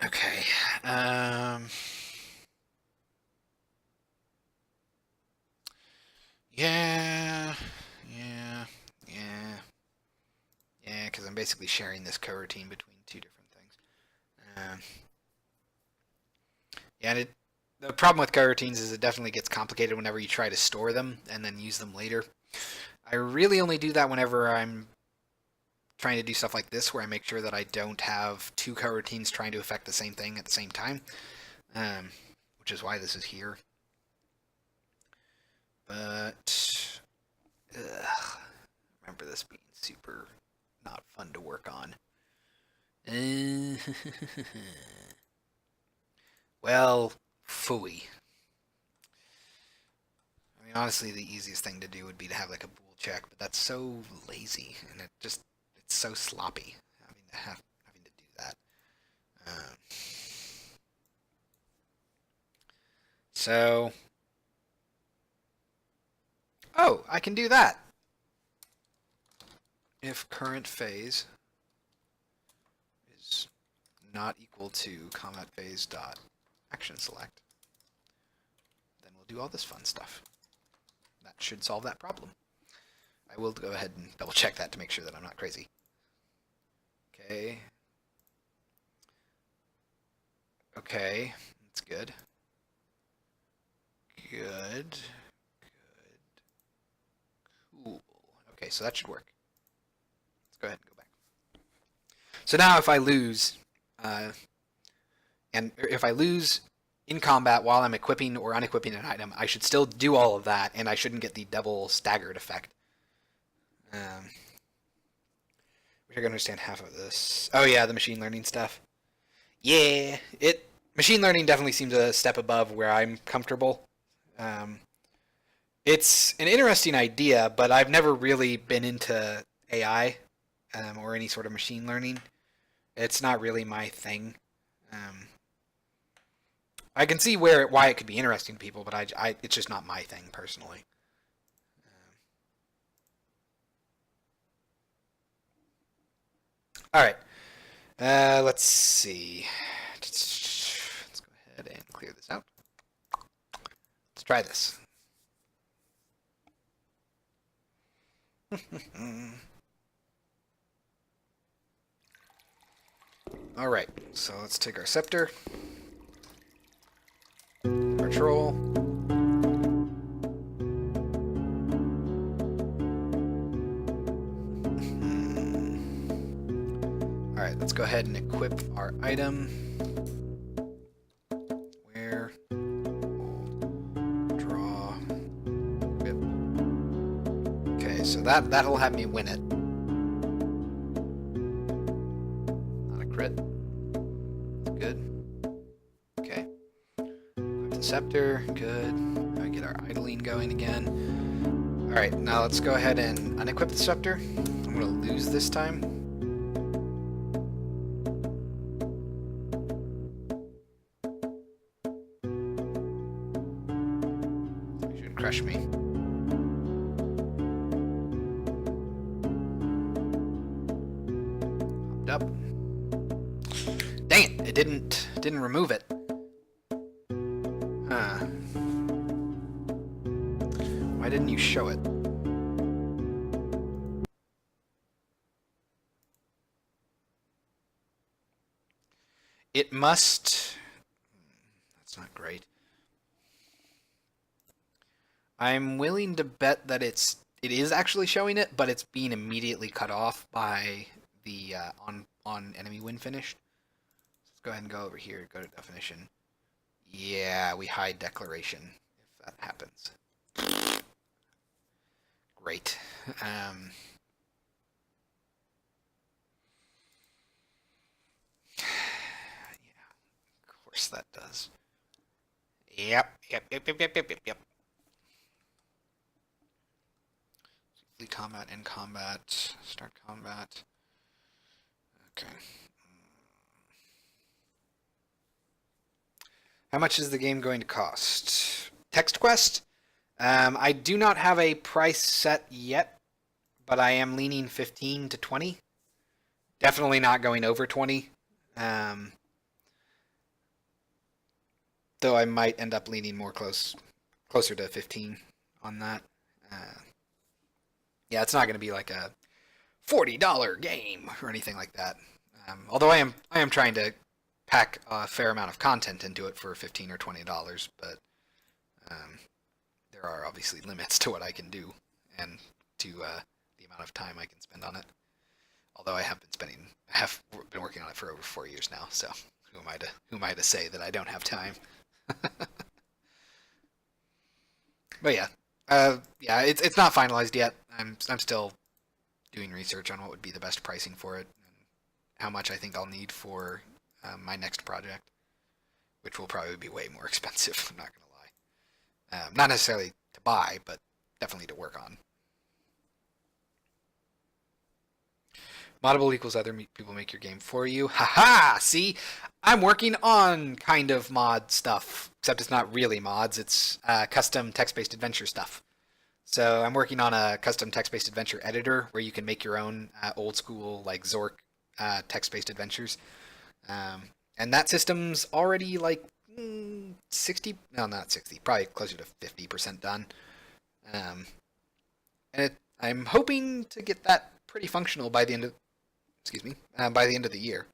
Okay. Yeah, because I'm basically sharing this coroutine between two different things. Yeah, and the problem with coroutines is it definitely gets complicated whenever you try to store them and then use them later. I really only do that whenever I'm trying to do stuff like this, where I make sure that I don't have two coroutines trying to affect the same thing at the same time, which is why this is here. But remember this being super not fun to work on. Well, phooey. I mean, honestly, the easiest thing to do would be to have like a bool check, but that's so lazy, and it's so sloppy having to do that. So, oh, I can do that. If current phase is not equal to combat phase dot action select, then we'll do all this fun stuff. That should solve that problem. I will go ahead and double check that to make sure that I'm not crazy. Okay. Okay, that's good. Good. Cool. Okay, so that should work. Let's go ahead and go back. So now if I lose, and if I lose in combat while I'm equipping or unequipping an item, I should still do all of that, and I shouldn't get the double staggered effect. Wish I could understand half of this. Oh yeah, the machine learning stuff. Yeah, machine learning definitely seems a step above where I'm comfortable. It's an interesting idea, but I've never really been into AI or any sort of machine learning. It's not really my thing. I can see why it could be interesting to people, but it's just not my thing personally. All right. Let's see. Let's go ahead and clear this out. Let's try this. All right. So let's take our scepter, our troll. All right, let's go ahead and equip our item. Where? Draw. Equip. Okay, so that'll have me win it. Not a crit. Good. Okay. Equip the scepter. Good. Now we get our idling going again. All right, now let's go ahead and unequip the scepter. I'm gonna lose this time. Should crush me. Hopped up. Dang it! It didn't remove it. Huh. Why didn't you show it? It must... That's not great. I'm willing to bet that it is actually showing it, but it's being immediately cut off by the on enemy win finished. Let's go ahead and go over here, go to definition. Yeah, we hide declaration if that happens. Great. Yeah, of course that does. Yep. Fleet combat, end combat, start combat. Okay. How much is the game going to cost? Text quest? I do not have a price set yet, but I am leaning 15 to 20. Definitely not going over 20. Though I might end up leaning more closer to 15 on that. Yeah, it's not going to be like a $40 game or anything like that. Although I am trying to pack a fair amount of content into it for $15 or $20, but there are obviously limits to what I can do and to the amount of time I can spend on it. Although I have been working on it for over 4 years now, so who am I to say that I don't have time? But yeah, it's not finalized yet. I'm still doing research on what would be the best pricing for it and how much I think I'll need for my next project, which will probably be way more expensive. I'm not gonna lie. Not necessarily to buy, but definitely to work on. Moddable equals other people make your game for you. Haha! See? I'm working on kind of mod stuff, except it's not really mods, it's custom text-based adventure stuff. So I'm working on a custom text-based adventure editor where you can make your own old school like Zork text-based adventures. And that system's already like 60, no, not 60, probably closer to 50% done. And I'm hoping to get that pretty functional by the end of, by the end of the year.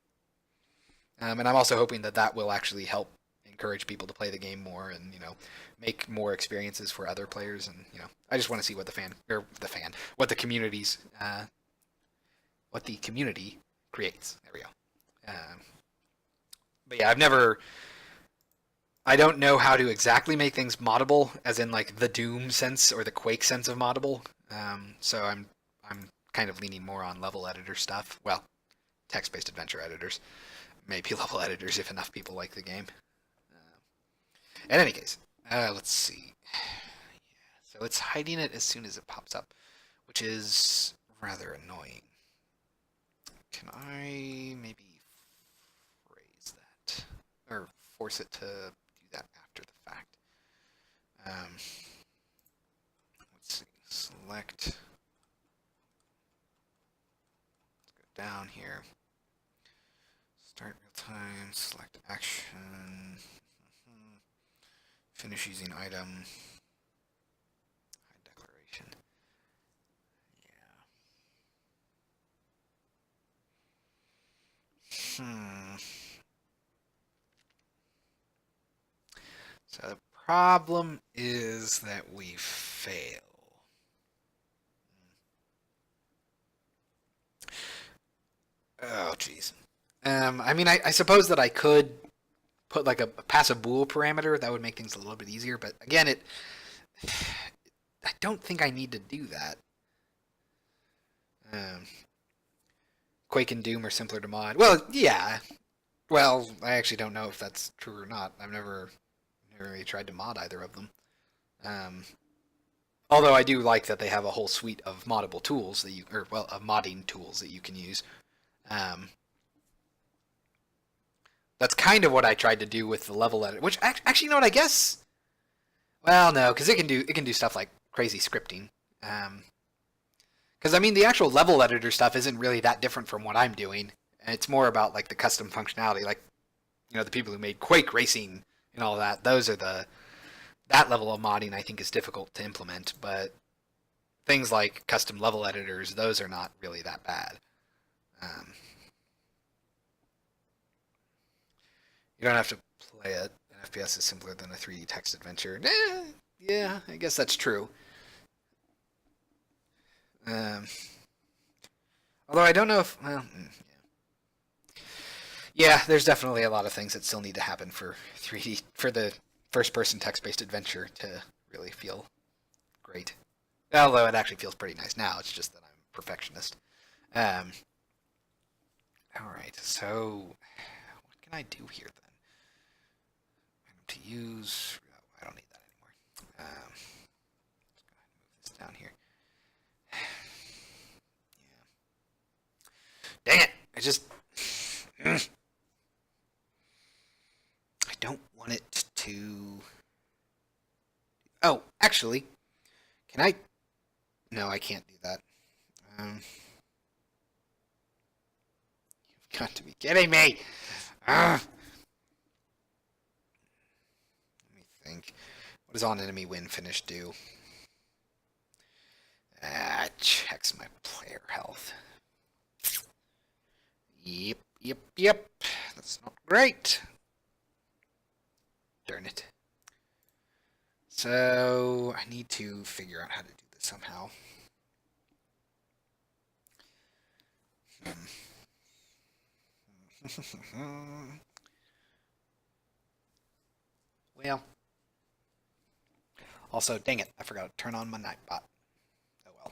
And I'm also hoping that will actually help encourage people to play the game more and, make more experiences for other players. And, I just want to see what what the community creates. There we go. But yeah, I don't know how to exactly make things moddable, as in like the Doom sense or the Quake sense of moddable. So I'm kind of leaning more on level editor stuff. Well, text-based adventure editors. Maybe level editors if enough people like the game. In any case, let's see. Yeah, so it's hiding it as soon as it pops up, which is rather annoying. Can I maybe phrase that? Or force it to do that after the fact? Let's see. Select. Let's go down here. Start real time, select action, finish using item, hide declaration. Yeah. So the problem is that we fail. Oh, jeez. I mean, I suppose that I could put like a pass a bool parameter. That would make things a little bit easier. But again, I don't think I need to do that. Quake and Doom are simpler to mod. Well, yeah. Well, I actually don't know if that's true or not. I've never really tried to mod either of them. Although I do like that they have a whole suite of moddable tools of modding tools that you can use. That's kind of what I tried to do with the level editor. Which actually, you know what? I guess. Well, no, because it can do stuff like crazy scripting. Because I mean, the actual level editor stuff isn't really that different from what I'm doing. And it's more about like the custom functionality, like the people who made Quake Racing and all that. Those are that level of modding I think is difficult to implement, but things like custom level editors, those are not really that bad. Um, you don't have to play it. An FPS is simpler than a 3D text adventure. Yeah, I guess that's true. Um, although I don't know if, well, yeah, there's definitely a lot of things that still need to happen for 3D for the first-person text-based adventure to really feel great. Although it actually feels pretty nice now. It's just that I'm a perfectionist. Um, all right, so what can I do here then? Item to use. Oh, I don't need that anymore. Let's go ahead and move this down here. Yeah. Dang it! I just. I don't want it to. Oh, actually, can I? No, I can't do that. You've got to be kidding me! Let me think. What does on enemy win finish do? Checks my player health. Yep. That's not great. Darn it. So, I need to figure out how to do this somehow. Well. Also, dang it, I forgot to turn on my Nightbot. Oh well.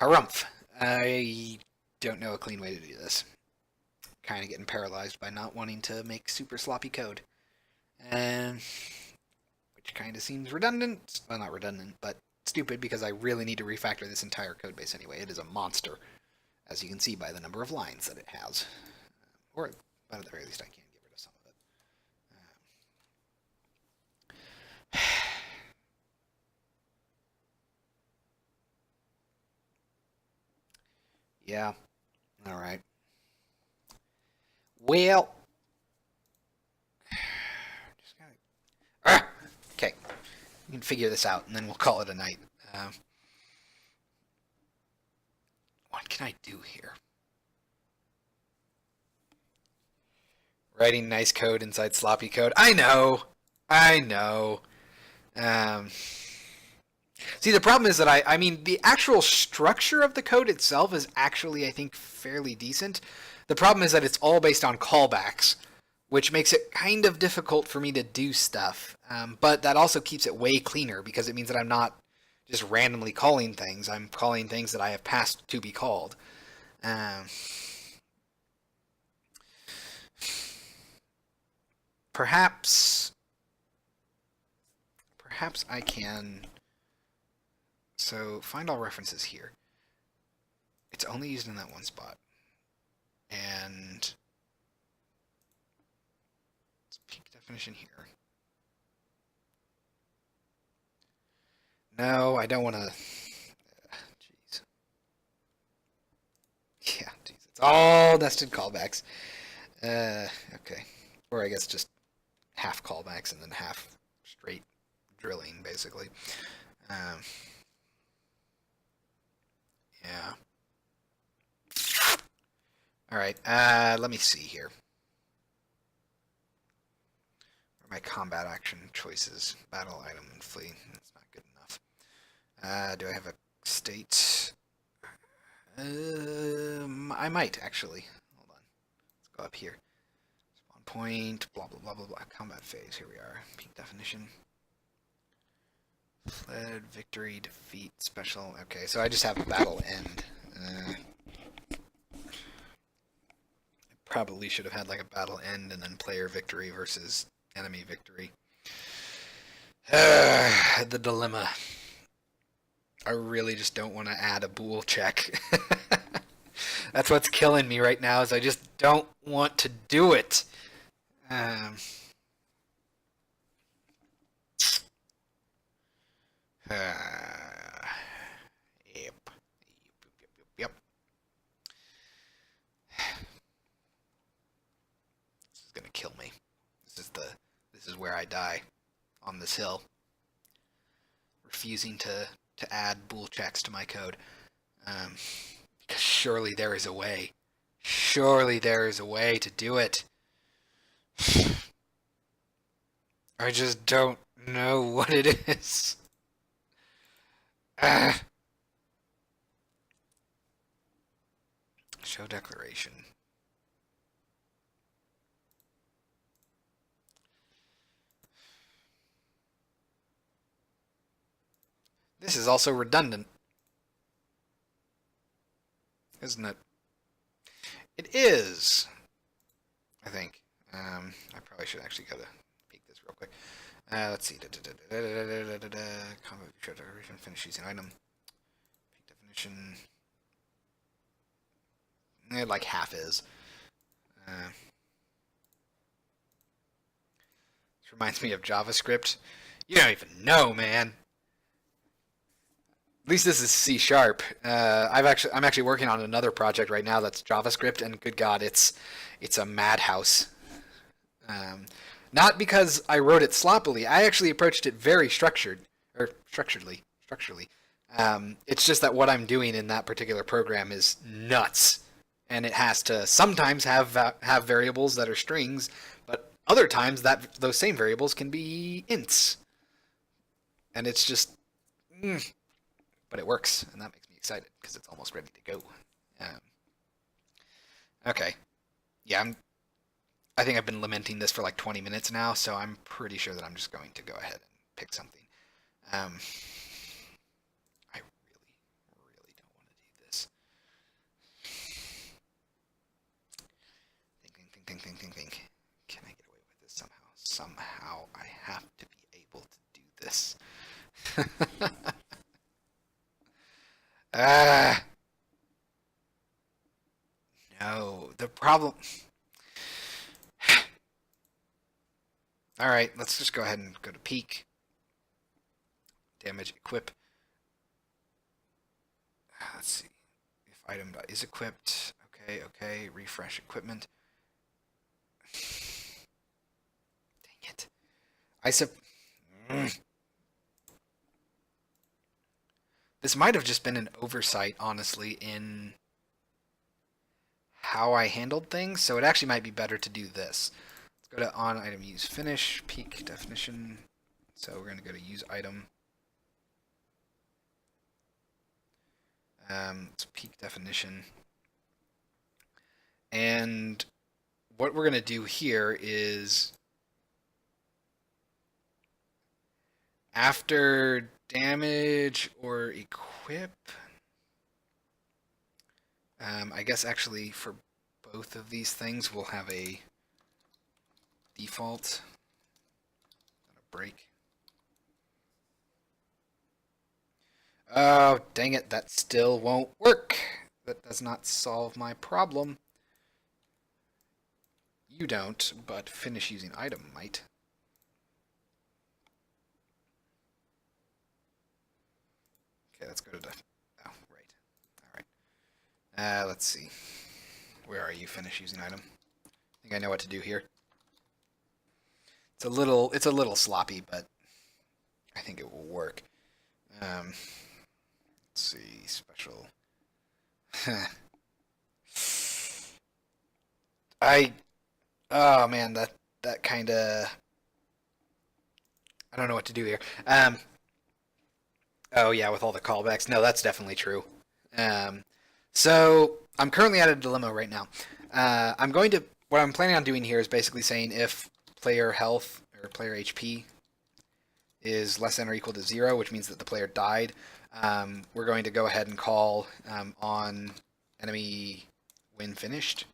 Harumph. I don't know a clean way to do this. Kind of getting paralyzed by not wanting to make super sloppy code. Which kind of seems redundant. Well, not redundant, but stupid because I really need to refactor this entire code base anyway. It is a monster, as you can see by the number of lines that it has. Or, but at the very least, I can get rid of some of it. Yeah. All right. Well. Just gotta... Okay. We can figure this out, and then we'll call it a night. What can I do here? Writing nice code inside sloppy code. I know. See, the problem is that I mean, the actual structure of the code itself is actually, I think, fairly decent. The problem is that it's all based on callbacks, which makes it kind of difficult for me to do stuff. But that also keeps it way cleaner because it means that I'm not just randomly calling things. I'm calling things that I have passed to be called. Perhaps I can. So find all references here. It's only used in that one spot. And it's peak definition here. No, I don't want to. Jeez. Yeah, jeez. It's all nested callbacks. Okay. Or I guess just half callbacks and then half straight drilling, basically. Yeah. Alright, let me see here. Where are my combat action choices? Battle item and flee. That's not good enough. Do I have a state? I might, actually. Hold on. Let's go up here. Spawn point, blah, blah, blah, blah, blah. Combat phase, here we are. Peak definition. Fled, victory, defeat, special. Okay, so I just have a battle end. I probably should have had like a battle end and then player victory versus enemy victory. The dilemma. I really just don't want to add a bool check. That's what's killing me right now is I just don't want to do it. Yep. Yep. This is gonna kill me. This is where I die, on this hill. Refusing to add bool checks to my code. Because surely there is a way. Surely there is a way to do it. I just don't know what it is. Show declaration. This is also redundant, isn't it? It is, I think. I probably should actually go to peek this real quick. Let's see. Combo show declaration. Finish using item. Peak definition. Like half is. This reminds me of JavaScript. You don't even know, man. At least this is C#. I'm actually working on another project right now that's JavaScript, and good God, it's a madhouse. Not because I wrote it sloppily. I actually approached it very structurally. It's just that what I'm doing in that particular program is nuts, and it has to sometimes have variables that are strings, but other times those same variables can be ints, and it's just. But it works, and that makes me excited because it's almost ready to go. Okay, yeah, I think I've been lamenting this for like 20 minutes now, so I'm pretty sure that I'm just going to go ahead and pick something. I really don't want to do this. Think. Can I get away with this somehow? Somehow I have to be able to do this. No, the problem. Alright, let's just go ahead and go to peak. Damage equip. Let's see. If item is equipped. Okay. Refresh equipment. Dang it. This might have just been an oversight, honestly, in how I handled things, so it actually might be better to do this. Let's go to on item use finish, peak definition. So we're going to go to use item. It's peak definition. And what we're going to do here is after damage or equip, I guess actually for both of these things we'll have a default and a break. Oh, dang it, that still won't work. That does not solve my problem. You don't, but finish using item might. Okay, let's go to the... Oh, right. Alright. Let's see. Where are you? Finish using item. I think I know what to do here. It's a little sloppy, but I think it will work. Let's see. Special. Oh man, that kind of... I don't know what to do here. Oh yeah, with all the callbacks. No, that's definitely true. So I'm currently at a dilemma right now. What I'm planning on doing here is basically saying if player health or player HP is less than or equal to 0, which means that the player died, we're going to go ahead and call on enemy when finished.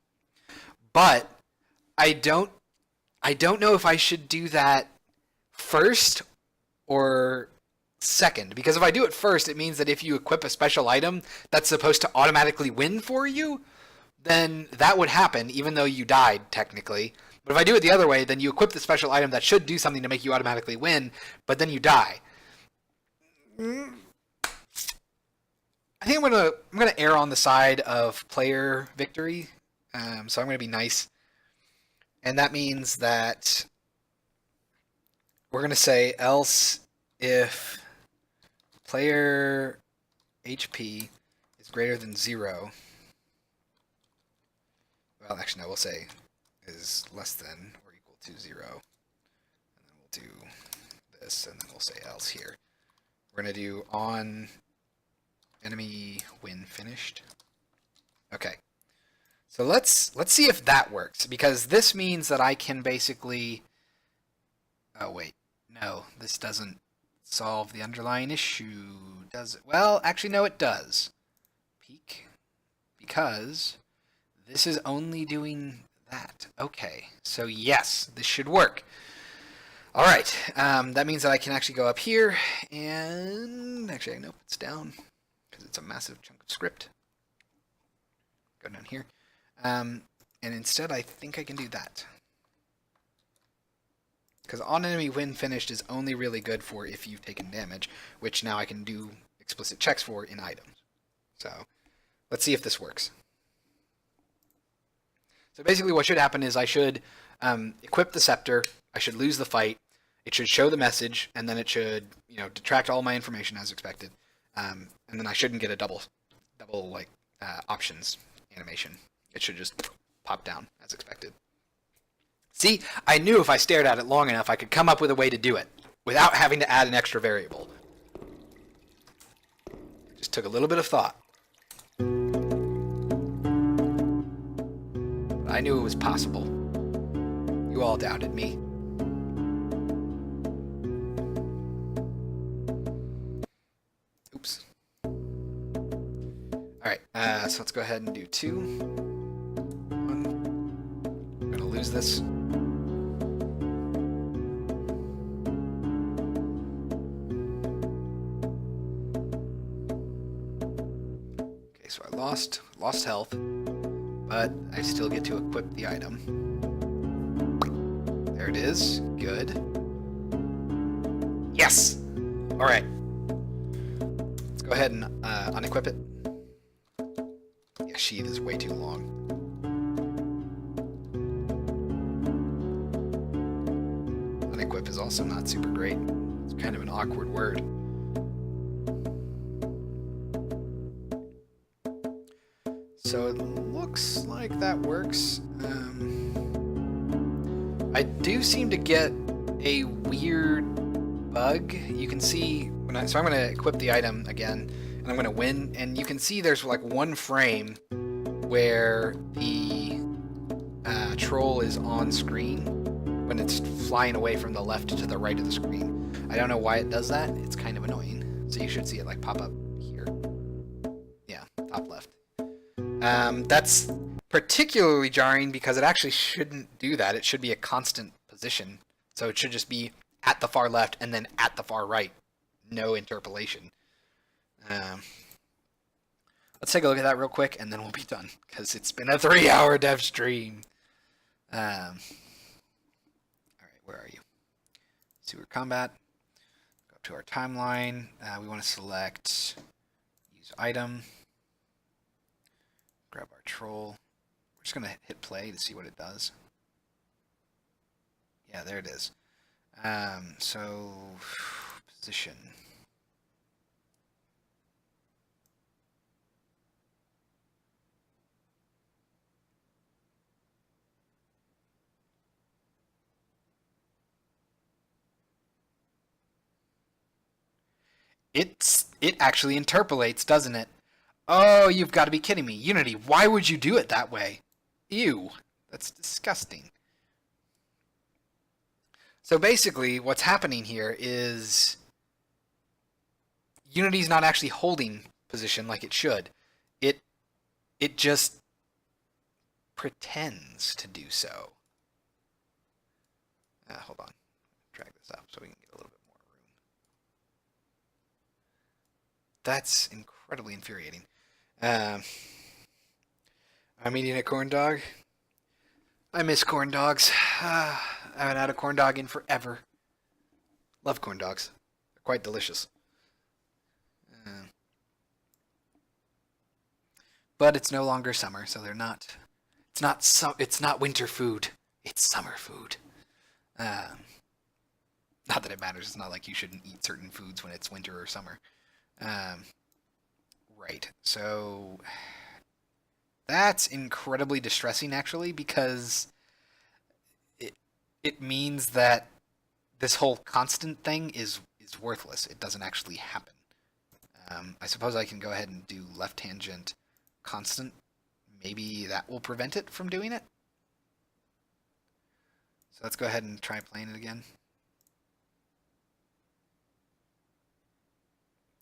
But I don't know if I should do that first or second, because if I do it first, it means that if you equip a special item that's supposed to automatically win for you, then that would happen even though you died technically. But if I do it the other way, then you equip the special item that should do something to make you automatically win, but then you die. I think I'm gonna err on the side of player victory. So I'm gonna be nice, and that means that we're gonna say else if player HP is greater than 0. Well, actually, no, we'll say is less than or equal to 0. And then we'll do this, and then we'll say else here. We're going to do on enemy win finished. Okay. So let's see if that works, because this means that I can basically... Oh, wait. No, this doesn't solve the underlying issue, does it? Well, actually, no, it does. Peak. Because this is only doing that. Okay, so yes, this should work. All right, that means that I can actually go up here and actually, nope, it's down because it's a massive chunk of script. Go down here, and instead I think I can do that. Because on enemy win finished is only really good for if you've taken damage, which now I can do explicit checks for in items. So let's see if this works. So basically what should happen is I should equip the scepter, I should lose the fight, it should show the message, and then it should, detract all my information as expected. And then I shouldn't get a double options animation. It should just pop down as expected. See, I knew if I stared at it long enough, I could come up with a way to do it without having to add an extra variable. Just took a little bit of thought. But I knew it was possible. You all doubted me. Oops. Alright, so let's go ahead and do 2. 1. I'm going to lose this. So I lost health, but I still get to equip the item. There it is. Good. Yes! Alright. Let's go ahead and unequip it. Yeah, sheath is way too long. Unequip is also not super great. It's kind of an awkward word. So it looks like that works. I do seem to get a weird bug. You can see so I'm going to equip the item again, and I'm going to win. And you can see there's like one frame where the troll is on screen when it's flying away from the left to the right of the screen. I don't know why it does that. It's kind of annoying. So you should see it like pop up here. Yeah, top left. That's particularly jarring because it actually shouldn't do that. It should be a constant position. So it should just be at the far left and then at the far right. No interpolation. Let's take a look at that real quick and then we'll be done because it's been a 3-hour dev stream. Alright, where are you? Sewer combat. Go up to our timeline. We want to select use item. Grab our troll. We're just going to hit play to see what it does. Yeah, there it is. So, position. It actually interpolates, doesn't it? Oh, you've got to be kidding me. Unity, why would you do it that way? Ew, that's disgusting. So basically, what's happening here is Unity's not actually holding position like it should. It just pretends to do so. Hold on. Drag this up so we can get a little bit more room. That's incredibly infuriating. I'm eating a corn dog. I miss corn dogs. I haven't had a corn dog in forever. Love corn dogs. They're quite delicious. but it's no longer summer, so they're not. It's not winter food. It's summer food. Um, Not that it matters. It's not like you shouldn't eat certain foods when it's winter or summer. Um, right. So that's incredibly distressing, actually, because it it means that this whole constant thing is worthless. It doesn't actually happen. I suppose I can go ahead and do left tangent constant. Maybe that will prevent it from doing it. So let's go ahead and try playing it again.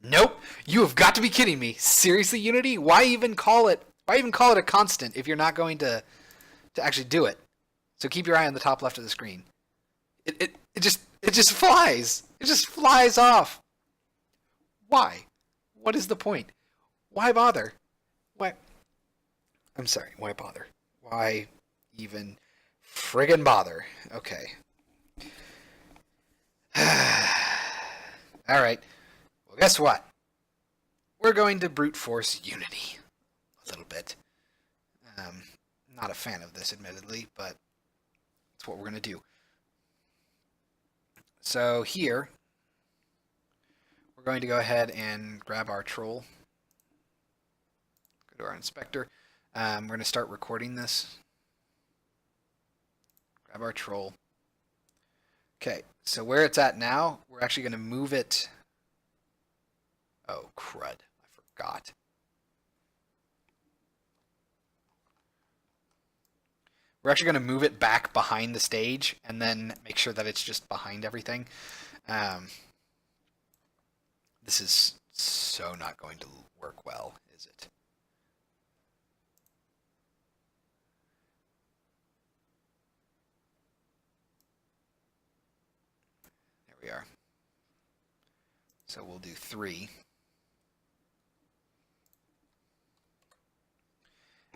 Nope. You have got to be kidding me. Seriously, Unity? Why even call it? Why even call it a constant if you're not going to actually do it? So keep your eye on the top left of the screen. It just flies. It just flies off. Why? What is the point? Why bother? Why? I'm sorry. Why bother? Why even friggin' bother? Okay. All right. Well, guess what? We're going to brute force Unity a little bit. Not a fan of this, admittedly, but it's what we're going to do. So here, we're going to go ahead and grab our troll. Go to our inspector. We're going to start recording this. Grab our troll. Okay, so where it's at now, we're actually going to move it. Oh, crud. I forgot. We're actually going to move it back behind the stage and then make sure that it's just behind everything. This is so not going to work well, is it? There we are. So we'll do 3.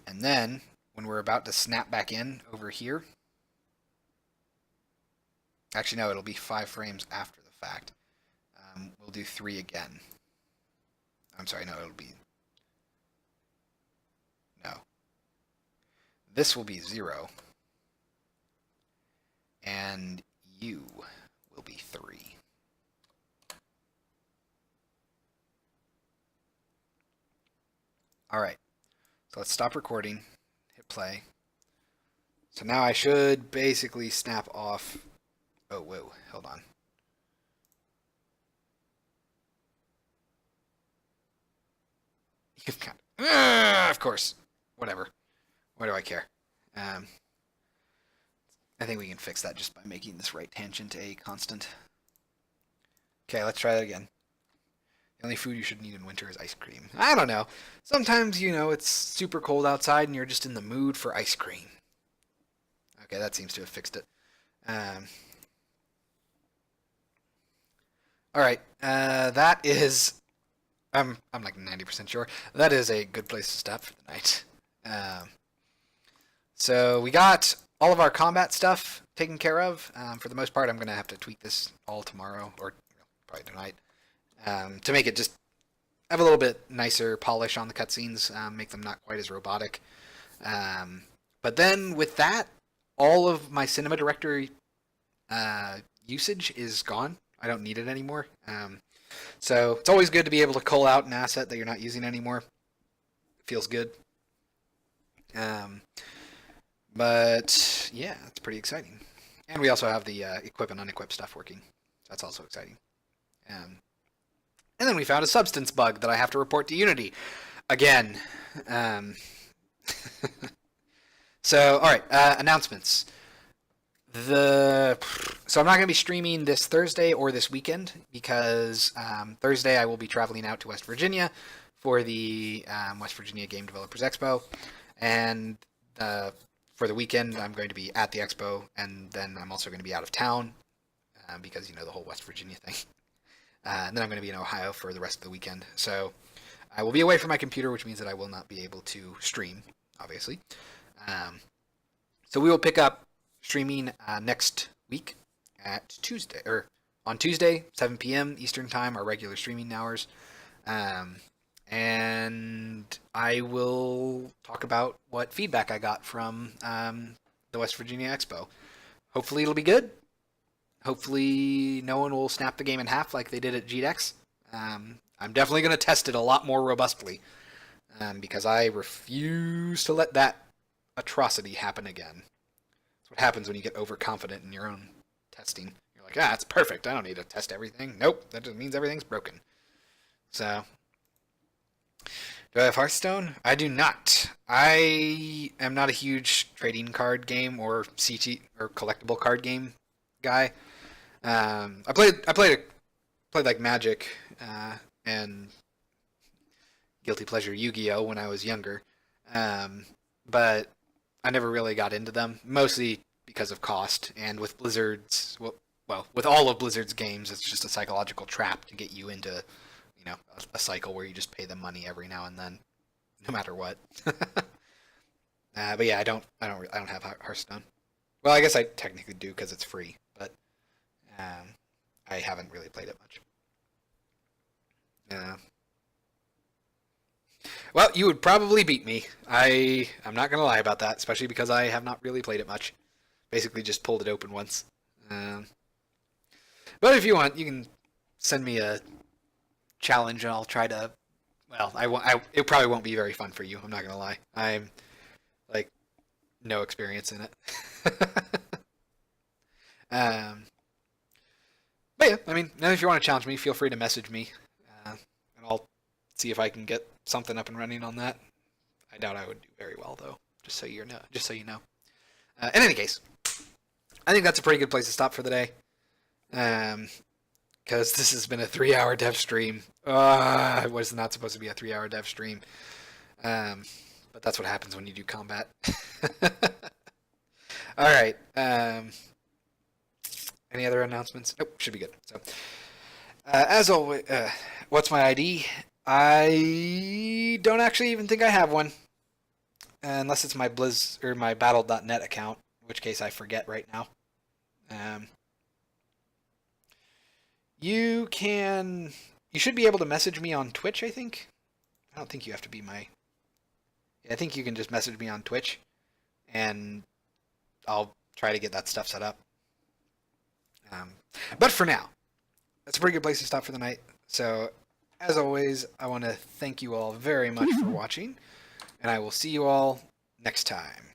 And then, when we're about to snap back in over here, actually no, it'll be 5 frames after the fact. We'll do 3 again. I'm sorry, no, it'll be... No. This will be 0. And you will be 3. Alright. So let's stop recording. Hit play. So now I should basically snap off... Oh, whoa, hold on. You've got... of course. Whatever. Why do I care? I think we can fix that just by making this right tangent a constant. Okay, let's try that again. The only food you shouldn't eat in winter is ice cream. I don't know. Sometimes, you know, it's super cold outside and you're just in the mood for ice cream. Okay, that seems to have fixed it. Alright, that is... I'm like 90% sure. That is a good place to stop for the night. So we got all of our combat stuff taken care of. For the most part, I'm going to have to tweak this all tomorrow, or probably tonight, to make it just have a little bit nicer polish on the cutscenes, make them not quite as robotic. But then with that, all of my cinema director usage is gone. I don't need it anymore. So it's always good to be able to cull out an asset that you're not using anymore. It feels good. But yeah, it's pretty exciting. And we also have the equip and unequip stuff working. That's also exciting. And then we found a substance bug that I have to report to Unity. Again. So, alright, announcements. So I'm not going to be streaming this Thursday or this weekend because Thursday I will be traveling out to West Virginia for the West Virginia Game Developers Expo, and for the weekend I'm going to be at the expo, and then I'm also going to be out of town because, you know, the whole West Virginia thing. And then I'm going to be in Ohio for the rest of the weekend. So I will be away from my computer, which means that I will not be able to stream, obviously. So we will pick up streaming next week at Tuesday, or on Tuesday, 7 p.m. Eastern Time, our regular streaming hours. and I will talk about what feedback I got from the West Virginia Expo. Hopefully it'll be good. Hopefully no one will snap the game in half like they did at GDEX. I'm definitely going to test it a lot more robustly because I refuse to let that atrocity happen again. That's what happens when you get overconfident in your own testing. You're like, it's perfect. I don't need to test everything. Nope, that just means everything's broken. So, do I have Hearthstone? I do not. I am not a huge trading card game or CT or collectible card game guy. I played like Magic and Guilty Pleasure Yu-Gi-Oh when I was younger, but I never really got into them. Mostly because of cost, and with Blizzard's with all of Blizzard's games, it's just a psychological trap to get you into a cycle where you just pay them money every now and then, no matter what. But yeah, I don't have Hearthstone. Well, I guess I technically do because it's free, but I haven't really played it much. Well, you would probably beat me. I'm not gonna lie about that, especially because I have not really played it much. Basically, just pulled it open once. But if you want, you can send me a challenge, and I'll try to. Well, it probably won't be very fun for you. I'm not gonna lie. I'm like no experience in it. But yeah, I mean, if you want to challenge me, feel free to message me, and I'll see if I can get something up and running on that. I doubt I would do very well, though. Just so you know. In any case, I think that's a pretty good place to stop for the day. Because this has been a 3-hour dev stream. It was not supposed to be a 3-hour dev stream. But that's what happens when you do combat. All right. Any other announcements? Nope, should be good. So, as always, what's my ID? I don't actually even think I have one, unless it's my Blizz or my Battle.net account, in which case I forget right now. You should be able to message me on Twitch, I think. I don't think you have to be I think you can just message me on Twitch, and I'll try to get that stuff set up. But for now, that's a pretty good place to stop for the night. So, as always, I want to thank you all very much for watching, and I will see you all next time.